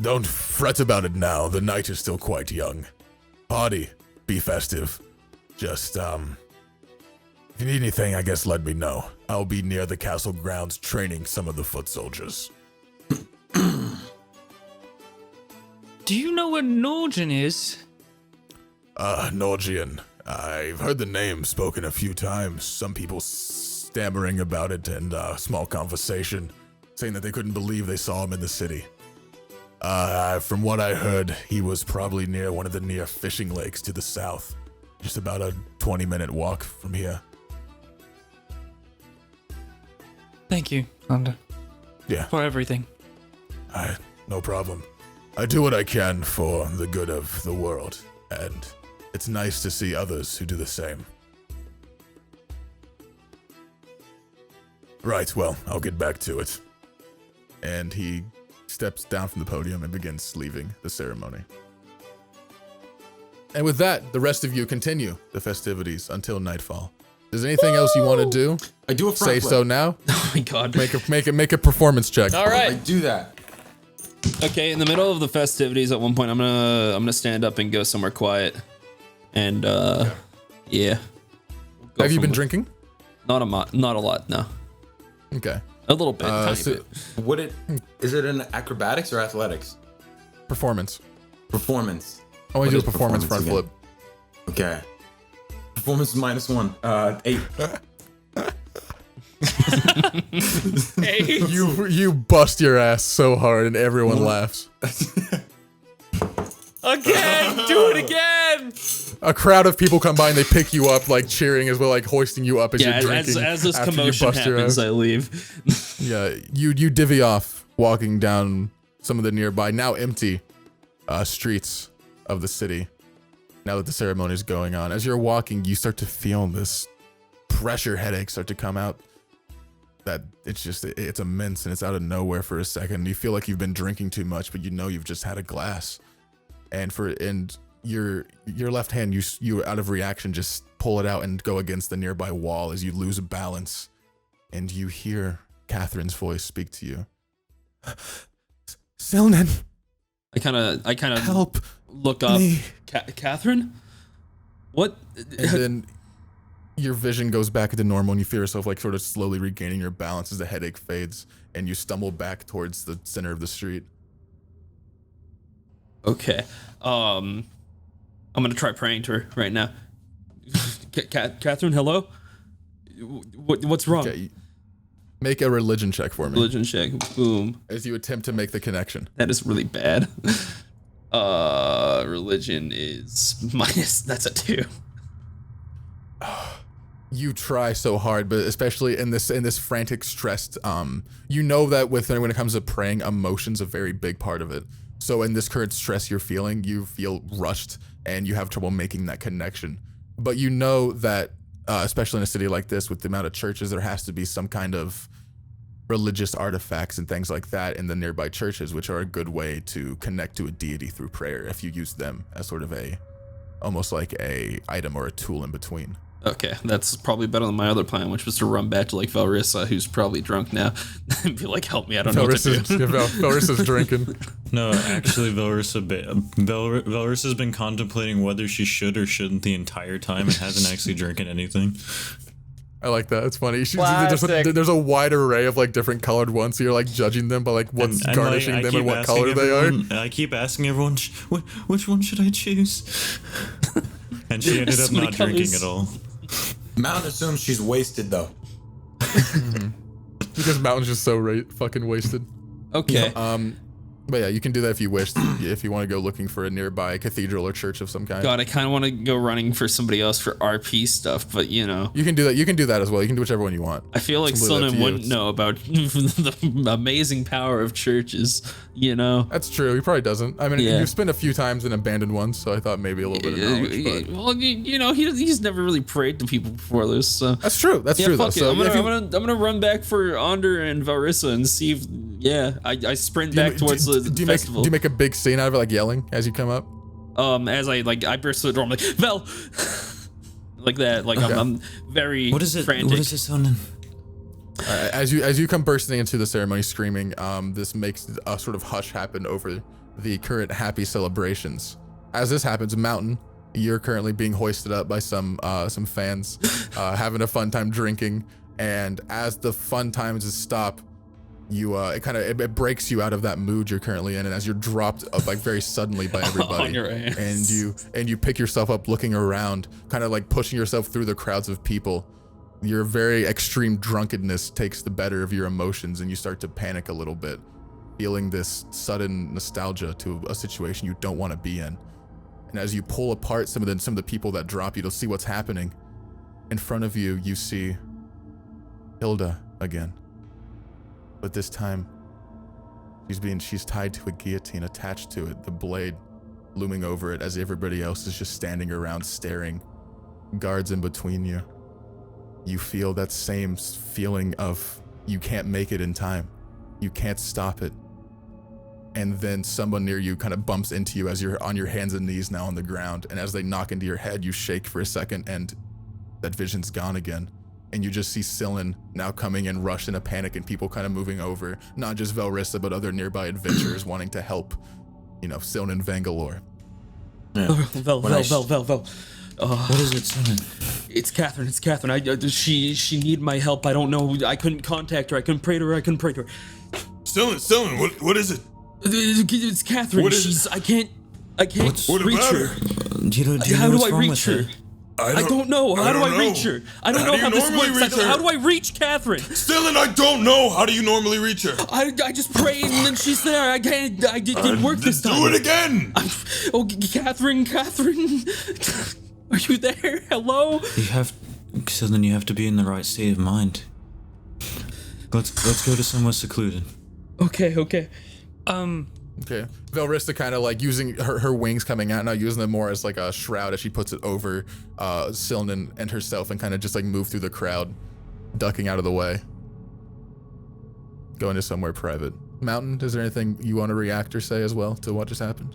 don't fret about it now. The night is still quite young. Party, be festive. Just, if you need anything, I guess let me know. I'll be near the castle grounds training some of the foot soldiers. Do you know what Norgin is? Norgian. I've heard the name spoken a few times. Some people stammering about it and small conversation, saying that they couldn't believe they saw him in the city. From what I heard, he was probably near one of the near fishing lakes to the south. Just about a 20-minute walk from here. Thank you, Ander, Yeah, for everything. no problem. I do what I can for the good of the world, and it's nice to see others who do the same. Right, well, I'll get back to it. And he steps down from the podium and begins leaving the ceremony. And with that, the rest of you continue the festivities until nightfall. Is there anything else you want to do? I do a front Say flip. so now. Oh my god. Make a performance check. All I right. do that. Okay, in the middle of the festivities, at one point, I'm gonna stand up and go somewhere quiet, and yeah. Go Have you been somewhere. drinking? Not a lot, no. Okay. A little bit, tiny bit. Is it in acrobatics or athletics? Performance. Performance. I want to What do a is performance front again? flip. Okay. Performance is -1. 8. You bust your ass so hard and everyone laughs. Again, do it again. A crowd of people come by and they pick you up, like cheering as well, like hoisting you up as Yeah, you're drinking. as this after you commotion bust your happens, ass. I leave. Yeah, you divvy off walking down some of the nearby, now empty, streets of the city. Now that the ceremony is going on, as you're walking, you start to feel this pressure headache start to come out. That it's immense and it's out of nowhere for a second. You feel like you've been drinking too much, but you know you've just had a glass. And your left hand, you out of reaction just pull it out and go against the nearby wall as you lose balance, and you hear Catherine's voice speak to you. Sylnan, I kind of help look up. me. Catherine? What? And then your vision goes back to normal and you feel yourself like sort of slowly regaining your balance as the headache fades and you stumble back towards the center of the street. Okay. I'm gonna try praying to her right now. Catherine, hello? What's wrong? Okay. Make a religion check for me. Religion check. Boom. As you attempt to make the connection. That is really bad. Religion is minus. That's a 2. You try so hard, but especially in this frantic, stressed, you know that when it comes to praying, emotion's a very big part of it. So in this current stress you're feeling, you feel rushed and you have trouble making that connection. But you know that, especially in a city like this, with the amount of churches, there has to be some kind of religious artifacts and things like that in the nearby churches, which are a good way to connect to a deity through prayer if you use them as sort of almost like a item or a tool in between. Okay, that's probably better than my other plan, which was to run back to like Valrissa, who's probably drunk now, and be like, "Help me! I don't know what to do." Valrissa's drinking. No, actually, Valrissa's been contemplating whether she should or shouldn't the entire time and hasn't actually drinking anything. I like that. It's funny. Classic. There's a wide array of like different colored ones, so you're like judging them by like what's And, garnishing like, I them keep and what asking color they are. everyone- I keep asking everyone, which one should I choose? And she ended up So many not drinking colors. at all. Mountain assumes she's wasted though. Because Mountain's just so fucking wasted. Okay. But yeah, you can do that if you wish. If you want to go looking for a nearby cathedral or church of some kind. God, I kind of want to go running for somebody else for RP stuff, but you know. You can do that. You can do that as well. You can do whichever one you want. I feel like Completely up to Sylnan you. wouldn't know about the amazing power of churches, you know? That's true. He probably doesn't. I mean, Yeah. you've spent a few times in abandoned ones, so I thought maybe a little bit of knowledge. But Well, you know, he's never really prayed to people before this, so. that's true. That's Yeah, true though. fuck it. So I'm if you- gonna run back for Onder and Valrissa and see if, I sprint do you- back towards the do you festival. do you make a big scene out of it, like yelling as you come up? As I burst through the door, I'm like, Vel! Like that, like Okay. I'm very What is it? frantic. What is it, Sylnan? As you come bursting into the ceremony screaming, this makes a sort of hush happen over the current happy celebrations. As this happens, Mountain, you're currently being hoisted up by some fans, having a fun time drinking, and as the fun times stop, it breaks you out of that mood you're currently in, and as you're dropped like very suddenly by everybody, On your ass. and you pick yourself up looking around, kind of like pushing yourself through the crowds of people. Your very extreme drunkenness takes the better of your emotions, and you start to panic a little bit, feeling this sudden nostalgia to a situation you don't want to be in. And as you pull apart some of the people that drop you to see what's happening, in front of you, you see Hilda again. But this time, she's tied to a guillotine attached to it, the blade looming over it as everybody else is just standing around staring, guards in between you. You feel that same feeling of you can't make it in time. You can't stop it. And then someone near you kind of bumps into you as you're on your hands and knees now on the ground. And as they knock into your head, you shake for a second and that vision's gone again. and you just see Sylnan now coming in, rushed in a panic, and people kind of moving over. Not just Velrissa, but other nearby adventurers wanting to help, Sylnan Vangalore. Vel. What is it, Sylnan? It's Catherine. She need my help. I don't know. I couldn't contact her. I couldn't pray to her. Sylnan, what is it? It's Catherine. What is it? I can't What reach about her. her? Do you know How do what's I wrong reach with her? I don't know. How do I reach her? I don't know how this works. How do I reach Catherine? Sylnan, I don't know. How do you normally reach her? I just prayed and then she's there. I didn't work this time. Do it again. Catherine. Are you there? Hello? Sylnan, you have to be in the right state of mind. Let's go to somewhere secluded. Okay. Okay. Velrissa kind of like using her wings coming out now, using them more as like a shroud as she puts it over Sylnan and herself, and kind of just like move through the crowd, ducking out of the way. Going to somewhere private. Mountain, is there anything you want to react or say as well to what just happened?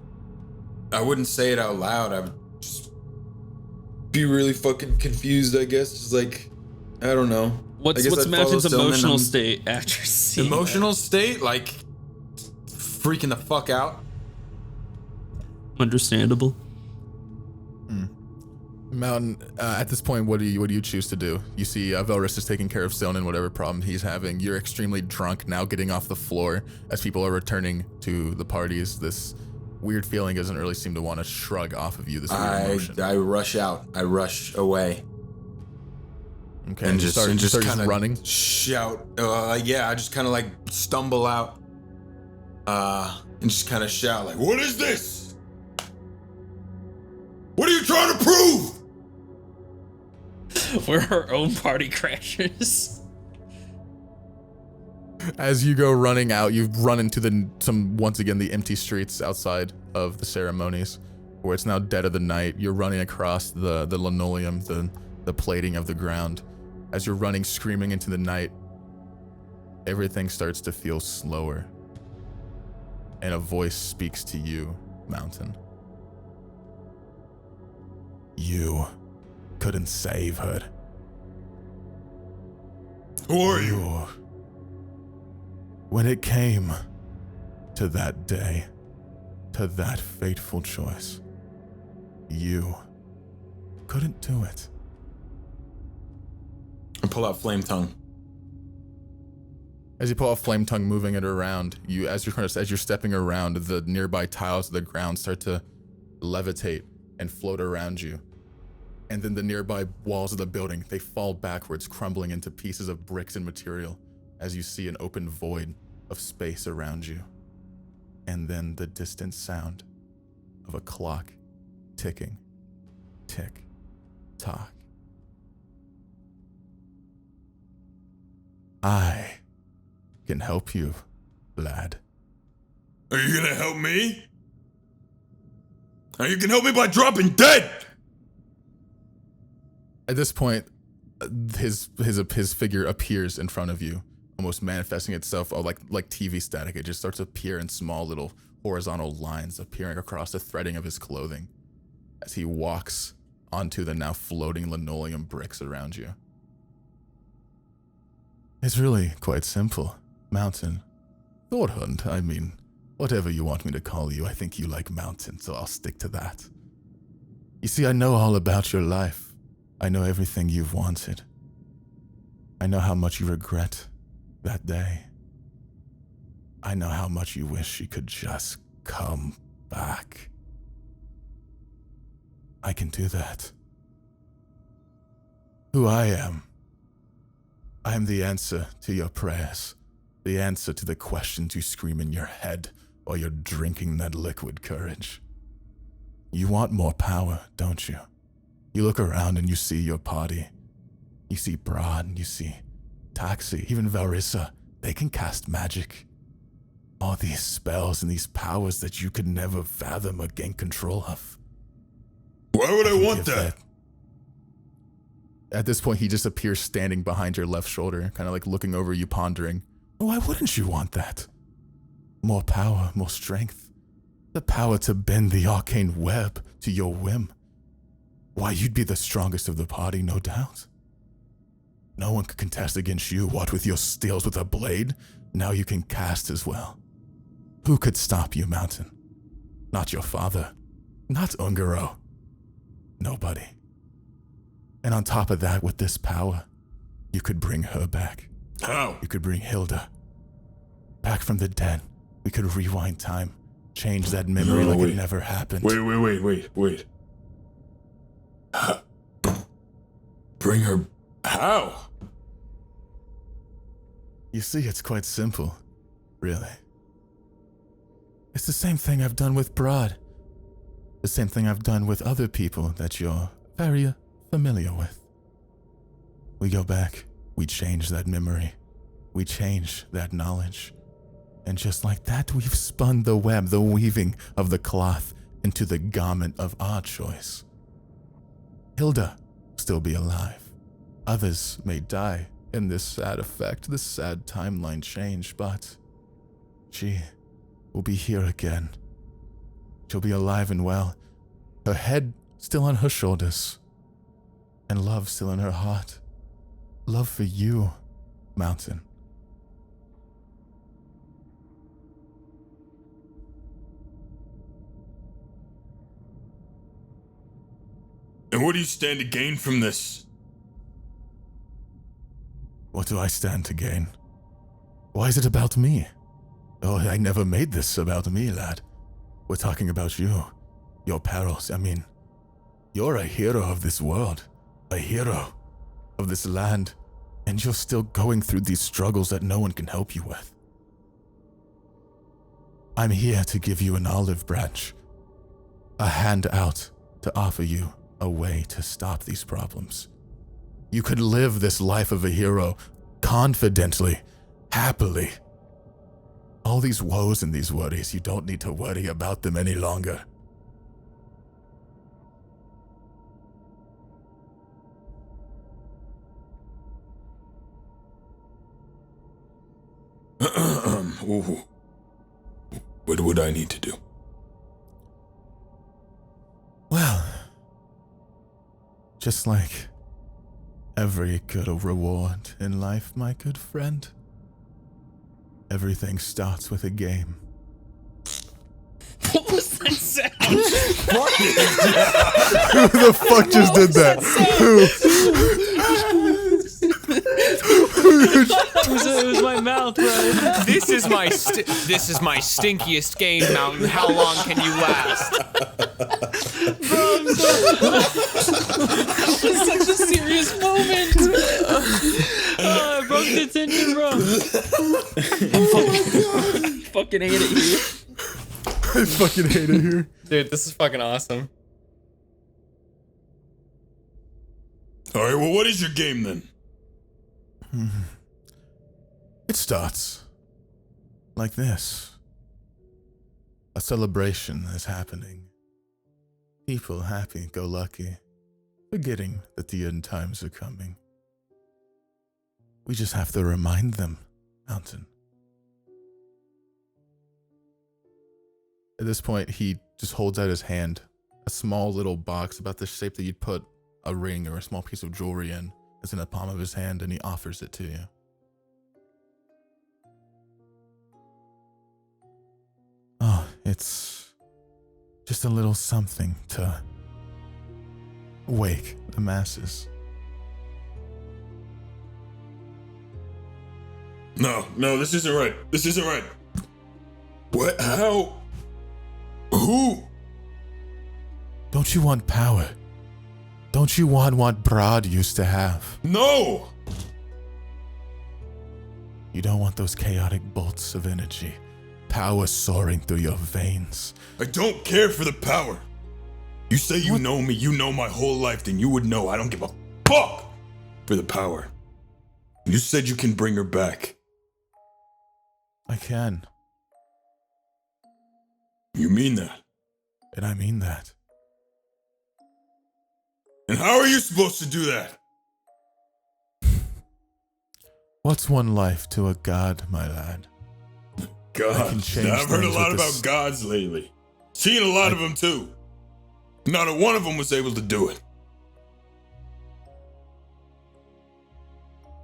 I wouldn't say it out loud. I would just be really fucking confused, I guess. Just like, I don't know. What's Mountain's emotional state after seeing Emotional state? Like, freaking the fuck out. Understandable. Mountain, at this point, what do you choose to do? You see Velrissa is taking care of Sylnan, whatever problem he's having. You're extremely drunk now, getting off the floor as people are returning to the parties. This weird feeling doesn't really seem to want to shrug off of you, this weird emotion. I rush out. I rush away. Okay, and just start kind of running? Shout. Yeah, I just kind of like stumble out. And just kind of shout like, What is this? What are you trying to prove? We're our own party crashers. As you go running out, you run into the empty streets outside of the ceremonies, where it's now dead of the night. You're running across the linoleum, the plating of the ground. As you're running, screaming into the night, everything starts to feel slower. And a voice speaks to you, Mountain. You couldn't save her. Who are you? When it came to that day, to that fateful choice, you couldn't do it. and pull out Flame Tongue. As you pull out Flame Tongue, moving it around, as you're stepping around, the nearby tiles of the ground start to levitate and float around you. And then the nearby walls of the building, they fall backwards, crumbling into pieces of bricks and material as you see an open void of space around you. And then the distant sound of a clock ticking. Tick, tock. I can help you, lad. Are you gonna help me? Or you can help me by dropping dead! At this point, his figure appears in front of you, almost manifesting itself like TV static. It just starts to appear in small little horizontal lines appearing across the threading of his clothing as he walks onto the now floating linoleum bricks around you. It's really quite simple. Mountain. Thorhund, I mean, whatever you want me to call you, I think you like Mountain, so I'll stick to that. You see, I know all about your life. I know everything you've wanted. I know how much you regret that day. I know how much you wish she could just come back. I can do that. Who I am the answer to your prayers, the answer to the questions you scream in your head while you're drinking that liquid courage. You want more power, don't you? You look around and you see your party. You see Br'aad, you see Taxi, even Velrissa. They can cast magic. All these spells and these powers that you could never fathom or gain control of. Why would I want that? At this point, he just appears standing behind your left shoulder, kind of like looking over you, pondering. Why wouldn't you want that? More power, more strength. The power to bend the arcane web to your whim. Why, you'd be the strongest of the party, no doubt. No one could contest against you, what with your skills with a blade? Now you can cast as well. Who could stop you, Mountain? Not your father. Not Ungaro. Nobody. And on top of that, with this power, you could bring her back. How? You could bring Hilda back from the dead. We could rewind time, change that memory like it never happened. Wait. Bring her. How? You see, it's quite simple, really. It's the same thing I've done with Br'aad. The same thing I've done with other people that you're very familiar with. We go back, we change that memory, we change that knowledge. And just like that, we've spun the web, the weaving of the cloth into the garment of our choice. Hilda will still be alive. Others may die in this sad effect, this sad timeline change, but she will be here again. She'll be alive and well, her head still on her shoulders, and love still in her heart. Love for you, Mountain. And what do you stand to gain from this? What do I stand to gain? Why is it about me? Oh, I never made this about me, lad. We're talking about you, your perils. I mean, you're a hero of this world, a hero of this land, and you're still going through these struggles that no one can help you with. I'm here to give you an olive branch, a hand out to offer you a way to stop these problems. You could live this life of a hero confidently, happily. All these woes and these worries, you don't need to worry about them any longer. What would I need to do? Well, just like every good reward in life, my good friend, everything starts with a game. What was that sound? Who the fuck just did that? It was my mouth, bro. This is my stinkiest game, Mountain. How long can you last? Bro, I'm so... It's such a serious moment. Oh, I broke the tension, bro. Fucking hate it here. I fucking hate it here. Dude, this is fucking awesome. Alright, well, what is your game then? It starts like this. A celebration is happening. People happy, go lucky, forgetting that the end times are coming. We just have to remind them, Mountain. At this point, he just holds out his hand, a small little box about the shape that you'd put a ring or a small piece of jewelry in. It's in the palm of his hand, and he offers it to you. Oh, it's just a little something to wake the masses. No, this isn't right. This isn't right. What? How? Who? Don't you want power? Don't you want what Br'aad used to have? No! You don't want those chaotic bolts of energy, power soaring through your veins. I don't care for the power. You say you know me, you know my whole life, then you would know I don't give a fuck for the power. You said you can bring her back. I can, You mean that? and I mean that. And how are you supposed to do that? What's one life to a god, my lad? I God, can change I've heard a things lot with about this- gods lately. Seen a lot of them too. Not a one of them was able to do it.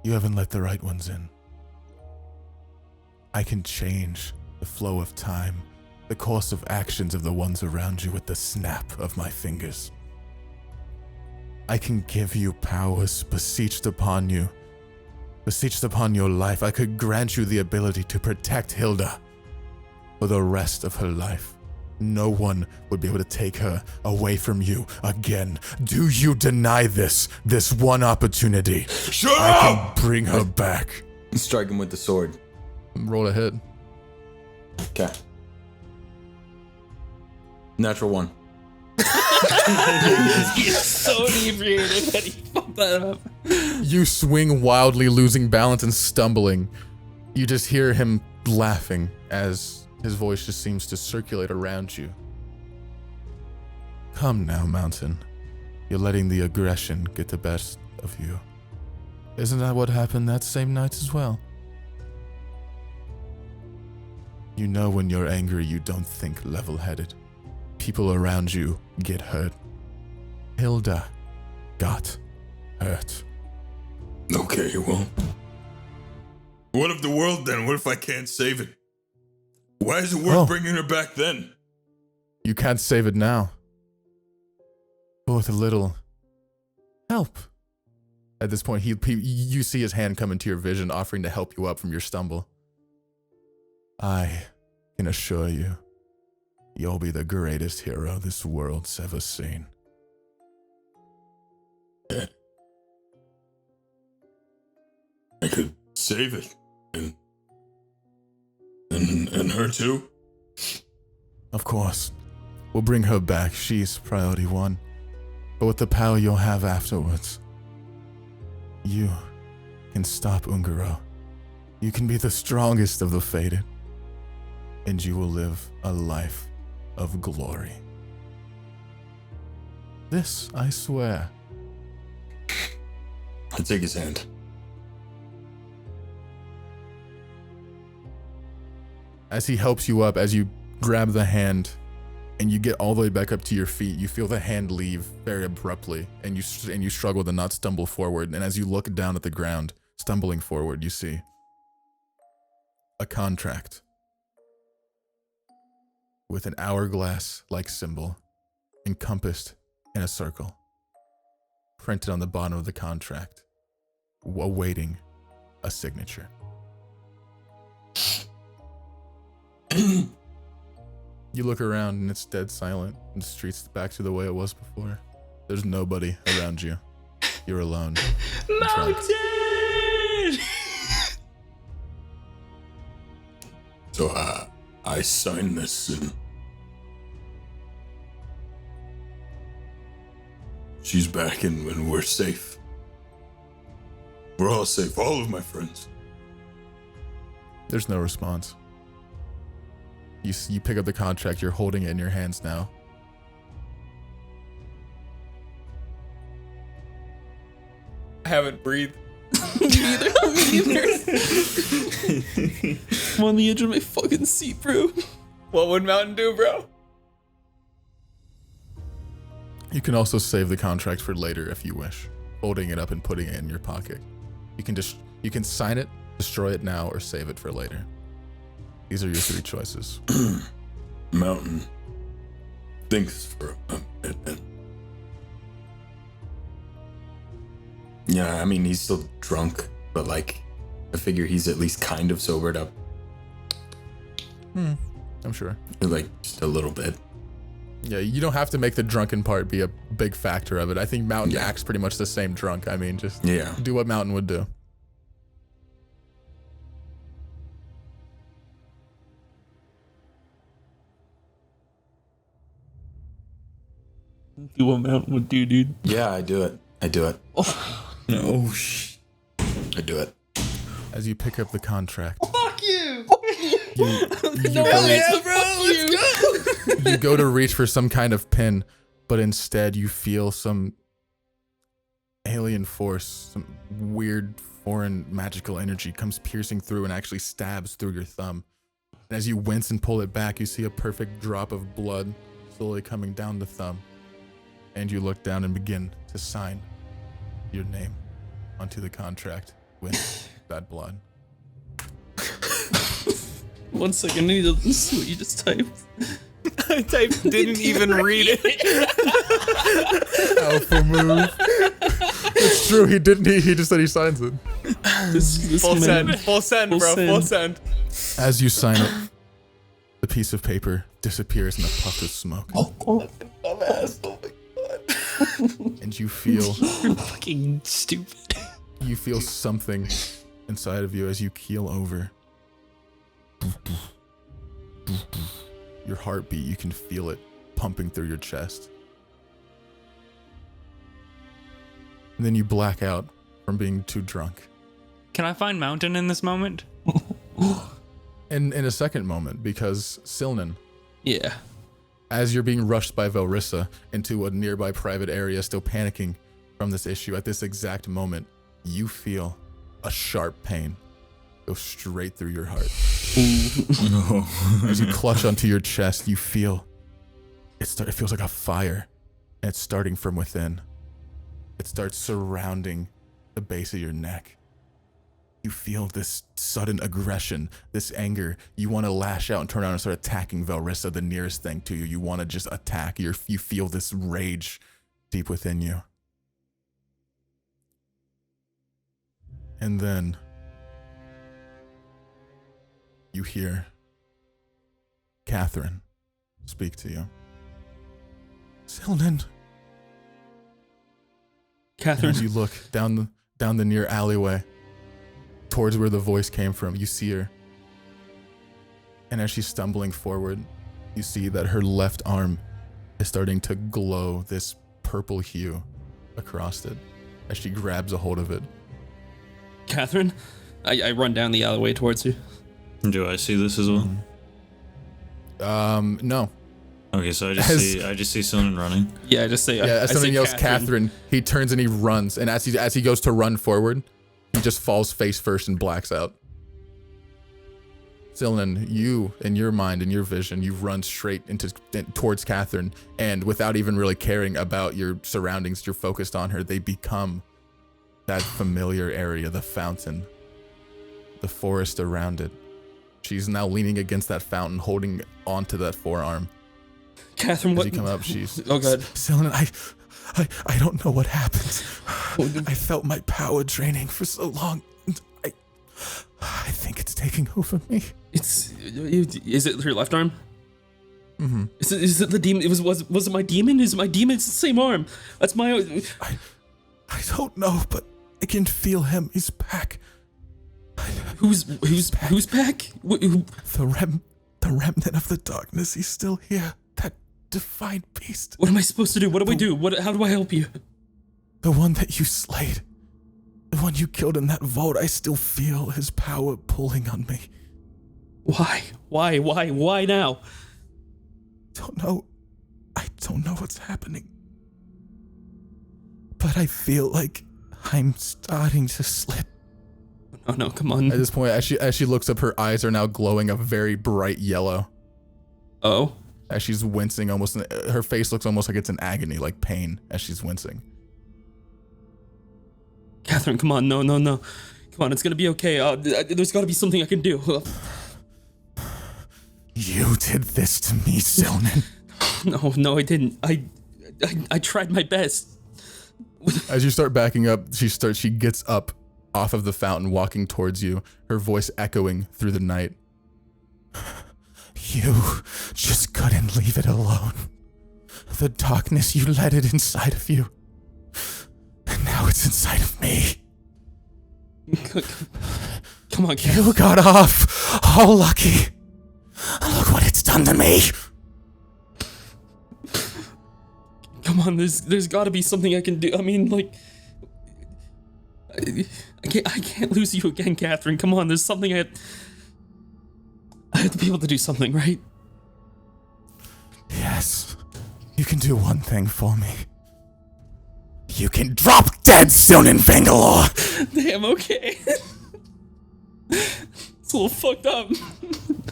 You haven't let the right ones in. I can change the flow of time, the course of actions of the ones around you with the snap of my fingers. I can give you powers beseeched upon your life. I could grant you the ability to protect Hilda for the rest of her life. No one would be able to take her away from you again. Do you deny this one opportunity? Shut I up! can bring her back. Strike him with the sword. Roll a hit. Okay. Natural 1. He's so inebriated that he fucked that up. You swing wildly, losing balance and stumbling. You just hear him laughing as his voice just seems to circulate around you. Come now, Mountain. You're letting the aggression get the best of you. Isn't that what happened that same night as well? You know when you're angry, you don't think level-headed. People around you get hurt. Hilda got hurt. Okay, well. What of the world then? What if I can't save it? Why is it worth bringing her back then? You can't save it now. But with a little help. At this point, you see his hand come into your vision, offering to help you up from your stumble. I can assure you, you'll be the greatest hero this world's ever seen. Yeah. I could save it. And her too? Of course. We'll bring her back. She's priority one. But with the power you'll have afterwards, you can stop Ungaro. You can be the strongest of the fated. And you will live a life of glory. This, I swear. I take his hand. As he helps you up, as you grab the hand and you get all the way back up to your feet, you feel the hand leave very abruptly, and you struggle to not stumble forward. And as you look down at the ground, stumbling forward, you see a contract with an hourglass-like symbol encompassed in a circle, printed on the bottom of the contract, awaiting a signature. You look around and it's dead silent, and the street's back to the way it was before. There's nobody around you. You're alone. Mountain! So I sign this and she's back and we're safe. We're all safe, all of my friends. There's no response. You pick up the contract, you're holding it in your hands now. I haven't breathed. Neither. I'm on the edge of my fucking seat, bro. What would Mountain do, bro? You can also save the contract for later if you wish, folding it up and putting it in your pocket. You can sign it, destroy it now, or save it for later. These are your three choices. Mountain thinks for a minute. Yeah, I mean, he's still drunk, but like, I figure he's at least kind of sobered up. I'm sure. Like, just a little bit. Yeah, you don't have to make the drunken part be a big factor of it. I think Mountain acts pretty much the same drunk. I mean, just do what Mountain would do. Do what Mountain would do, dude. Yeah, I do it. I do it. Oh, shit. I do it. As you pick up the contract, Fuck you! you go to reach for some kind of pin, but instead you feel some alien force, some weird foreign magical energy comes piercing through and actually stabs through your thumb. And as you wince and pull it back, you see a perfect drop of blood slowly coming down the thumb. And you look down and begin to sign your name onto the contract. with that blood. 1 second, I need to see what you just typed. I didn't even read it. Alpha move. It's true. He didn't. He just said he signs it. This Full man- send, full send, bro, full send. As you sign it, the piece of paper disappears in a puff of smoke. And you feel Fucking stupid. you feel something inside of you as you keel over. Your heartbeat, you can feel it pumping through your chest. And then you black out from being too drunk. Can I find Mountain in this moment? And in a second moment, because Sylnan, Yeah. as you're being rushed by Velrissa into a nearby private area, still panicking from this issue, at this exact moment, you feel a sharp pain go straight through your heart. No. As you clutch onto your chest, you feel it feels like a fire, and it's starting from within. It starts surrounding the base of your neck. You feel this sudden aggression, this anger. You want to lash out and turn around and start attacking Velrissa, the nearest thing to you. You want to just attack. You feel this rage deep within you. And then you hear Catherine speak to you. Sylnan. Catherine. As you look down the near alleyway towards where the voice came from, you see her. And as she's stumbling forward, you see that her left arm is starting to glow this purple hue across it as she grabs a hold of it. Catherine, I run down the alleyway towards you. Do I see this as well? No. Okay, so I just see Sylnan running. Yeah, I just say. Yeah, as I someone say yells Catherine, he turns and he runs. And as he goes to run forward, he just falls face first and blacks out. Sylnan, you, in your mind, in your vision, you run straight towards Catherine, and without even really caring about your surroundings, you're focused on her. They become that familiar area, the fountain, the forest around it. She's now leaning against that fountain, holding onto that forearm. Catherine, what? As you come up, she's... Oh, God. Sylnan, I don't know what happened. I felt my power draining for so long. I think it's taking over me. Is it your left arm? Mm-hmm. Is it the demon? Was it my demon? Is it my demon? It's the same arm. That's my. I don't know, but I can feel him. He's back. Who's back? Who? The remnant of the darkness. He's still here. That defiant beast. What am I supposed to do? What do we do? How do I help you? The one that you slayed. The one you killed in that vault. I still feel his power pulling on me. Why? Why now? Don't know. I don't know what's happening. But I feel like I'm starting to slip. Oh no, come on. At this point, as she looks up, her eyes are now glowing a very bright yellow. Oh. As she's wincing, her face looks almost like it's in agony, like pain, as she's wincing. Catherine, come on, no. Come on, it's gonna be okay. There's gotta be something I can do. You did this to me, Sylnan. No, I didn't. I tried my best. As you start backing up, she gets up off of the fountain, walking towards you, her voice echoing through the night. You just couldn't leave it alone. The darkness, you let it inside of you. And now it's inside of me. Come on, Catherine. You got off all lucky. Look what it's done to me. Come on, there's gotta be something I can do. I mean, like, I can't lose you again, Catherine. Come on, there's something I have to be able to do something, right? Yes, you can do one thing for me. You can drop dead Sylnan Bangalore. Damn, okay. It's a little fucked up.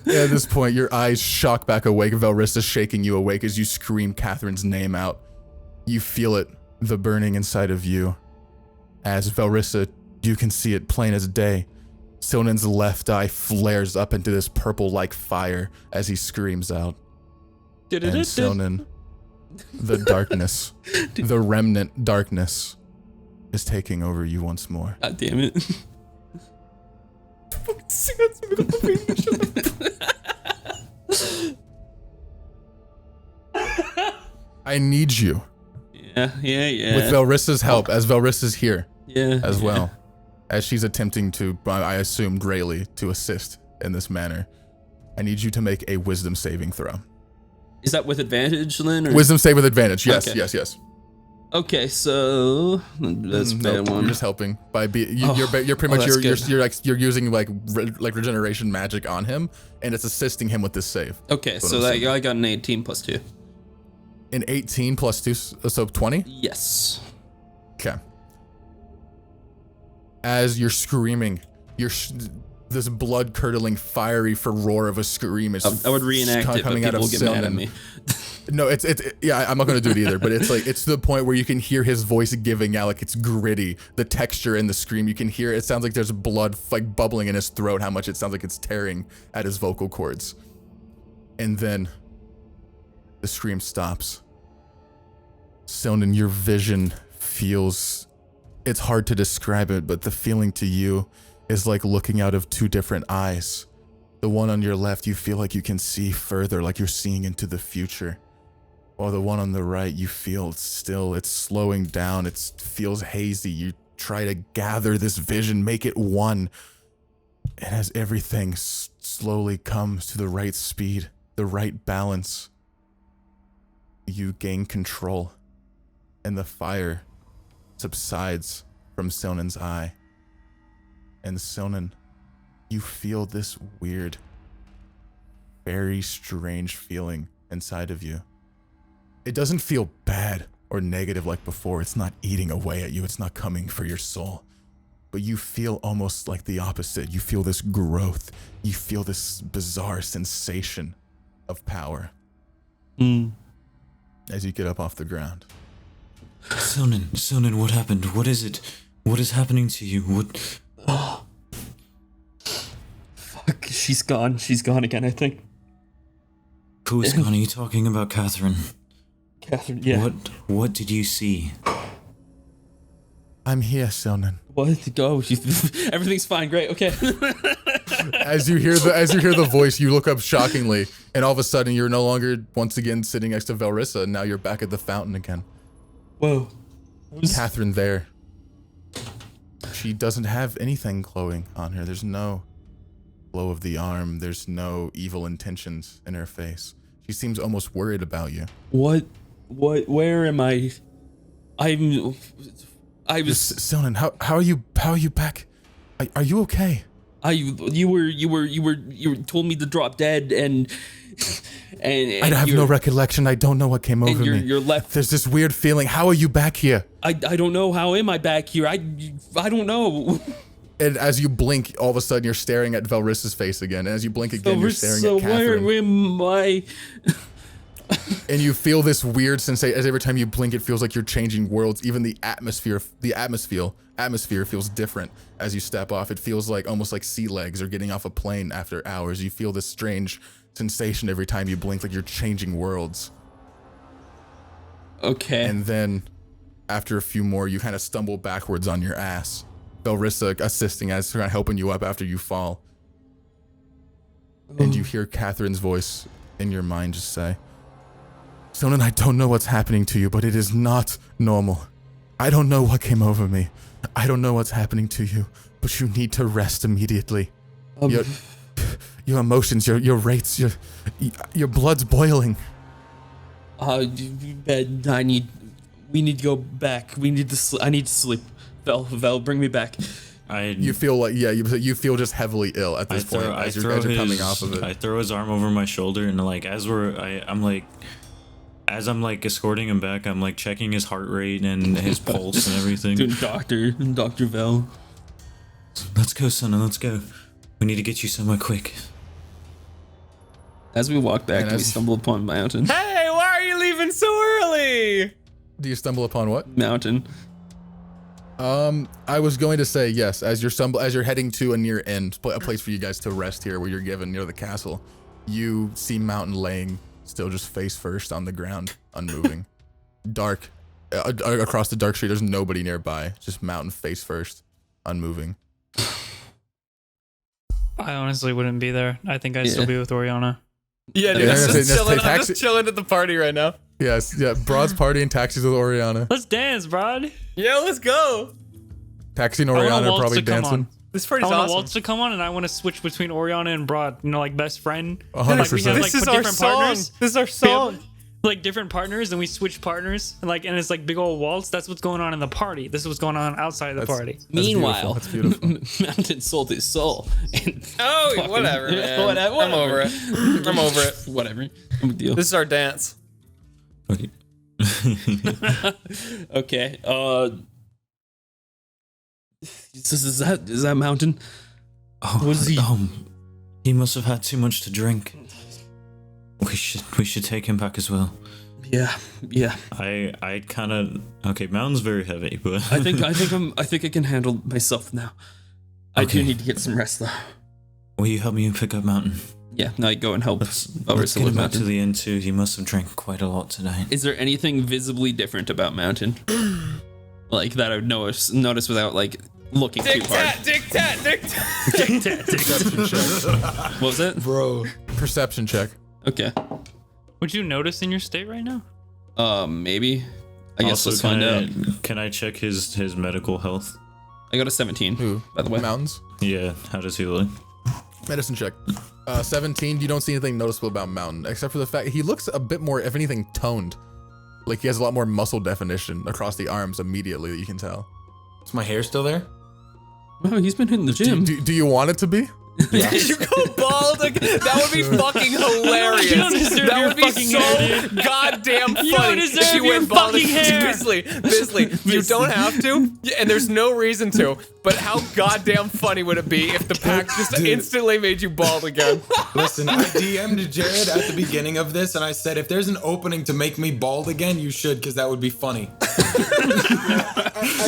Yeah, at this point, your eyes shock back awake, Velrissa shaking you awake as you scream Catherine's name out. You feel it, the burning inside of you. As Velrissa, You can see it plain as day. Sylnan's left eye flares up into this purple-like fire as he screams out. And Sylnan, the darkness, the remnant darkness, is taking over you once more. God damn it. I need you. Yeah. With Velrissa's help, as Velrissa's here as yeah. well. As she's attempting to, I assume, greatly to assist in this manner. I need you to make a wisdom saving throw. Is that with advantage then? Or? Wisdom save with advantage, yes, Okay. yes. Okay, so that's bad Nope, one. you're just helping by you're pretty much you're using like regeneration magic on him, and it's assisting him with this save. Okay, so that I got an 18 plus 2. An 18 plus 2, so 20. Yes. Okay. As you're screaming, this blood-curdling, fiery roar of a scream is I would reenact it, but coming out of people get mad at Sylnan. me. No, it's I'm not gonna do it either, but it's to the point where you can hear his voice giving out, like it's gritty, the texture in the scream. You can hear it sounds like there's blood like bubbling in his throat, how much it sounds like it's tearing at his vocal cords. And then the scream stops. Sylnan, your vision feels, it's hard to describe it, but the feeling to you is like looking out of two different eyes. The one on your left, you feel like you can see further, like you're seeing into the future. While the one on the right, you feel it's slowing down, it feels hazy. You try to gather this vision, make it one. And as everything slowly comes to the right speed, the right balance, you gain control. And the fire subsides from Sylnan's eye. And Sylnan, you feel this weird, very strange feeling inside of you. It doesn't feel bad or negative like before. It's not eating away at you. It's not coming for your soul. But you feel almost like the opposite. You feel this growth. You feel this bizarre sensation of power. As you get up off the ground. Sylnan, what happened? What is it? What is happening to you? What? Fuck, she's gone. She's gone again, I think. Who is gone? Are you talking about Catherine? Catherine, yeah. What did you see? I'm here, Sylnan. What? Go. Everything's fine. Great. Okay. As you hear the voice, you look up shockingly, and all of a sudden you're no longer once again sitting next to Velrissa, and now you're back at the fountain again. Whoa. Catherine there. She doesn't have anything glowing on her. There's no glow of the arm. There's no evil intentions in her face. She seems almost worried about you. What? Where am I? I was. Sylnan, how are you back? Are you okay? You told me to drop dead and I have no recollection. I don't know what came over me. You're left. There's this weird feeling. How are you back here? I don't know. How am I back here? I don't know. And as you blink, all of a sudden you're staring at Velrissa's face again. And as you blink again, you're staring at Catherine. Where am I? And you feel this weird sensation. As every time you blink, it feels like you're changing worlds. Even the atmosphere feels different as you step off. It feels like almost like sea legs or getting off a plane after hours. You feel this strange sensation every time you blink, like you're changing worlds. Okay. And then after a few more, you kind of stumble backwards on your ass. Velrissa assisting as kind of helping you up after you fall. And you hear Catherine's voice in your mind just say, Sylnan, I don't know what's happening to you, but it is not normal. I don't know what came over me. I don't know what's happening to you, but you need to rest immediately. Your emotions, your rates, your blood's boiling. We need to go back. I need to sleep. Vel, bring me back. You feel like, you feel just heavily ill at this point as you're coming off of it. I throw his arm over my shoulder and like as I'm escorting him back, I'm like checking his heart rate and his pulse and everything. Dude, Dr. Vel. Let's go, Sylnan, let's go. We need to get you somewhere quick. As we walk back, we stumble upon Mountain. Hey, why are you leaving so early? Do you stumble upon what? Mountain. I was going to say yes. As you're heading to a near end, a place for you guys to rest here, where you're given near the castle, you see Mountain laying still just face first on the ground, unmoving. Dark, across the dark street. There's nobody nearby. Just Mountain face first, unmoving. I honestly wouldn't be there. I think I'd still be with Oriana. Yeah, dude. Yeah, I'm taxi- just chilling at the party right now. Yes, yeah. Broad's party and taxis with Oriana. Let's dance, Br'aad. Yeah, let's go. Taxi and I want Oriana are Waltz probably to come dancing. on. This I party's want awesome. Waltz to come on, and I want to switch between Oriana and Br'aad. You know, like best friend. 100%. Like we have like This is our different song. partners. This is our We have, song. like different partners, and we switch partners, and it's like big old waltz. That's what's going on in the party. This is what's going on outside of the party. That's Meanwhile, that's beautiful. Mountain sold his soul. And Oh, fucking- whatever, man. Whatever. I'm over it. I'm over it. Whatever. No big deal. This is our dance. Okay. Okay. Is that Mountain? Oh, Was he- he must have had too much to drink. We should take him back as well. Yeah. I kind of okay. Mountain's very heavy, but I think I can handle myself now. I do Okay. need to get some rest though. will you help me pick up Mountain? Yeah. Now I go and help. Let's get him back to the inn too. He must have drank quite a lot tonight. Is there anything visibly different about Mountain? Like that I would notice without like looking too hard. Dick tat. Perception check. What was it? Bro. Perception check. Okay. Would you notice in your state right now? Maybe. I guess Also, let's find out. Can I check his medical health? I got a 17. Who? By the way. Mountains. Yeah. How does he look? Medicine check. 17. You don't see anything noticeable about Mountain, except for the fact he looks a bit more, if anything, toned. Like he has a lot more muscle definition across the arms immediately that you can tell. Is my hair still there? Oh, he's been hitting the gym. Do you want it to be? Did you go bald again? That would be fucking hilarious. You don't deserve That your would be fucking so hair, dude. goddamn funny. You don't deserve your fucking hair. Bisley, you don't have to, and there's no reason to. But how goddamn funny would it be if the pack just instantly made you bald again? Listen, I DM'd Jared at the beginning of this, and I said, if there's an opening to make me bald again, you should, because that would be funny.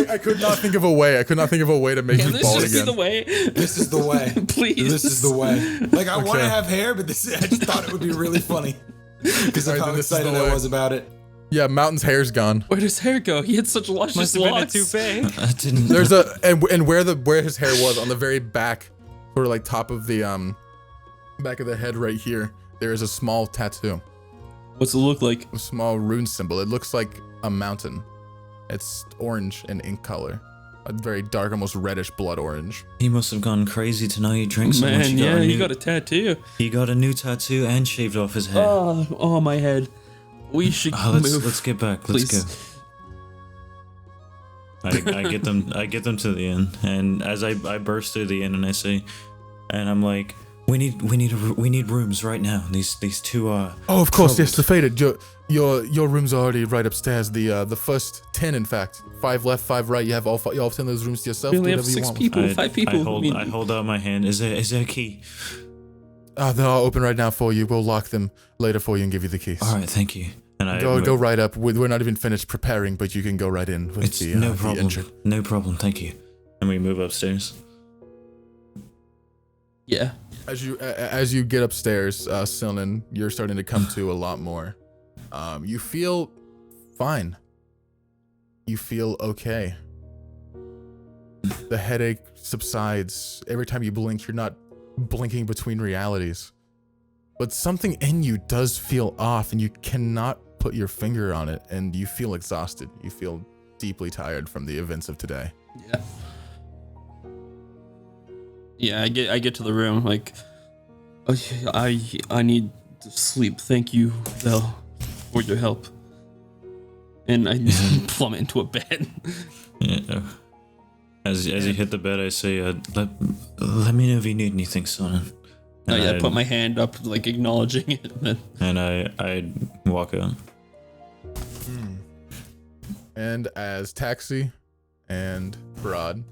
I could not think of a way. I could not think of a way to make Can you this bald just be again. the way? This is the way. Please. This is the way. Like, I want Okay. to have hair, but I just thought it would be really funny. Because of Alright, how then this is the excited I way. was about it. Yeah, Mountain's hair's gone. Where does hair go? He had such luscious Must have been a locks. toupee. I didn't. There's a and where his hair was on the very back, sort of like top of the back of the head right here. There is a small tattoo, What's it look like? a small rune symbol. It looks like a mountain. It's orange in ink color, a very dark, almost reddish blood orange. He must have gone crazy tonight. He drank so much. Man, yeah, he new, got a tattoo. he got a new tattoo and shaved off his hair. Oh, my head. We should move. Let's get back. Let's Please. go. I get them. I get them to the inn, and as I burst through the inn, and I say, and I'm like, we need rooms right now. These two are. Oh, of course, yes, the faded. Your room's are already right upstairs. The first 10, in fact, 5 left, 5 right. You have all 10 of those rooms to yourself. We Do only have whatever you 6 want. people, 5 people. I hold out my hand. Is there a key? They're all open right now for you. We'll lock them later for you and give you the keys. All right, thank you. And I Go right up. We're not even finished preparing, but you can go right in with It's the no the problem. entry. No problem. Thank you. And we move upstairs. Yeah. As you get upstairs, Sylnan, you're starting to come to a lot more. You feel fine. You feel okay. The headache subsides. Every time you blink, you're not blinking between realities. But something in you does feel off, and you cannot put your finger on it, and you feel exhausted. You feel deeply tired from the events of today. Yeah. Yeah, I get to the room like, I need to sleep. Thank you, though, for your help. And I plummet into a bed. Yeah. As you hit the bed, I say, let me know if you need anything, son. I put my hand up, like acknowledging it, and then I walk out. And as Taxi and Br'aad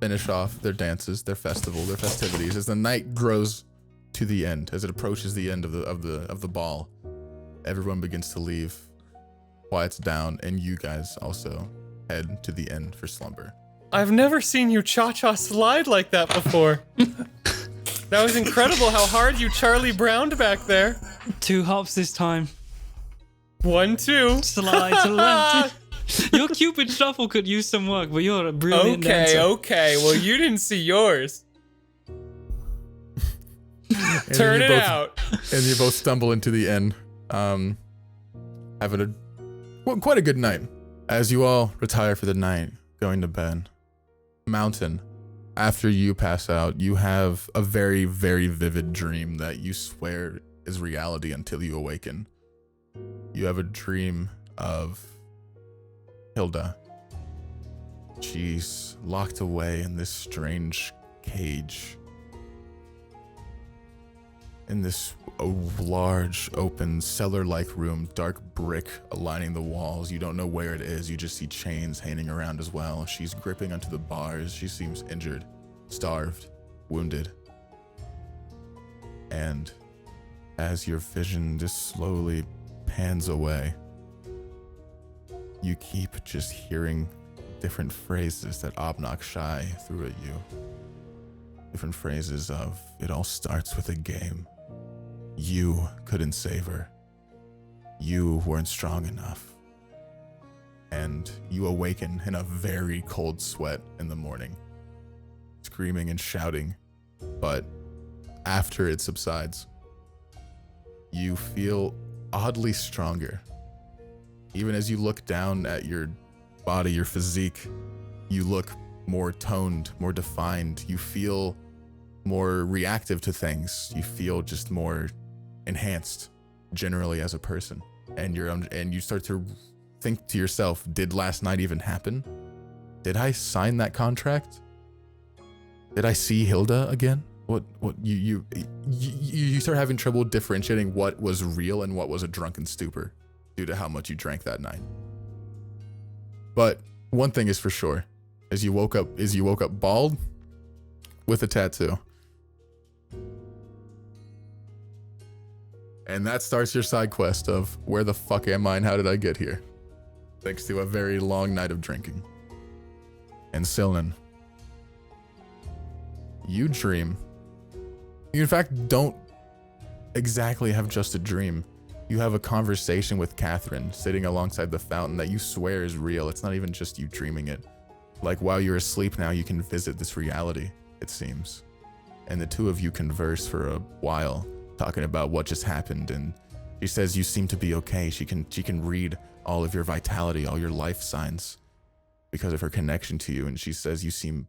finish off their dances, their festival, their festivities, as the night grows to the end, as it approaches the end of the ball, everyone begins to leave, quiets down, and you guys also head to the end for slumber. I've never seen you cha-cha slide like that before. That was incredible how hard you Charlie Browned back there. 2 hops this time. 1, 2. Slide to the left. Your Cupid shuffle could use some work, but you're a brilliant dancer. Okay. Well, you didn't see yours. Turn it out. And you both stumble into the inn, having quite a good night. As you all retire for the night, going to bed. Mountain, after you pass out, you have a very, very vivid dream that you swear is reality until you awaken. You have a dream of Hilda. She's locked away in this strange cage. In this large, open, cellar-like room, dark brick aligning the walls. You don't know where it is. You just see chains hanging around as well. She's gripping onto the bars. She seems injured, starved, wounded. And as your vision just slowly pans away, you keep just hearing different phrases that Obnox Shy threw at you. Different phrases of, it all starts with a game. You couldn't save her. You weren't strong enough. And you awaken in a very cold sweat in the morning, screaming and shouting. But after it subsides, you feel oddly stronger. Even as you look down at your body, your physique, you look more toned, more defined. You feel more reactive to things. You feel just more enhanced generally as a person. And you start to think to yourself, did last night even happen? Did I sign that contract? Did I see Hilda again? What you start having trouble differentiating what was real and what was a drunken stupor due to how much you drank that night. But one thing is for sure, as you woke up bald with a tattoo. And that starts your side quest of where the fuck am I and how did I get here? Thanks to a very long night of drinking. And Sylnan, you dream. You in fact don't exactly have just a dream. You have a conversation with Catherine sitting alongside the fountain that you swear is real. It's not even just you dreaming it. Like while you're asleep now, you can visit this reality, it seems. And the two of you converse for a while, talking about what just happened, and she says you seem to be okay. She can read all of your vitality, all your life signs because of her connection to you, and she says you seem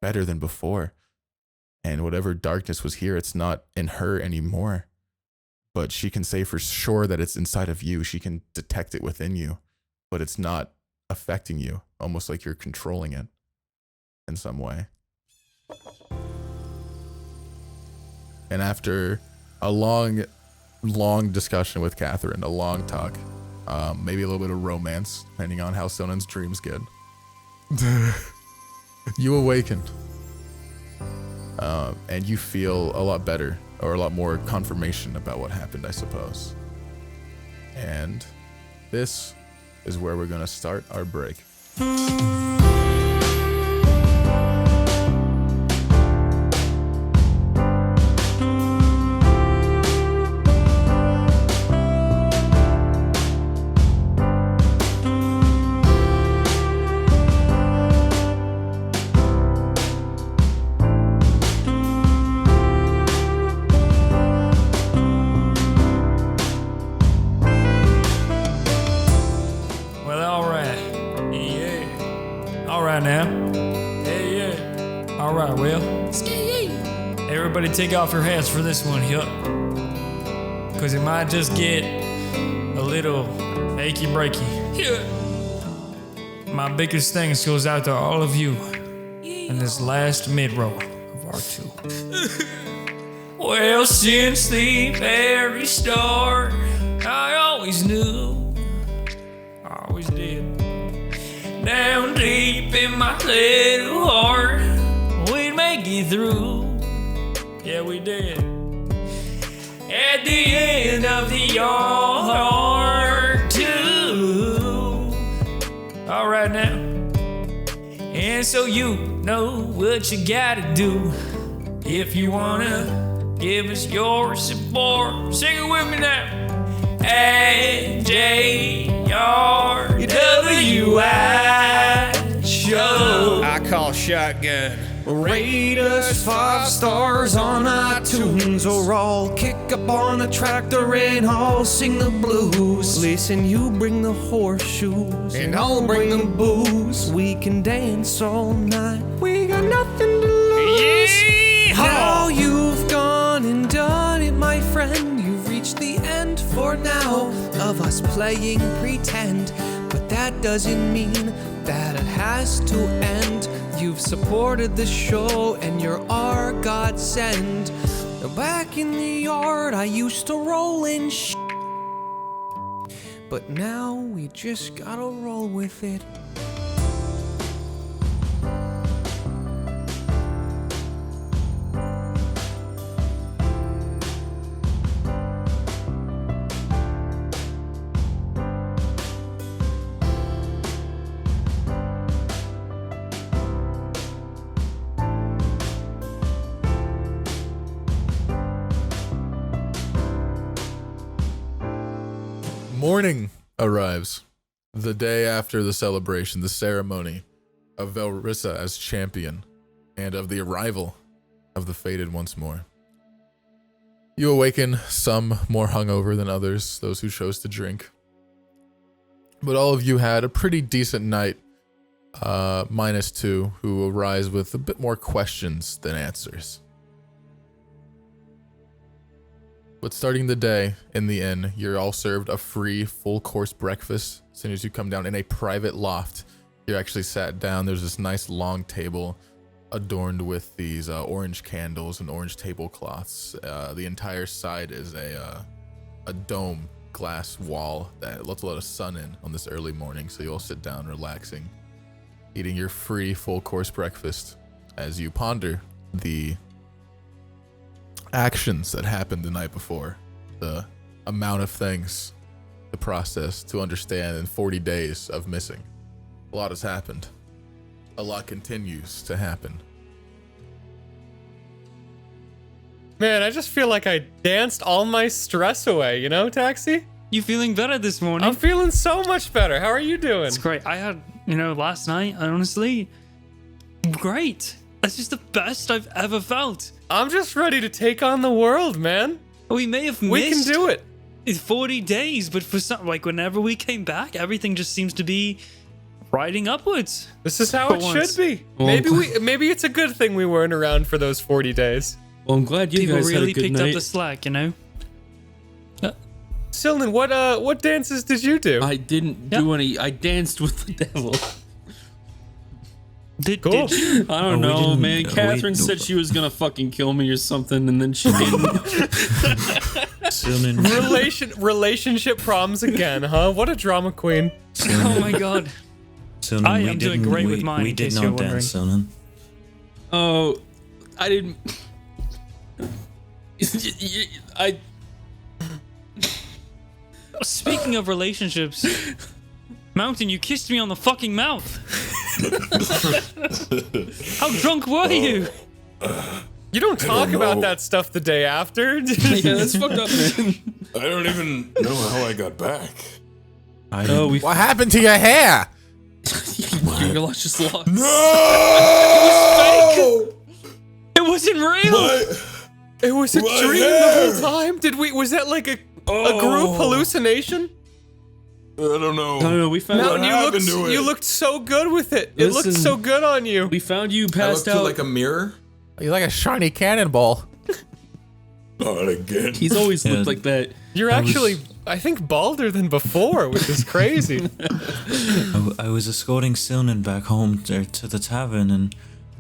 better than before. And whatever darkness was here, it's not in her anymore. But she can say for sure that it's inside of you. She can detect it within you, but it's not affecting you, almost like you're controlling it in some way. And after a long discussion with Catherine, a long talk, maybe a little bit of romance, depending on how Sylnan's dreams get. You awaken, and you feel a lot better, or a lot more confirmation about what happened, I suppose. And this is where we're gonna start our break. Take off your hats for this one, yup. Cause it might just get a little achy breaky. My biggest thanks goes out to all of you in this last mid-roll of R2. Well, since the very start, I always knew, I always did. Down deep in my little heart, we'd make it through. Yeah, we did. At the end of the R2. All right now. And And so you know what you gotta do. If you wanna give us your support, sing it with me now. JRWI show. I call shotgun. Rate us 5 stars on iTunes, or I'll kick up on the tractor and I'll sing the blues. Listen, you bring the horseshoes and I'll bring the booze. We can dance all night. We got nothing to lose. Now you've gone and done it, my friend. You've reached the end for now of us playing pretend, but that doesn't mean that it has to end. You've supported the show and you're our godsend. Back in the yard I used to roll in but now we just gotta roll with it. Morning arrives. The day after the celebration, the ceremony of Velrissa as champion, and of the arrival of the Fated once more. You awaken, some more hungover than others, those who chose to drink. But all of you had a pretty decent night, -2, who arise with a bit more questions than answers. But starting the day in the inn, you're all served a free full-course breakfast. As soon as you come down in a private loft, you're actually sat down. There's this nice long table adorned with these orange candles and orange tablecloths. The entire side is a dome glass wall that lets a lot of sun in on this early morning. So you all sit down relaxing, eating your free full-course breakfast as you ponder the actions that happened the night before, the amount of things to process, to understand in 40 days of missing. A lot has happened. A lot continues to happen. Man, I just feel like I danced all my stress away, you know, Taxi? You feeling better this morning? I'm feeling so much better. How are you doing? It's great. I had, last night, honestly, great. That's just the best I've ever felt. I'm just ready to take on the world, man. We may have We can missed do it. 40 days, but for some, whenever we came back, everything just seems to be riding upwards. This is how For it once. should be. Well, Maybe it's a good thing we weren't around for those 40 days. Well, I'm glad you People guys really had a good picked night. up the slack, Sylnan, what dances did you do? I didn't do any. I danced with the devil. Did Cool. I don't we know, didn't- man. Catherine said she was gonna fucking kill me or something, and then she didn't. Sylnan, Relationship problems again, huh? What a drama queen. Oh my god. Sylnan, I we am doing didn't- great we- with mine, We in did case you're not dance, Sylnan. Oh, I didn't. I. Speaking of relationships, Mountain, you kissed me on the fucking mouth. How drunk were you? You don't talk about know. that stuff the day after. Yeah, that's fucked up, man. I don't even know how I got back. Oh, we. What happened to your hair? Your luscious locks. No! It wasn't real. What? It was a My dream hair! the whole time. Was that like a group hallucination? I don't know. I don't know. We found. Mountain, happened to it? you looked so good with it. It looked Listen. so good on you. We found you I passed look to out. like a mirror. You're like a shiny cannonball. Not again. He's always Yeah. looked like that. You're actually, I think, balder than before, which is crazy. I was escorting Sylnan back home to the tavern, and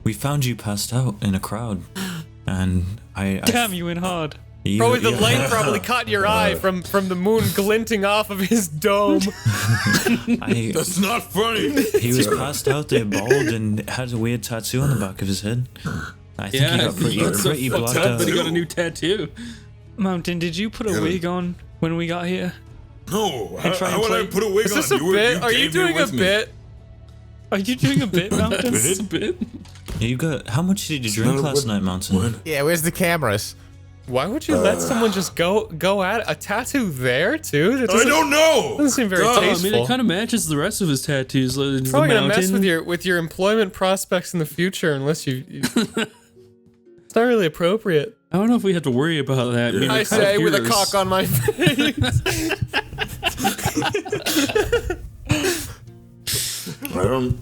we found you passed out in a crowd. And I Damn, you went hard. Probably the light probably caught your eye from the moon glinting off of his dome. That's not funny. He was passed out there, bald, and had a weird tattoo on the back of his head. I think he got pretty got so pretty fucked blocked up out. that he got a new tattoo. Mountain, did you put a wig on when we got here? No. try and How would I play- put a wig Is on? this a bit? Are you came here doing a with me. bit? Are you doing a bit, Mountain? It's a bit. Yeah, you got. How much did you drink last night, Mountain? Yeah, where's the cameras? Why would you let someone just go at it? A tattoo there too? That I don't know. doesn't seem very God. I tasteful. mean, it kind of matches the rest of his tattoos. Like, It's the probably gonna mess mountain. with your employment prospects in the future unless you it's not really appropriate. I don't know if we have to worry about that. I mean, I we're kind of say with a heroes. cock on my face. I don't.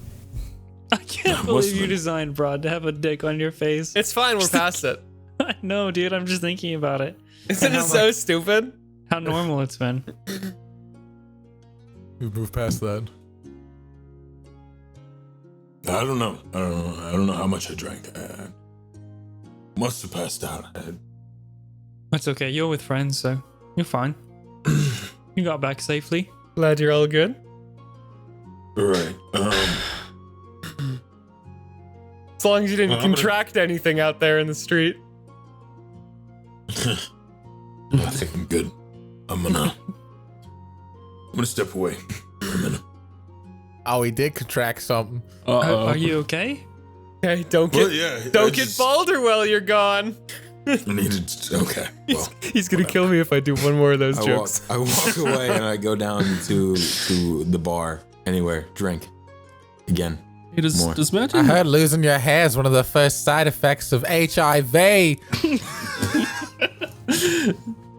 I can't believe you designed Br'aad to have a dick on your face. It's fine, we're past it. I know, dude. I'm just thinking about it. Isn't it so stupid? How normal it's been. We've moved past that. I don't know. I don't know how much I drank. I must have passed out. That's okay. You're with friends, so you're fine. You got back safely. Glad you're all good. Right. As long as you didn't I'm gonna- contract anything out there in the street. I think I'm good. I'm gonna step away for a minute. Oh, he did contract something. Are you okay? Okay, don't Well, get yeah. don't get bolder while you're gone. I needed. Okay. Well, He's gonna kill me if I do one more of those jokes. I walk away and I go down to the bar. Anywhere, drink. Again. Hey, does More. Mountain? I heard losing your hair is one of the first side effects of HIV.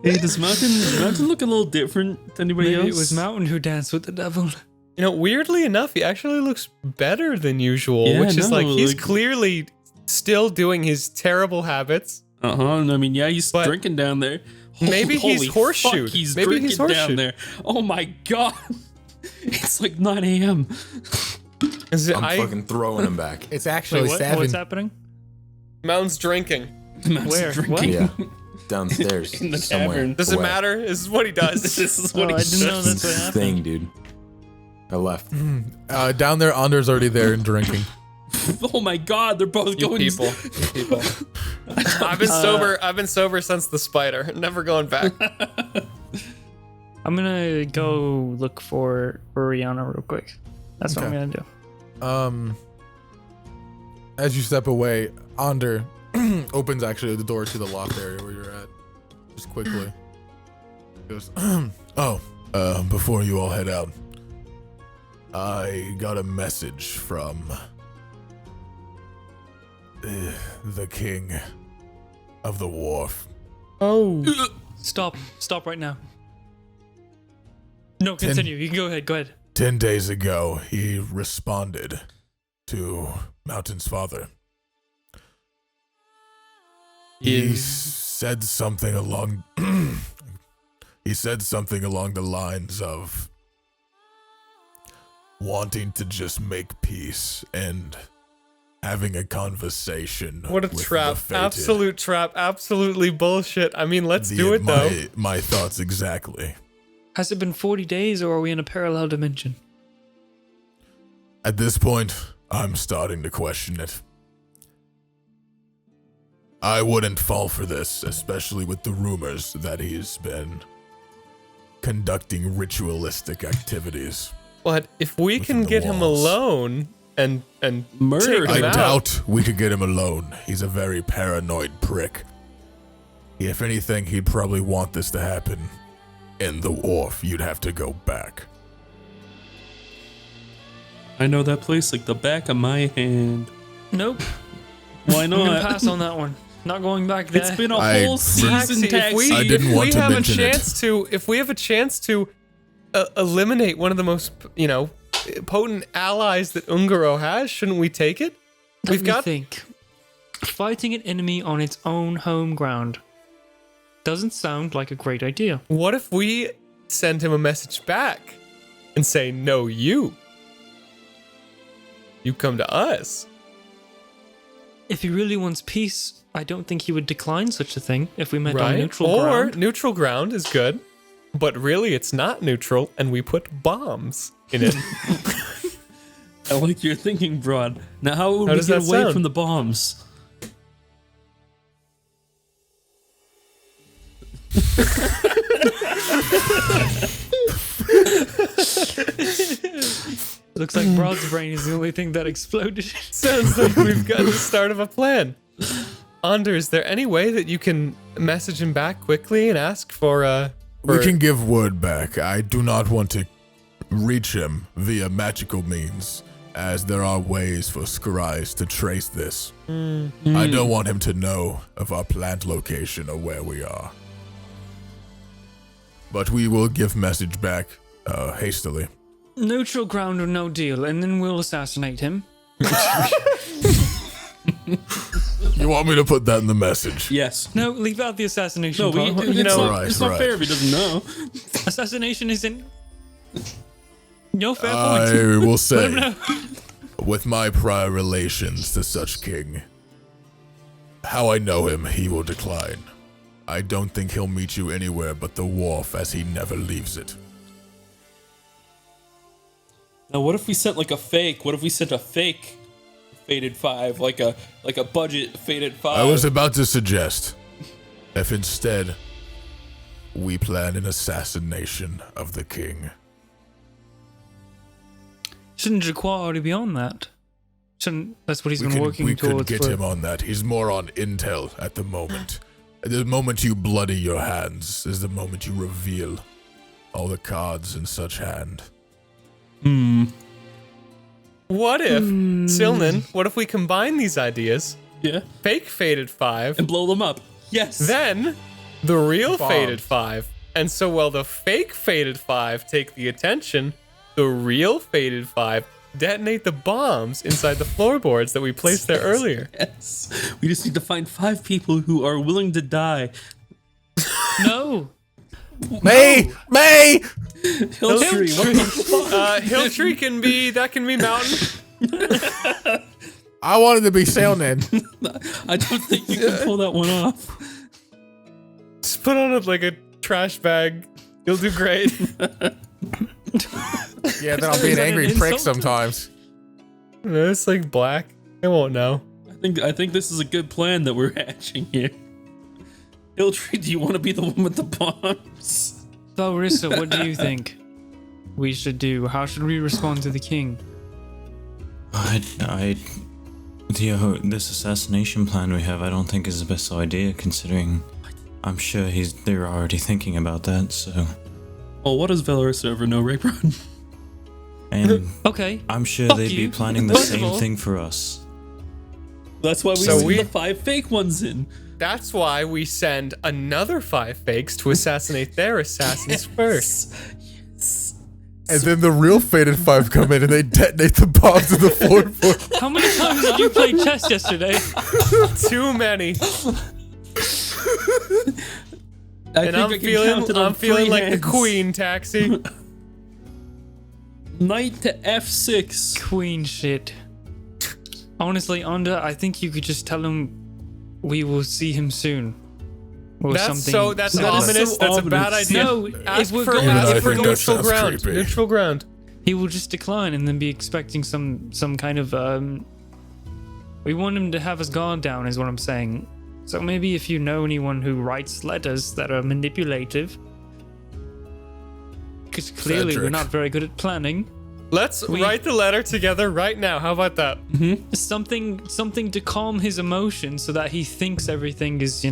Hey, does Mountain look a little different than anybody Maybe else? it was Mountain who danced with the devil. You know, weirdly enough, he actually looks better than usual, Yeah, which is no, like he's like- clearly still doing his terrible habits. I mean, yeah, he's But drinking down there. maybe he's Holy horseshoed. fuck, he's Maybe drinking he's down horseshoed. there. Oh my god. It's like 9 a.m. Is it, I'm fucking throwing him back. It's actually Wait, what? 7. What's happening? Mountain's drinking. Mountain's Where? drinking. What? Yeah. Downstairs. In the somewhere. tavern. Does it away. matter? This is what he does. This is what Oh, he I didn't know says. that's what happened. Thing, dude. I left. Down there, Under's already there and drinking. Oh my god, they're both You going. people. You people. I've been sober. I've been sober since the spider. Never going back. I'm gonna go look for Rihanna real quick. That's what I'm Okay. gonna do. As you step away, Under opens actually the door to the loft area where you're at. Just quickly. Goes, Before you all head out, I got a message from the king of the wharf. Oh. Stop right now. No, continue. You can go ahead. Go ahead. 10 days ago, he responded to Mountain's father. He said something along the lines of wanting to just make peace and having a conversation. What a with trap. the fated. Absolute trap. Absolutely bullshit. I mean, let's do it though. My thoughts exactly. Has it been 40 days or are we in a parallel dimension? At this point, I'm starting to question it. I wouldn't fall for this, especially with the rumors that he's been conducting ritualistic activities. But if we Within can the get him walls. alone and Murder take him. him I out, doubt we could get him alone. He's a very paranoid prick. If anything, he'd probably want this to happen in the wharf. You'd have to go back. I know that place like the back of my hand. Nope. Why I'm gonna not? pass on that one. Not going back there. It's been a I- whole season Taxi, taxi. I didn't if want we to have a mention it. chance to, if we have a chance to eliminate one of the most, potent allies that Ungaro has, shouldn't we take it? Let me think. Fighting an enemy on its own home ground doesn't sound like a great idea. What if we send him a message back and say, no, you come to us? If he really wants peace, I don't think he would decline such a thing if we met on Right? neutral Or ground. neutral ground is good, but really it's not neutral and we put bombs in it. I like your thinking, Br'aad. Now, how would How we does get that away sound? from the bombs? looks like Br'aad's brain is the only thing that exploded. Sounds like we've got the start of a plan. Ander, is there any way that you can message him back quickly and ask for We can give word back. I do not want to reach him via magical means, as there are ways for scries to trace this. I don't want him to know of our plant location or where we are. But we will give message back hastily. Neutral ground or no deal, and then we'll assassinate him. You want me to put that in the message? Yes. No, leave out the assassination No, part. it's not right. fair if he doesn't know. Assassination isn't... No fair I point. will say, Let him know. with my prior relations to such king, how I know him, he will decline. I don't think he'll meet you anywhere but the wharf, as he never leaves it. Now, what if we sent like a fake? What if we sent a fake Fated 5, like a budget Fated 5? I was about to suggest, if instead we plan an assassination of the king. Shouldn't JRWI already be on that? That's what he's been working we towards. could get him on that. He's more on intel at the moment. The moment you bloody your hands is the moment you reveal all the cards in such hand. What if, Sylnan, what if we combine these ideas, Yeah. fake Fated 5, And blow them up. Yes. then the real Bomb. Fated 5, and so while the fake Fated 5 take the attention, the real Fated 5 detonate the bombs inside the floorboards that we placed there earlier. Yes. We just need to find 5 people who are willing to die. No! May! Hilltree. What the fuck? Hilltree can be mountain. I wanted to be Sylnan. I don't think you can pull that one off. Just put on like a trash bag. You'll do great. Yeah, then I'll be an angry prick sometimes. It's like black. They won't know. I think this is a good plan that we're hatching here. Hilltree, do you want to be the one with the bombs? So, Rissa, what do you think we should do? How should we respond to the king? This assassination plan we have, I don't think is the best idea, considering I'm sure they're already thinking about that. So, Well, what does Valorissa ever know, right, Br'aad? and Okay. I'm sure Fuck they'd you. be planning the First of same all- thing for us. That's why we So sent we- the 5 fake ones in. That's why we send another 5 fakes to assassinate their assassins first. And then the real Fated 5 come in and they detonate the bombs in the floorboard. How many times did you play chess yesterday? Too many. I And I'm feeling like the queen, Taxi. Knight to F6. Queen shit. Honestly, Onda, I think you could just tell him we will see him soon. Or That's something. that's something like ominous. so That's a bad ominous. idea. No, Ask if we're for, going, I ask think for that neutral sounds ground. creepy. Neutral ground. he will just decline and then be expecting some kind of we want him to have his guard down is what I'm saying. So maybe if you know anyone who writes letters that are manipulative, because clearly we're Cedric. not very good at planning. Let's write the letter together right now. How about that? Something to calm his emotions so that he thinks everything is,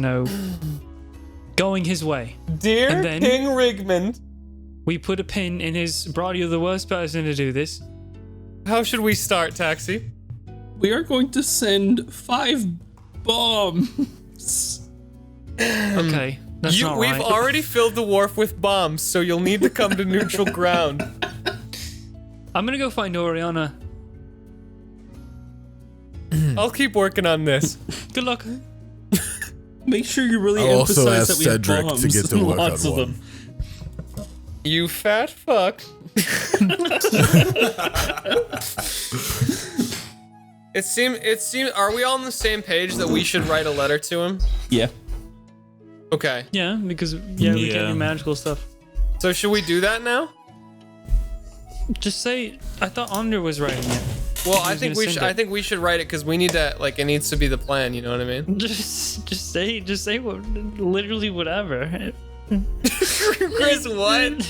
going his way. Dear And then- King Rigmond, We put a pin in his Br'aad, you're the worst person to do this. how should we start, Taxi? We are going to send 5 bombs. Okay. That's not We've right. already filled the wharf with bombs, so you'll need to come to neutral ground. I'm gonna go find Oriana. I'll keep working on this. Good luck. Make sure you really I'll also emphasize ask that we have Cedric to bombs. get to work Lots on of one. them. You fat fuck. It seemed. Are we all on the same page that we should write a letter to him? Yeah. Okay. Yeah, because we can't Yeah. do magical stuff. So should we do that now? Just say I thought Onder was writing it. Well, Who's I think gonna we send should. it? I think we should write it because we need to. Like, it needs to be the plan. You know what I mean? Just say what, literally whatever. Chris, what?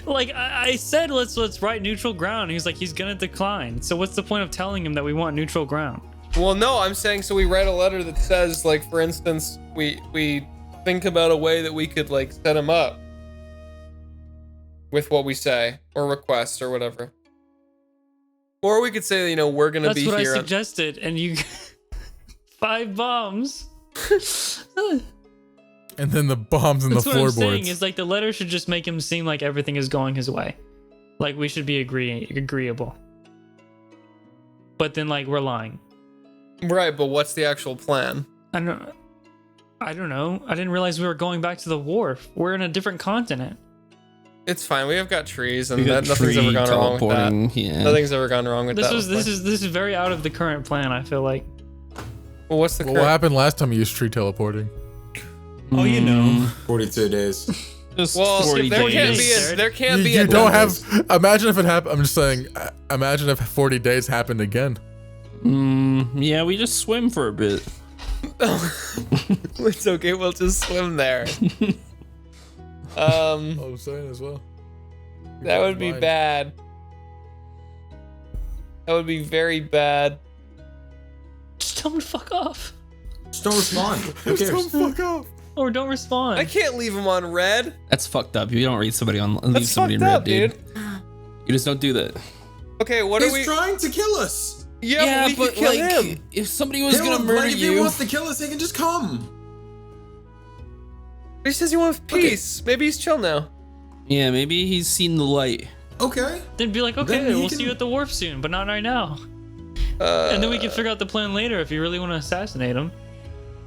Like I said, let's write neutral ground. He's like, he's gonna decline. So what's the point of telling him that we want neutral ground? Well, no, I'm saying so we write a letter that says, like, for instance, we think about a way that we could, like, set him up with what we say or request or whatever. Or we could say, you know, we're gonna be here. That's what I suggested, and you 5 bombs. And then the bombs and That's the what I'm saying floorboards. is like the letter should just make him seem like everything is going his way, like we should be agreeable. But then like we're lying. Right, but what's the actual plan? I don't know. I didn't realize we were going back to the wharf. We're in a different continent. It's fine. We have got trees, and We got nothing's ever tree gone wrong with that. teleporting, yeah. Nothing's ever gone wrong with This that. this is very out of the current plan. I feel like. Well, what's the Well, current? what happened last time you used tree teleporting? Oh, you know. 42 days. Just Well, 40 there can't be days. a there can't be You a don't have. Imagine if it happened. I'm just saying. Imagine if 40 days happened again. Yeah, we just swim for a bit. It's okay. We'll just swim there. I was saying as well. That would be bad. That would be very bad. Just tell him to fuck off, Just don't respond. Who cares? Fuck off. or don't respond. I can't leave him on red. That's fucked up. You don't leave somebody That's somebody in fucked red, up, dude. You just don't do that. Okay, what are He's we? trying to kill us. Yeah, but we could kill him. if somebody was He gonna don't- murder like, if he you, wants to kill us, he can just come. He says he wants peace. Maybe he's chill now. yeah, maybe he's seen the light. Okay. Then be like, okay, Then he we'll can- see you at the wharf soon, but not right now. And then we can figure out the plan later if you really want to assassinate him.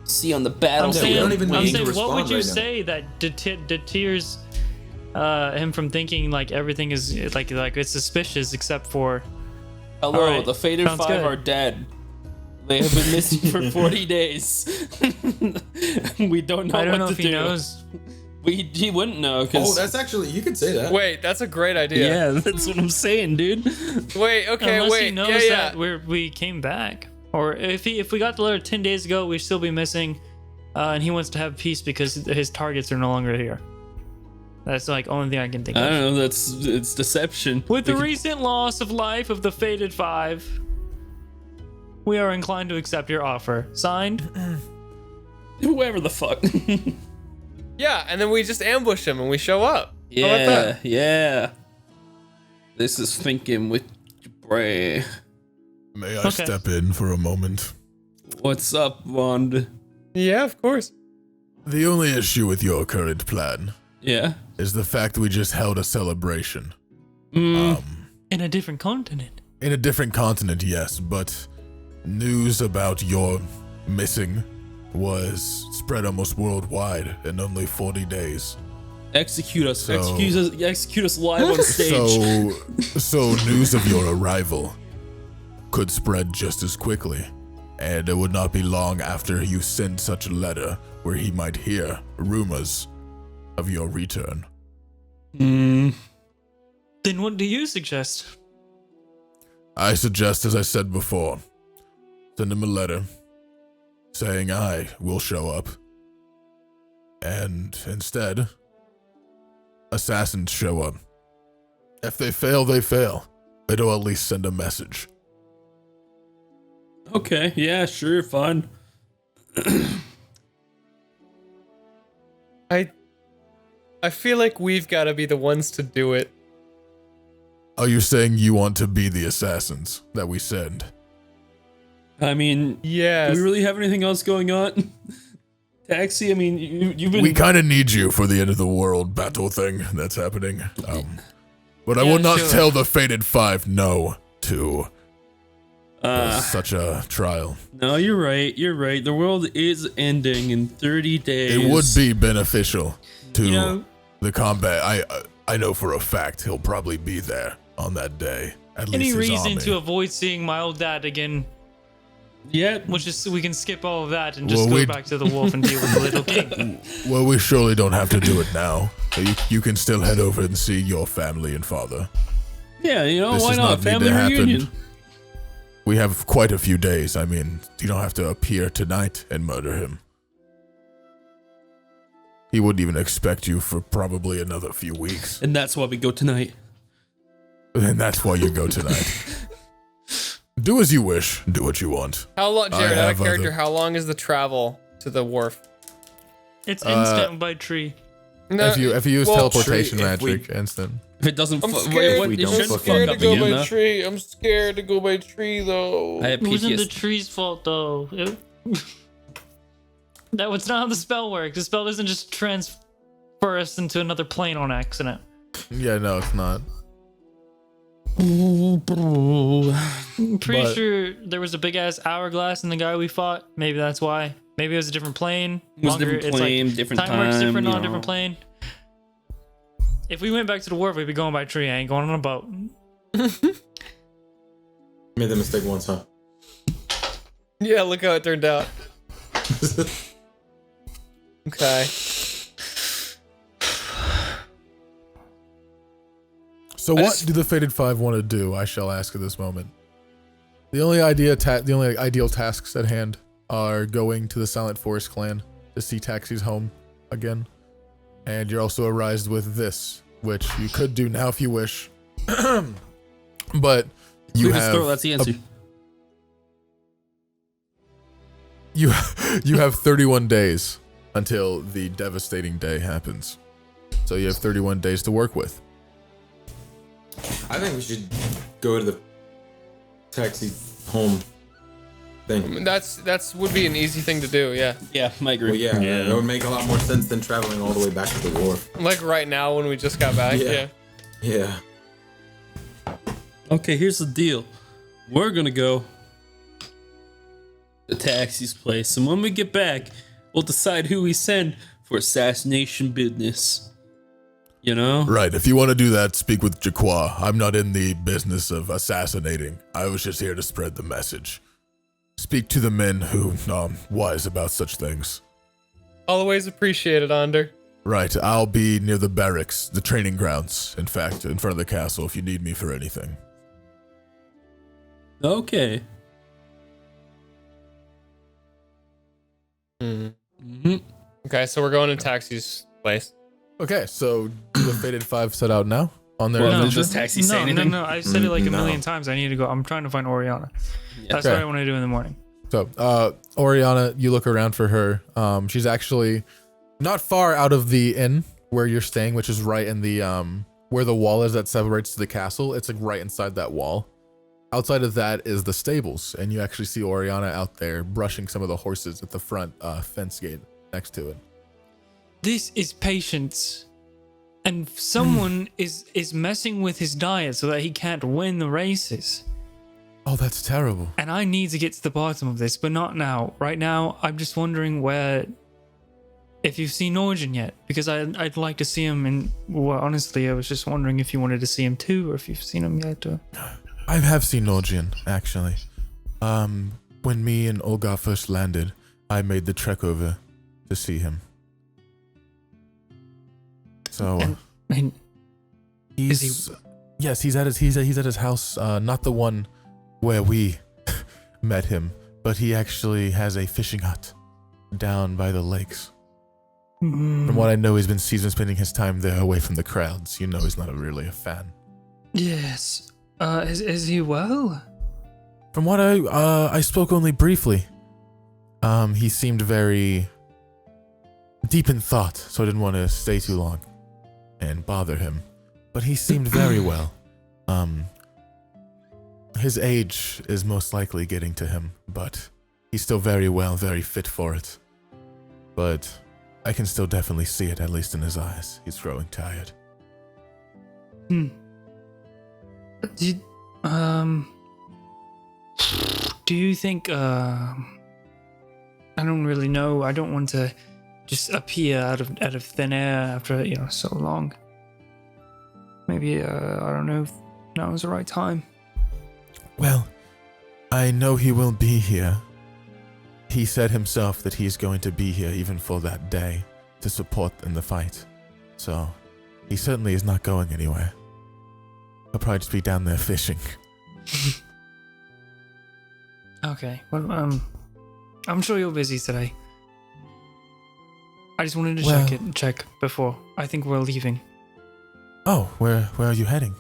See you on the I'm battlefield. saying, don't even I'm need to saying, what would respond you right now. say that deters him from thinking like everything is like it's suspicious except for? Hello, Alright, the Fated sounds 5 good. are dead. They have been missing for 40 days. We don't know I don't what know to if do. he knows. He wouldn't know because. Oh, that's actually, you could say that. Wait, that's a great idea. yeah, that's what I'm saying, dude. Wait, okay, Unless wait. he knows Yeah. that we came back, or if we got the letter 10 days ago, we'd still be missing, and he wants to have peace because his targets are no longer here. That's like only thing I can think I of. don't know. It's deception. With the recent loss of life of the Fated 5, we are inclined to accept your offer. Signed, Whoever the fuck. Yeah, and then we just ambush him and we show up. How about Yeah, that? yeah. This is thinking with your brain. May I Okay. step in for a moment? What's up, Bond? Yeah, of course. The only issue with your current plan Yeah. is the fact we just held a celebration. in a different continent. In a different continent, yes, but news about your missing was spread almost worldwide in only 40 days. Execute us. So- Execute us live on stage. So news of your arrival could spread just as quickly, and it would not be long after you send such a letter where he might hear rumors of your return. Then what do you suggest? I suggest, as I said before, send him a letter saying I will show up, and instead, assassins show up. If they fail, they fail. It'll at least send a message. Okay, yeah, sure, fine. I feel like we've got to be the ones to do it. Are you saying you want to be the assassins that we send? I mean, Yes. do we really have anything else going on? Taxi, I mean, you've been. We kind of need you for the end of the world battle thing that's happening. But I will not sure. tell the Fated 5 no to such a trial. No, you're right. You're right. The world is ending in 30 days. It would be beneficial to You know- the combat. I know for a fact he'll probably be there on that day. At Any least his reason army. to avoid seeing my old dad again? Yeah. Which is we can skip all of that and just Well, go we- back to the wolf and deal with the little king. Well, we surely don't have to do it now. You can still head over and see your family and father. Yeah, you know, This why does not? not need Family to happen. reunion. We have quite a few days. I mean, you don't have to appear tonight and murder him. he wouldn't even expect you for probably another few weeks. And that's why we go tonight. And that's why you go tonight. Do as you wish. Do what you want. How long, Jared, out have of character, other- how long is the travel to the wharf? It's instant by tree. No, If you use well, teleportation if we- magic, instant. If it doesn't, I'm fu- scared. wait, we it don't shouldn't fuck fuck up up again, again, though. tree. I'm scared to go by tree, though. I have It wasn't the PTSD. tree's fault, though. That was not how the spell works. The spell doesn't just transfer us into another plane on accident. Yeah, no, it's not. I'm pretty But- sure there was a big ass hourglass in the guy we fought. Maybe that's why. Maybe it was a different plane. It was a different It's plane, like different time works different you on a know. different plane. If we went back to the wharf, we'd be going by tree. I ain't going on a boat. Made the mistake once, huh? Yeah, look how it turned out. Okay. So what do the Fated Five want to do? I shall ask at this moment. The only ideal tasks at hand are going to the Silent Forest clan to see Taxi's home again, and you're also arised with this, which you could do now if you wish, but you Clear this have throat, that's the answer. you have 31 days until the devastating day happens. So you have 31 days to work with. I think we should go to the taxi home thing. I mean, that's would be an easy thing to do, yeah. Yeah, I agree. Well, yeah, it would make a lot more sense than traveling all the way back to the wharf. Like right now when we just got back, Yeah. yeah. Yeah. Okay, here's the deal. We're gonna go to Taxi's place, and when we get back, we'll decide who we send for assassination business. You know? Right, if you want to do that, speak with JRWI. I'm not in the business of assassinating. I was just here to spread the message. Speak to the men who wise about such things. Always appreciated, Onder. Right, I'll be near the barracks, the training grounds, in fact, in front of the castle if you need me for anything. Okay. Okay, so we're going to Taxi's place. Okay, so do the Fated Five set out now on their Well, adventure? does Taxi say No, anything? no. I said it like a No. million times. I need to go. I'm trying to find Oriana. That's Okay. what I want to do in the morning. So, Oriana, you look around for her. She's actually not far out of the inn where you're staying, which is right in the where the wall is that separates the castle. It's like right inside that wall. Outside of that is the stables, and you actually see Oriana out there brushing some of the horses at the front fence gate next to it. This is patience. And someone is messing with his diet so that he can't win the races. Oh, that's terrible. And I need to get to the bottom of this, but not now. Right now, I'm just wondering if you've seen Origin yet, because I'd like to see him. And well, honestly, I was just wondering if you wanted to see him too, or if you've seen him yet. Or... I have seen Norgian, actually. When me and Olga first landed, I made the trek over to see him. So And he's yes, he's at his house. Not the one where we met him, but he actually has a fishing hut down by the lakes. From what I know, he's been spending his time there away from the crowds. You know, he's not really a fan. yes, is he well? From what I spoke only briefly. He seemed very deep in thought, so I didn't want to stay too long and bother him. But he seemed very well. His age is most likely getting to him, but he's still very well, very fit for it. But I can still definitely see it, at least in his eyes. He's growing tired. Do you think, I don't really know. I don't want to just appear out of thin air after, so long. Maybe, I don't know if now is the right time. Well, I know he will be here. He said himself that he's going to be here even for that day to support in the fight. So, he certainly is not going anywhere. He'll probably just be down there fishing. Okay, well, I'm sure you're busy today. I just wanted to Well- check before. I think we're leaving. Oh, where are you heading?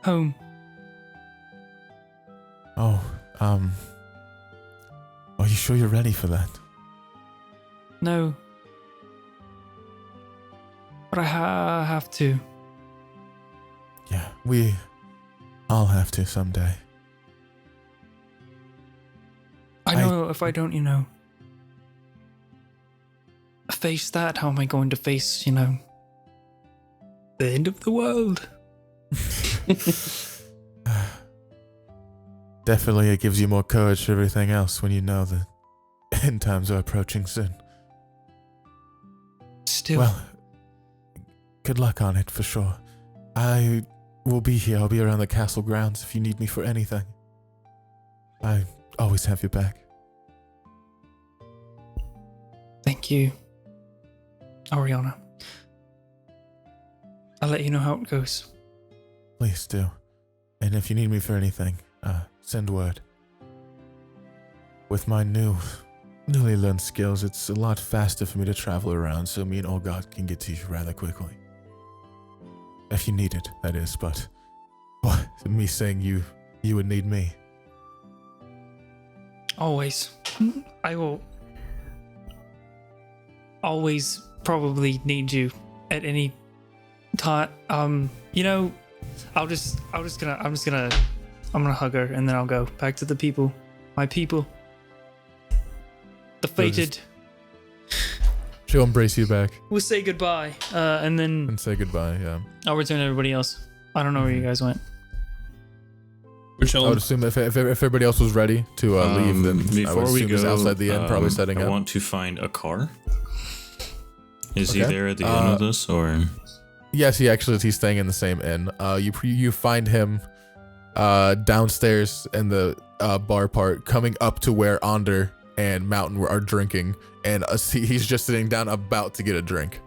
Home. Oh, are you sure you're ready for that? No. But I have to. Yeah, we all have to someday. I know if I don't, face that, how am I going to face, the end of the world? Definitely, it gives you more courage for everything else when you know that end times are approaching soon. Still. Well, good luck on it for sure. I will be here. I'll be around the castle grounds if you need me for anything. I always have your back. Thank you, Ariana. I'll let you know how it goes. Please do. And if you need me for anything, send word. With my newly learned skills, it's a lot faster for me to travel around, so me and Olgard can get to you rather quickly. If you need it, that is, but me saying you would need me. Always. I will always probably need you at any time. I'm gonna hug her and then I'll go back to the people, my people, the fated. She'll embrace you back We'll say goodbye, and then and say goodbye. Yeah, I'll return everybody else. I don't know where you guys went. We're I chilling. would assume if everybody else was ready to leave, then I Before would we assume it's go, outside the inn, probably setting I up. want to find a car. Is he Okay. there at the inn with us, or? Yes, he's staying in the same inn. You find him downstairs in the bar part, coming up to where Onder and Mountain are drinking, and he's just sitting down about to get a drink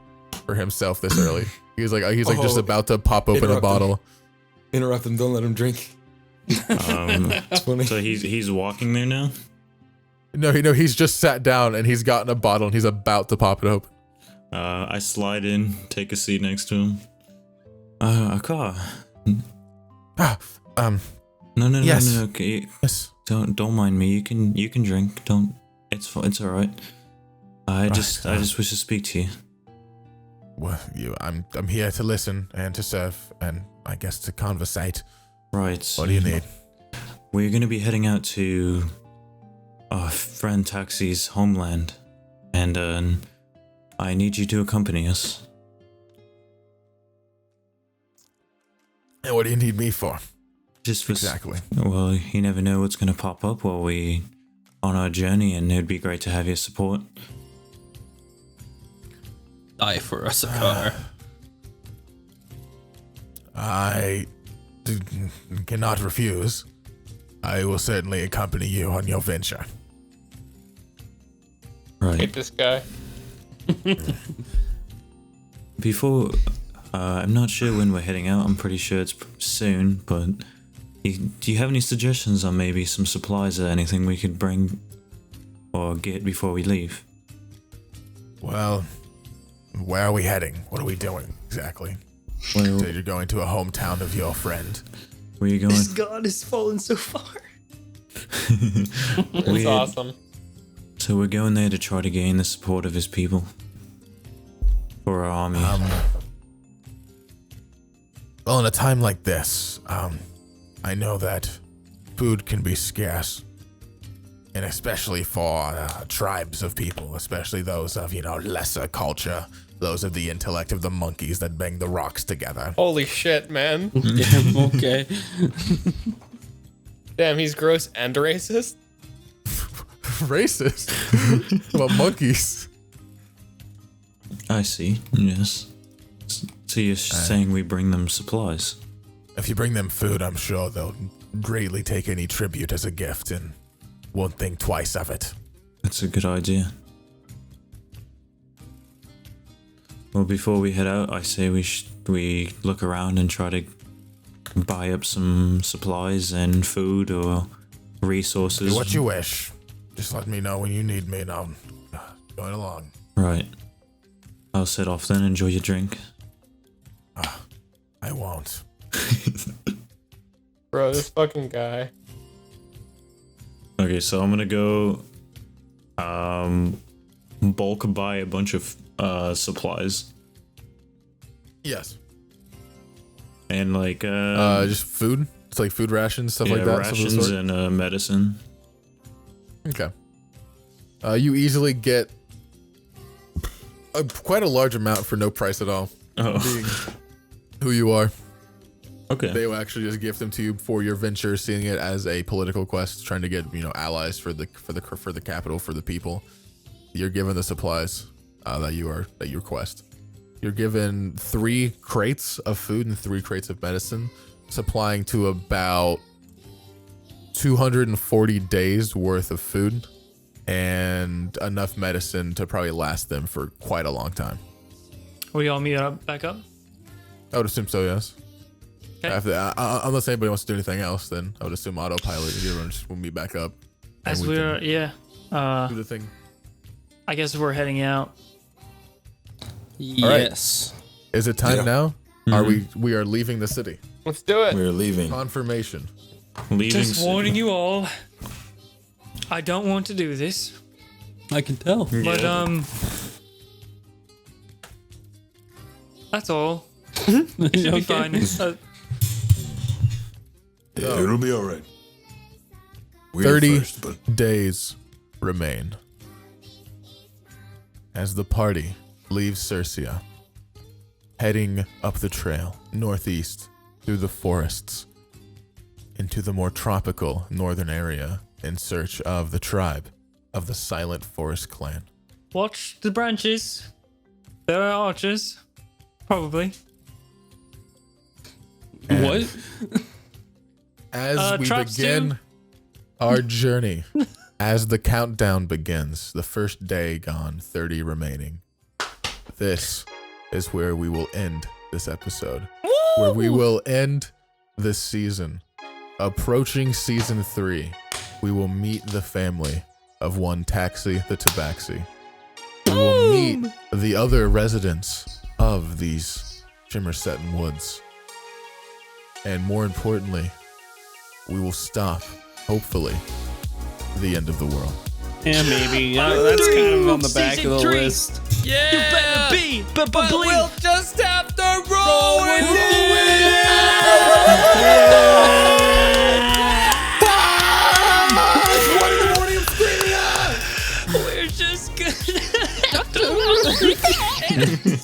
for himself this early. He's like just about to pop open a interrupt him. bottle. Interrupt him. Don't let him drink. It's funny. So he's walking there now. No, he's just sat down and he's gotten a bottle and he's about to pop it open. I slide in, take a seat next to him. A car. No. Yes. No. Okay. Yes. Don't mind me. You can drink. Don't. It's all right. I just wish to speak to you. Well, I'm here to listen and to serve and I guess to conversate. Right. What do you need? We're gonna be heading out to our friend Taxi's homeland, and I need you to accompany us. And what do you need me for? Just for Exactly. Well, you never know what's gonna pop up while we on our journey, and it'd be great to have your support. Die for us a car. I cannot refuse. I will certainly accompany you on your venture. Right. Hate this guy. Before, I'm not sure when we're heading out. I'm pretty sure it's soon, but do you have any suggestions on maybe some supplies or anything we could bring or get before we leave? Well, where are we heading? What are we doing exactly? Well, So you're going to a hometown of your friend. where are you going? This god has fallen so far. It's awesome. So we're going there to try to gain the support of his people for our army. Well, in a time like this, I know that food can be scarce. And especially for tribes of people, especially those of, lesser culture, those of the intellect of the monkeys that bang the rocks together. Holy shit, man. Damn, okay. Damn, he's gross and racist. Racist? About monkeys? I see, yes. So you're saying we bring them supplies? If you bring them food, I'm sure they'll greatly take any tribute as a gift and won't think twice of it. That's a good idea. Well, before we head out, I say we look around and try to buy up some supplies and food or resources. Do what you wish. Just let me know when you need me and I'll going along. Right. I'll set off then. Enjoy your drink. I won't. Bro, this fucking guy. Okay, so I'm gonna go bulk buy a bunch of supplies Yes. and like Just food. It's like food rations, stuff like that. rations Stuff of the sort. and medicine. Okay. You easily get quite a large amount for no price at all. Oh, Being who you are, okay. they will actually just gift them to you for your venture, seeing it as a political quest, trying to get allies for the capital, for the people. You're given the supplies that you request. You're given 3 crates of food and 3 crates of medicine, supplying to about 240 days worth of food and enough medicine to probably last them for quite a long time. We all meet up back up. I would assume so, yes. Okay. Unless anybody wants to do anything else, then I would assume autopilot. Everyone just will meet back up. and As we we're can do the thing. I guess we're heading out. Yes. Is it time Yeah. now? Are we are leaving the city? Let's do it. We're leaving. Confirmation. Leaving Just city. warning you all. I don't want to do this, I can tell. but Yeah. that's all. It should be fine. Yeah, it'll be all right. We're 30 first, but days remain as the party leaves Circia, heading up the trail northeast through the forests into the more tropical northern area in search of the tribe of the Silent Forest Clan. Watch the branches. There are archers. Probably. And What? As we traps begin too? our journey, as the countdown begins, the first day gone, 30 remaining. This is where we will end this episode. Where we will end this season. Approaching season 3, we will meet the family of one Taxi the Tabaxi. We will meet the other residents of these Shimmersetten Woods. And more importantly, we will stop, hopefully, the end of the world. Yeah, maybe. That's kind of on the back of the Season 3. list. You better be, but We'll just have to roll with we're just gonna have to roll.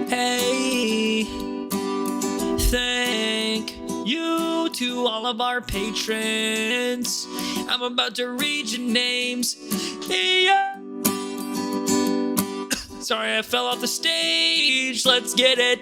Hey, thank you to all of our patrons. I'm about to read your names. Yeah. Sorry, I fell off the stage. Let's get it.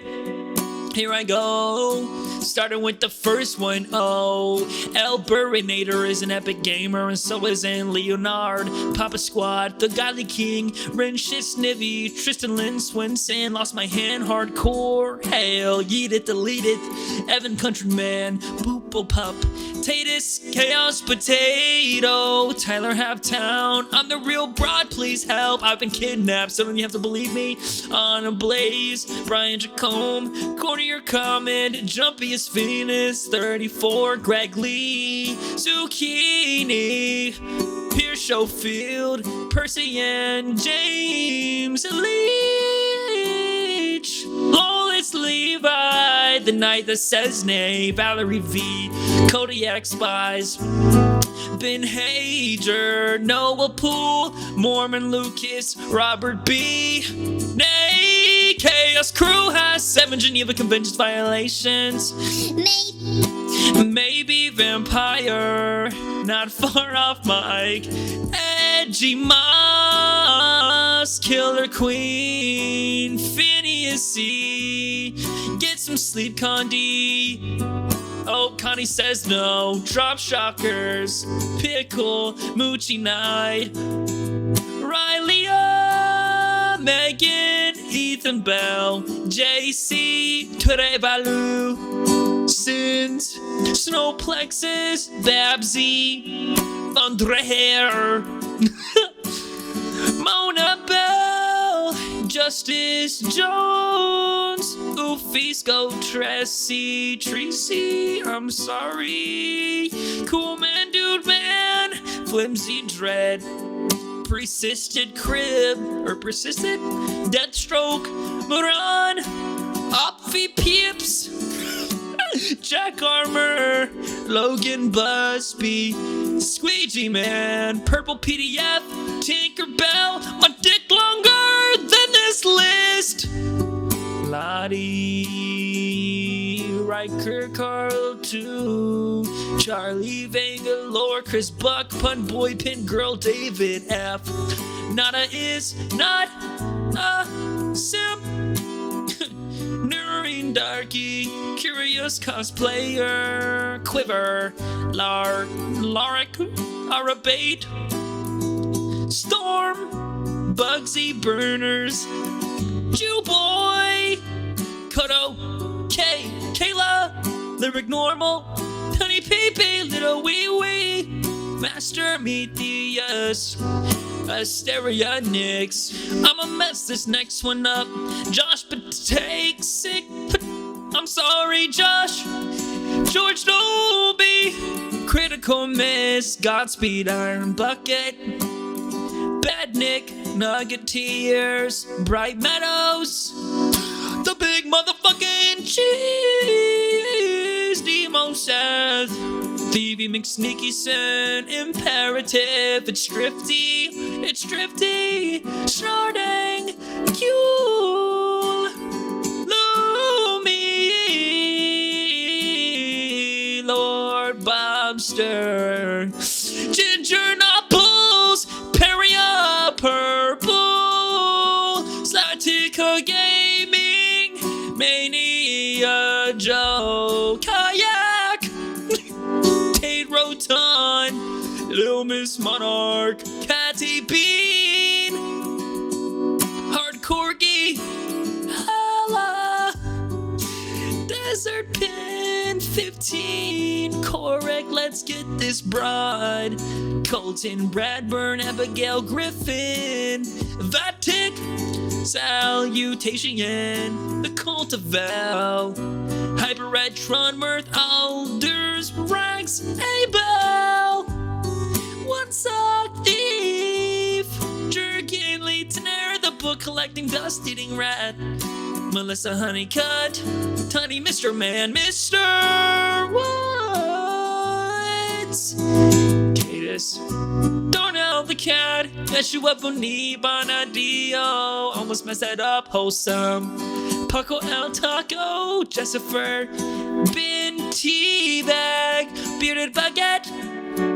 Here I go. Starting with the first one. Oh, El Burinator is an epic gamer, and so is Ann Leonard. Papa Squad, the Godly King, Ren Snivy, Tristan Lynn Swinson, Lost My Hand Hardcore. Hail, Yeet It, Delete It, Evan Countryman, Boople Pup, Tatus, Chaos Potato, Tyler Halftown. I'm the real Br'aad, please help. I've been kidnapped, so don't you have to believe me. On a Blaze, Brian Jacome, Cornier Comment, Jumpy is Venus, 34, Greg Lee, Zucchini, Pierce Schofield, Percy and James Leach, Lawless Levi, The Knight That Says Nay, Valerie V, Kodiak Spies, Robin Hager, Noah Poole, Mormon Lucas, Robert B. Nay, Chaos Crew has 7 Geneva Conventions violations. Maybe Vampire, not far off Mike. Edgy Moss, Killer Queen, Phineas C. Get some sleep, Condi. Oh, Connie says no. Drop Shockers, Pickle, Moochie Night, Riley, Megan, Ethan Bell, JC, Trevalu, Sins, Snowplexus, Babsy, Andreher, Mona Bell, Justice Jones, Ufisco, Tressie, Tracy, I'm sorry, Cool Man, Dude Man, Flimsy Dread, Persisted Crib, or Persisted, Deathstroke, Moran, Opfi Peeps, Jack Armor, Logan Busby, Squeegee Man, Purple PDF, Tinkerbell, my dick longer than this list. Lottie, Riker, Carl 2, Charlie, Vangalore, Chris Buck, Pun Boy, Pin Girl, David F. Nada is not a simp. Noreen Darky, Curious Cosplayer, Quiver, Lark, Arabate, Storm, Bugsy Burners, Jew Boy, Kodo, K, Kayla, Lyric Normal, Honey Peepee, Little Wee Wee, Master Metheus, Asteria Nix. I'ma mess this next one up. Josh, but take sick. I'm sorry, Josh. George Dolby, Critical Miss, Godspeed, Iron Bucket, Bad Nick, Nuggeteers, Bright Meadows, the big motherfucking cheese, Demo Seth, Phoebe McSneakyson, Imperative, it's Drifty, Sharding, Cool, Lumi, Lord Bobster, Ginger Knuckles, Peria Purple, Slatica Gaming, Mania Joe, Kayak, Tate Roton, Little Miss Monarch, Catty Bean, Hard Corgi, Ella, Desert Pin 15, Correct, let's get this broad, Colton, Bradburn, Abigail Griffin, Vatic, Salutation, the Cult of Val, Hyper Red, Tron, Mirth, Alders, Rags, Abel, One Sock Thief, Jerkin, Tener, the book collecting, dust eating rat, Melissa Honeycutt, Tiny Mr. Man, Mr. Woods, Cadus, Darnell the cat, Yeshua Boni Bonadio, almost messed that up, Wholesome, Paco El Taco, Jessifer, Bin Teabag, Bearded Baguette,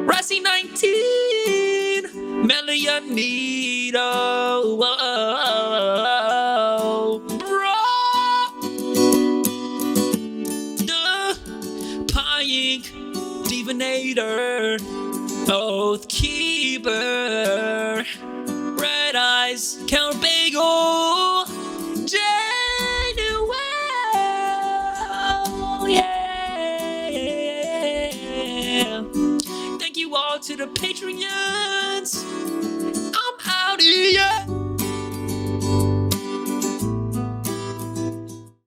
Rossi 19, Melianito, Payink, Divinator, Oath Keeper, Red Eyes, Count Bagel, JRWI, yeah. Thank you all to the Patreons. I'm out of here.